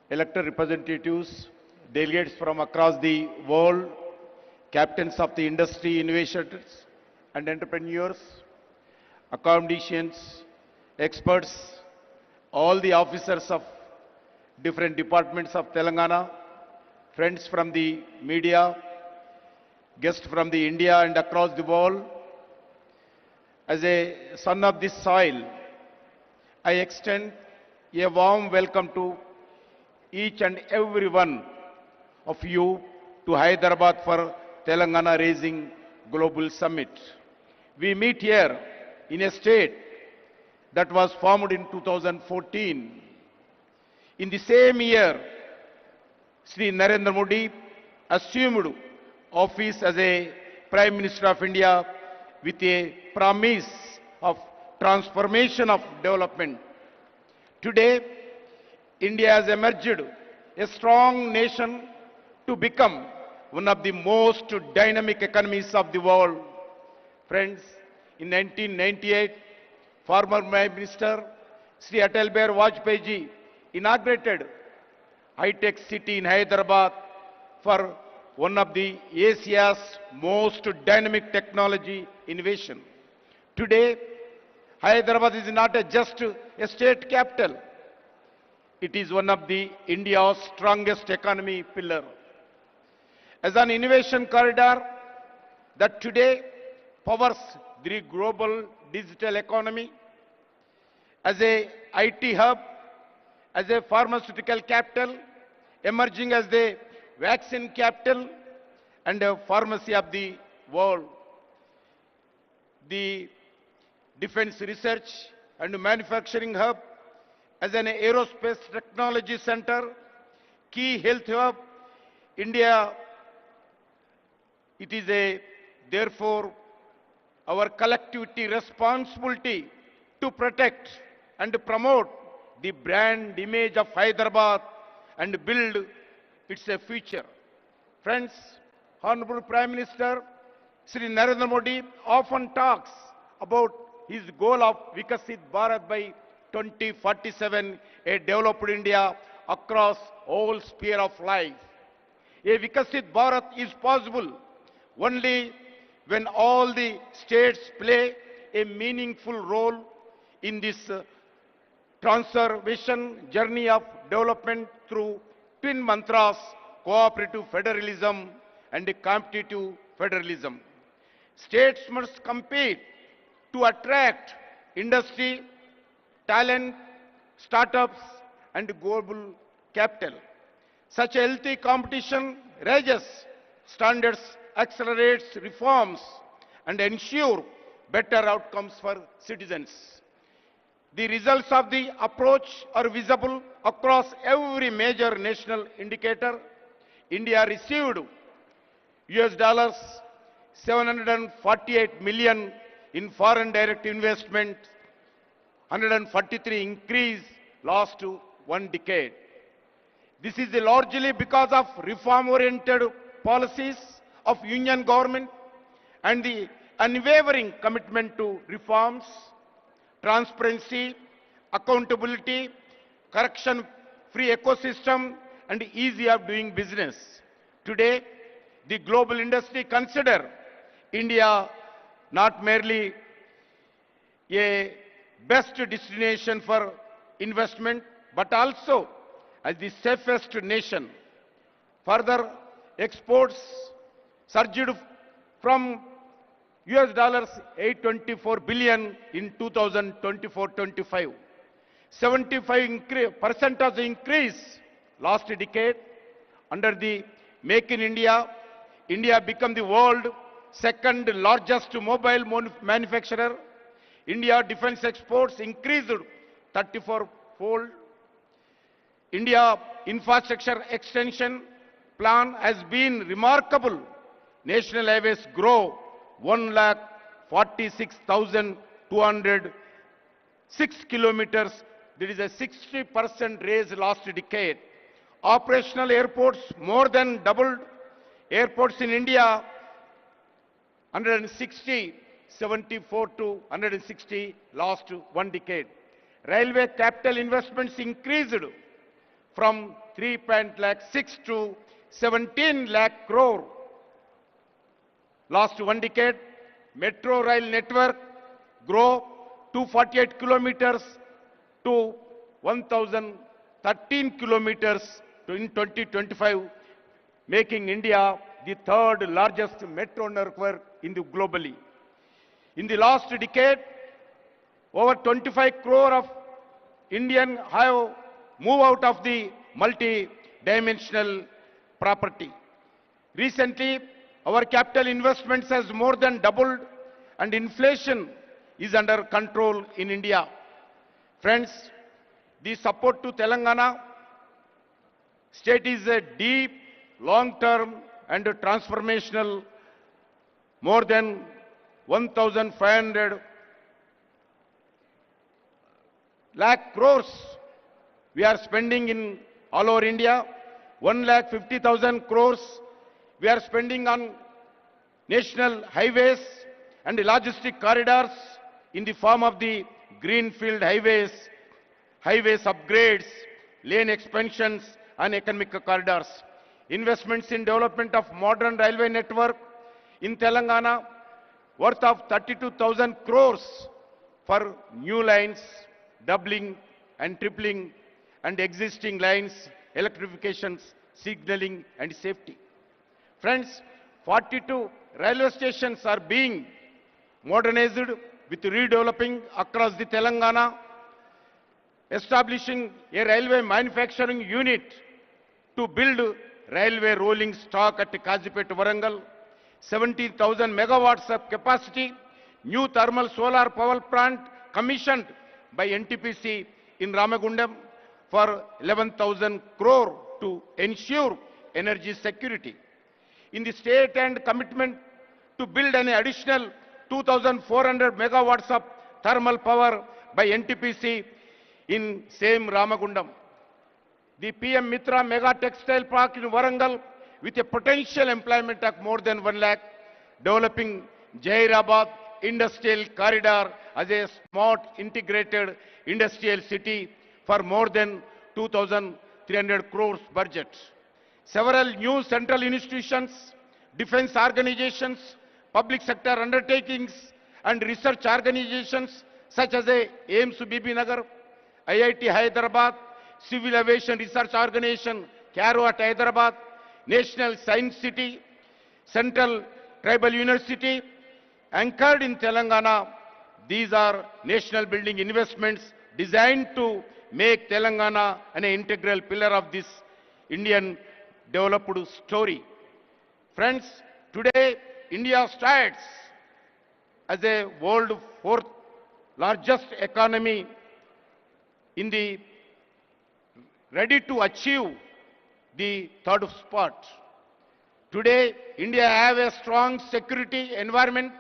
elected representatives, delegates from across the world, captains of the industry, innovators and entrepreneurs, academicians, experts, all the officers of different departments of Telangana, friends from the media, guests from the India and across the world. As a son of this soil, I extend a warm welcome to each and every one of you to Hyderabad for Telangana Raising Global Summit. We meet here in a state that was formed in 2014. In the same year, Sri Narendra Modi assumed office as a Prime Minister of India with a promise of transformation of development. Today, India has emerged a strong nation to become one of the most dynamic economies of the world. Friends, in 1998, former Prime Minister Sri Atal Bihari Vajpayee ji inaugurated high-tech city in Hyderabad for one of the Asia's most dynamic technology innovation. Today, Hyderabad is not just a state capital. It is one of the India's strongest economy pillar. As an innovation corridor that today powers the global digital economy, as a IT hub, as a pharmaceutical capital, emerging as the vaccine capital and a pharmacy of the world. The defense research and manufacturing hub, as an aerospace technology center, key health hub, India, it is therefore our collectivity responsibility to protect and promote the brand image of Hyderabad and build its future. Friends, Honorable Prime Minister, Sri Narendra Modi often talks about his goal of Vikasit Bharat by 2047, a developed India across all sphere of life. A Vikasit Bharat is possible only when all the states play a meaningful role in this transformation journey of development through twin mantras, cooperative federalism and competitive federalism. States must compete to attract industry, talent, startups and global capital. Such a healthy competition raises standards, accelerates reforms and ensure better outcomes for citizens. The results of the approach are visible across every major national indicator. India received US $748 million in foreign direct investment, 143 increase last one decade. This is largely because of reform-oriented policies of union government and the unwavering commitment to reforms, transparency, accountability, corruption-free ecosystem, and ease of doing business. Today, the global industry consider India not merely a best destination for investment, but also as the safest nation. Further, exports surged from US $824 billion in 2024-25. 75% of the increase last decade. Under the Make in India, India became the world second largest mobile manufacturer. India defense exports increased 34-fold. India infrastructure extension plan has been remarkable. National highways grow 1,46,206 kilometers. There is a 60% raise last decade. Operational airports more than doubled. Airports in India 160, 74 to 160 last one decade. Railway capital investments increased from 3.6 to 17 lakh crore last one decade. Metro rail network grow 248 kilometers to 1,013 kilometers in 2025, making India the third largest metro network in the globally. In the last decade, over 25 crore of Indians have moved out of the multi-dimensional property. Recently, our capital investments has more than doubled and inflation is under control in India. Friends, the support to Telangana state is a deep, long-term and transformational. More than 1,500 lakh crores we are spending in all over India. 1,50,000 crores we are spending on national highways and logistic corridors in the form of the greenfield highways, upgrades, lane expansions and economic corridors. Investments in development of modern railway network in Telangana worth of 32,000 crores for new lines, doubling and tripling, and existing lines, electrifications, signaling and safety. Friends, 42 railway stations are being modernized with redeveloping across the Telangana, establishing a railway manufacturing unit to build railway rolling stock at Kazipet, Varangal, 70,000 megawatts of capacity, new thermal solar power plant commissioned by NTPC in Ramagundam for 11,000 crore to ensure energy security. In the state and commitment to build an additional 2,400 megawatts of thermal power by NTPC in same Ramagundam. The PM Mitra Mega Textile Park in Varangal with a potential employment of more than 1 lakh developing Jairabad Industrial Corridor as a smart integrated industrial city for more than 2,300 crores budget. Several new central institutions, defense organizations, public sector undertakings and research organizations such as AIMS Bibinagar, IIT Hyderabad, Civil Aviation Research Organization, CARO at Hyderabad, National Science City, Central Tribal University, anchored in Telangana. These are national building investments designed to make Telangana an integral pillar of this Indian developed story. Friends, today India stands as a world fourth largest economy in the ready to achieve the third spot. Today, India have a strong security environment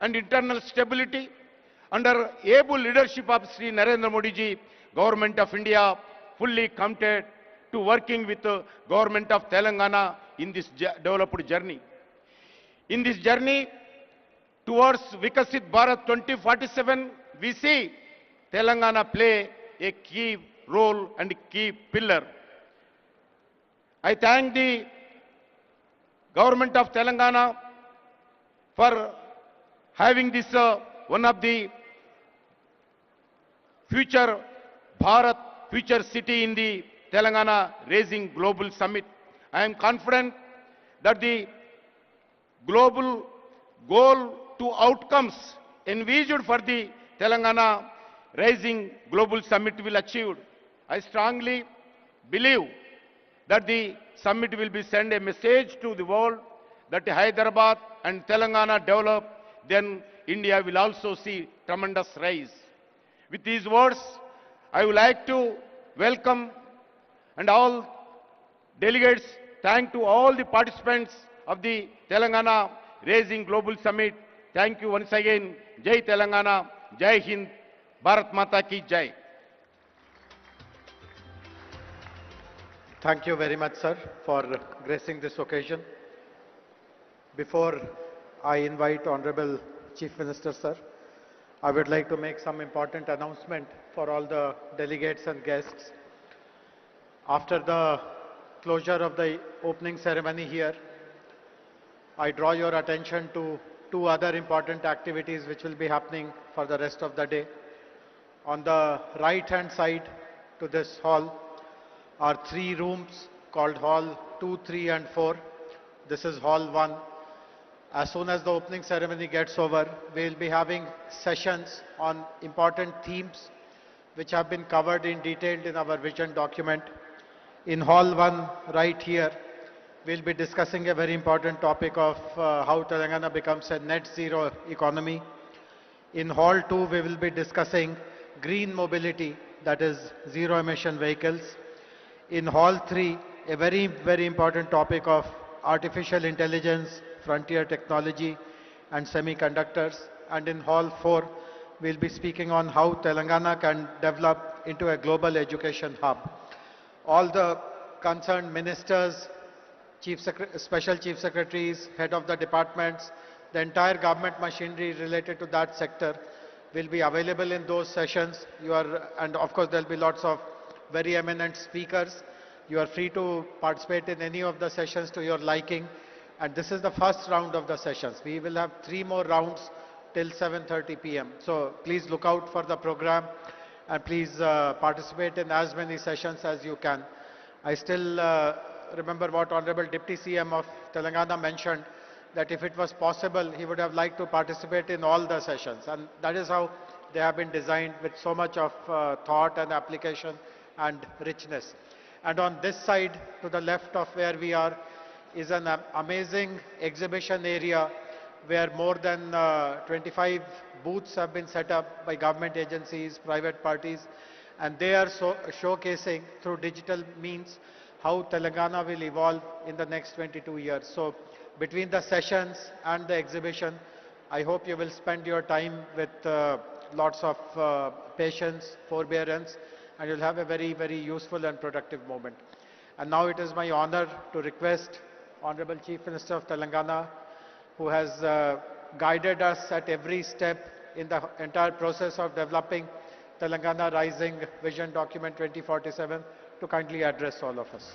and internal stability under able leadership of Sri Narendra Modi ji, Government of India fully committed to working with the Government of Telangana in this developed journey. In this journey towards Vikasit Bharat 2047, we see Telangana play a key role and key pillar. I thank the Government of Telangana for having this one of the future Bharat, future city in the Telangana Raising Global Summit. I am confident that the global goal to outcomes envisaged for the Telangana Rising Global Summit will achieved. I strongly believe that the summit will be send a message to the world that Hyderabad and Telangana develop, then India will also see tremendous rise. With these words, I would like to welcome and all delegates, thank to all the participants of the Telangana Raising Global Summit. Thank you once again. Jai Telangana, Jai Hind, Bharat Mata ki Jai. Thank you very much, sir, for gracing this occasion. Before I invite Honorable Chief Minister, sir, I would like to make some important announcement for all the delegates and guests. After the closure of the opening ceremony here, I draw your attention to two other important activities which will be happening for the rest of the day. On the right-hand side to this hall are three rooms called Hall 2, 3 and 4. This is Hall 1. As soon as the opening ceremony gets over, we will be having sessions on important themes which have been covered in detail in our vision document. In Hall 1, right here, we will be discussing a very important topic of how Telangana becomes a net zero economy. In Hall 2, we will be discussing green mobility, that is zero emission vehicles. In Hall 3, a very, very important topic of artificial intelligence, frontier technology and semiconductors. And in Hall 4, we'll be speaking on how Telangana can develop into a global education hub. All the concerned ministers, special chief secretaries, head of the departments, the entire government machinery related to that sector will be available in those sessions. And of course there'll be lots of very eminent speakers. You are free to participate in any of the sessions to your liking. And this is the first round of the sessions. We will have 3 more rounds till 7:30 p.m. So please look out for the program and please participate in as many sessions as you can. I still remember what Honorable Deputy CM of Telangana mentioned, that if it was possible, he would have liked to participate in all the sessions. And that is how they have been designed, with so much of thought and application and richness. And on this side, to the left of where we are, is an amazing exhibition area where more than 25 booths have been set up by government agencies, private parties, and they are showcasing through digital means how Telangana will evolve in the next 22 years. So between the sessions and the exhibition, I hope you will spend your time with lots of patience, forbearance, and you'll have a very, very useful and productive moment. And now it is my honor to request Honorable Chief Minister of Telangana, who has guided us at every step in the entire process of developing Telangana Rising Vision Document 2047, to kindly address all of us.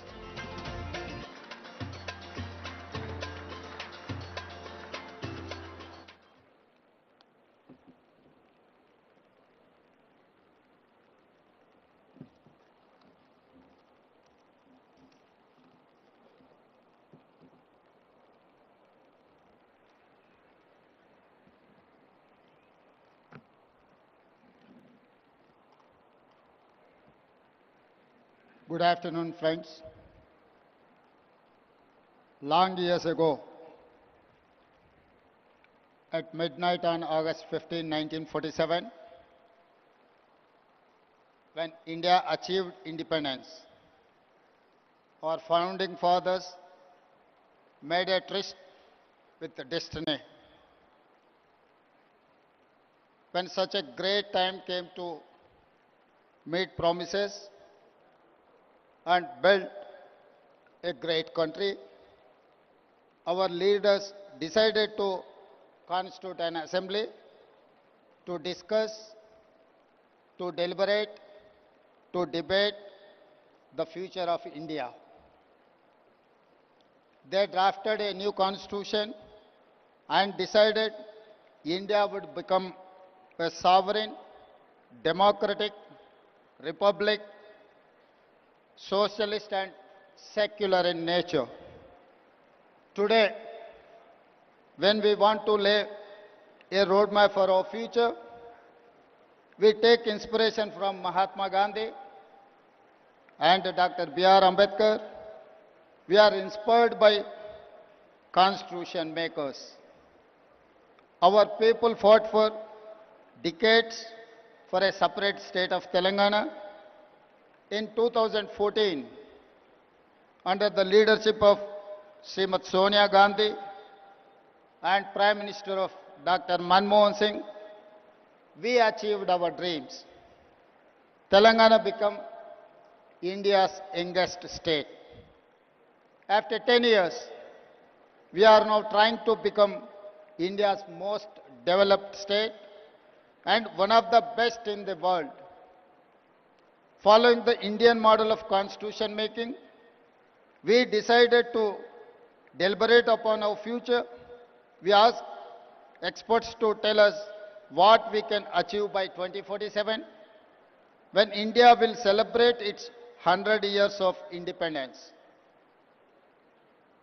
Good afternoon, friends. Long years ago, at midnight on August 15, 1947, when India achieved independence, our founding fathers made a tryst with the destiny. When such a great time came to meet promises and build a great country, our leaders decided to constitute an assembly to discuss, to deliberate, to debate the future of India. They drafted a new constitution and decided India would become a sovereign, democratic republic, socialist and secular in nature. Today, when we want to lay a roadmap for our future, we take inspiration from Mahatma Gandhi and Dr. B.R. Ambedkar. We are inspired by constitution makers. Our people fought for decades for a separate state of Telangana. In 2014, under the leadership of Srimati Sonia Gandhi and Prime Minister of Dr. Manmohan Singh, we achieved our dreams. Telangana became India's youngest state. After 10 years, we are now trying to become India's most developed state and one of the best in the world. Following the Indian model of constitution making, we decided to deliberate upon our future. We asked experts to tell us what we can achieve by 2047, when India will celebrate its 100 years of independence.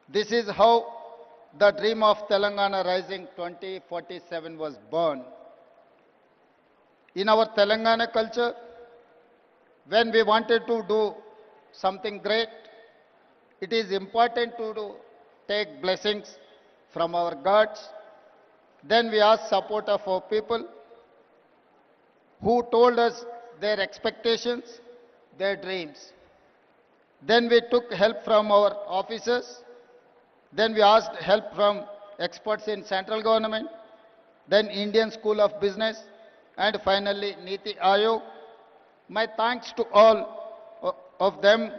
This is how the dream of Telangana Rising 2047 was born. In our Telangana culture, when we wanted to do something great, it is important to take blessings from our gods. Then we ask support of our people who told us their expectations, their dreams. Then we took help from our officers. Then we asked help from experts in central government, then Indian School of Business, and finally Niti Aayog. My thanks to all of them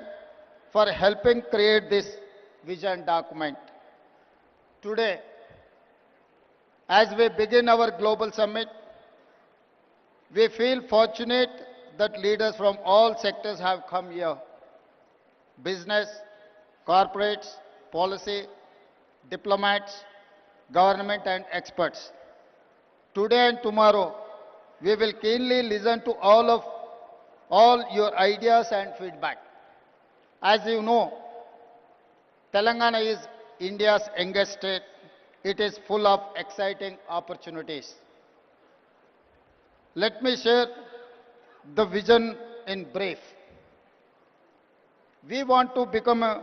for helping create this vision document. Today, as we begin our global summit, we feel fortunate that leaders from all sectors have come here. Business, corporates, policy, diplomats, government and experts. Today and tomorrow, we will keenly listen to all your ideas and feedback. As you know, Telangana is India's youngest state. It is full of exciting opportunities. Let me share the vision in brief. We want to become a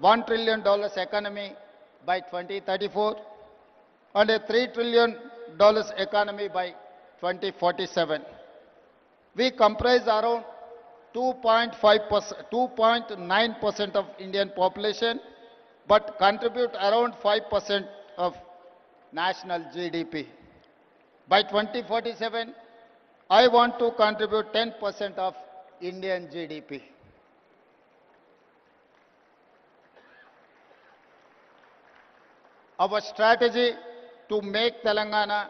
$1 trillion economy by 2034 and a $3 trillion economy by 2047. We comprise around 2.9% of Indian population, but contribute around 5% of national GDP. By 2047, I want to contribute 10% of Indian GDP. Our strategy to make Telangana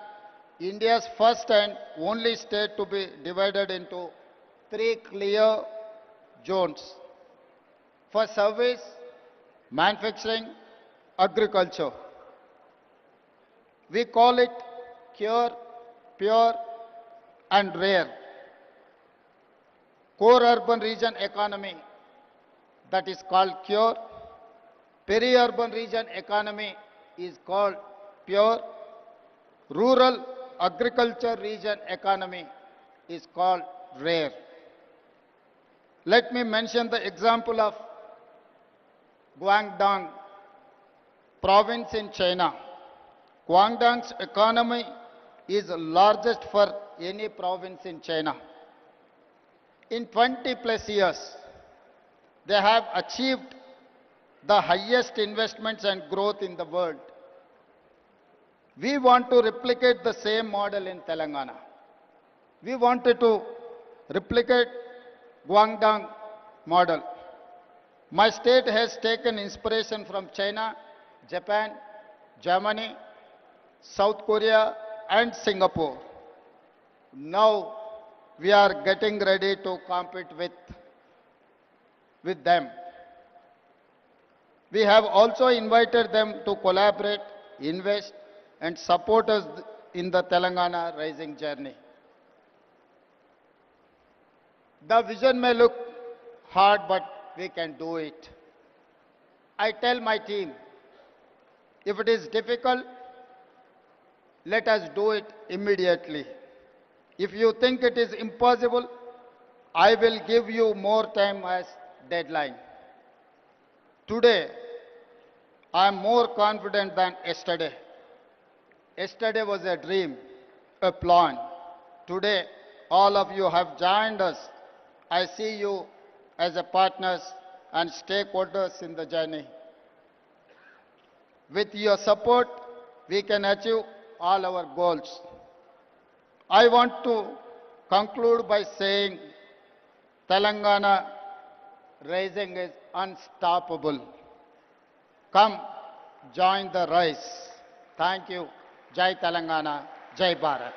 India's first and only state to be divided into three clear zones for service, manufacturing, agriculture. We call it cure, pure and rare. Core urban region economy, that is called cure. Peri-urban region economy is called pure. Rural agriculture region economy is called rare. Let me mention the example of Guangdong province in China. Guangdong's economy is the largest for any province in China. In 20 plus years, they have achieved the highest investments and growth in the world. We want to replicate the same model in Telangana. We wanted to replicate Guangdong model. My state has taken inspiration from China, Japan, Germany, South Korea and Singapore. Now we are getting ready to compete with them. We have also invited them to collaborate, invest and support us in the Telangana rising journey. The vision may look hard, but we can do it. I tell my team, if it is difficult, let us do it immediately. If you think it is impossible, I will give you more time as deadline. Today, I am more confident than yesterday. Yesterday was a dream, a plan. Today, all of you have joined us. I see you as a partners and stakeholders in the journey. With your support, we can achieve all our goals. I want to conclude by saying Telangana rising is unstoppable. Come, join the rise. Thank you. Jai Telangana, Jai Bharat.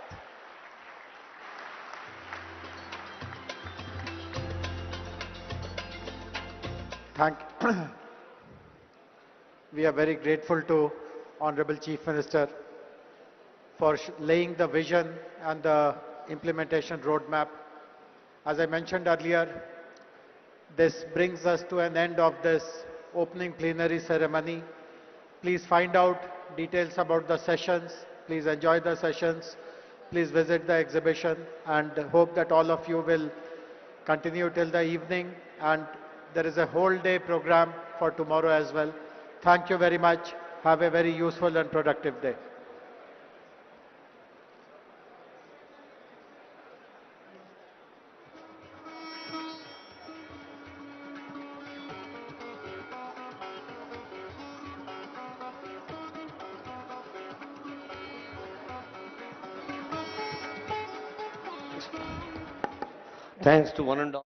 We are very grateful to Honorable Chief Minister for laying the vision and the implementation roadmap. As I mentioned earlier, this brings us to an end of this opening plenary ceremony. Please find out details about the sessions. Please enjoy the sessions. Please visit the exhibition and hope that all of you will continue till the evening, and there is a whole day program for tomorrow as well. Thank you very much. Have a very useful and productive day. Thanks to one and all.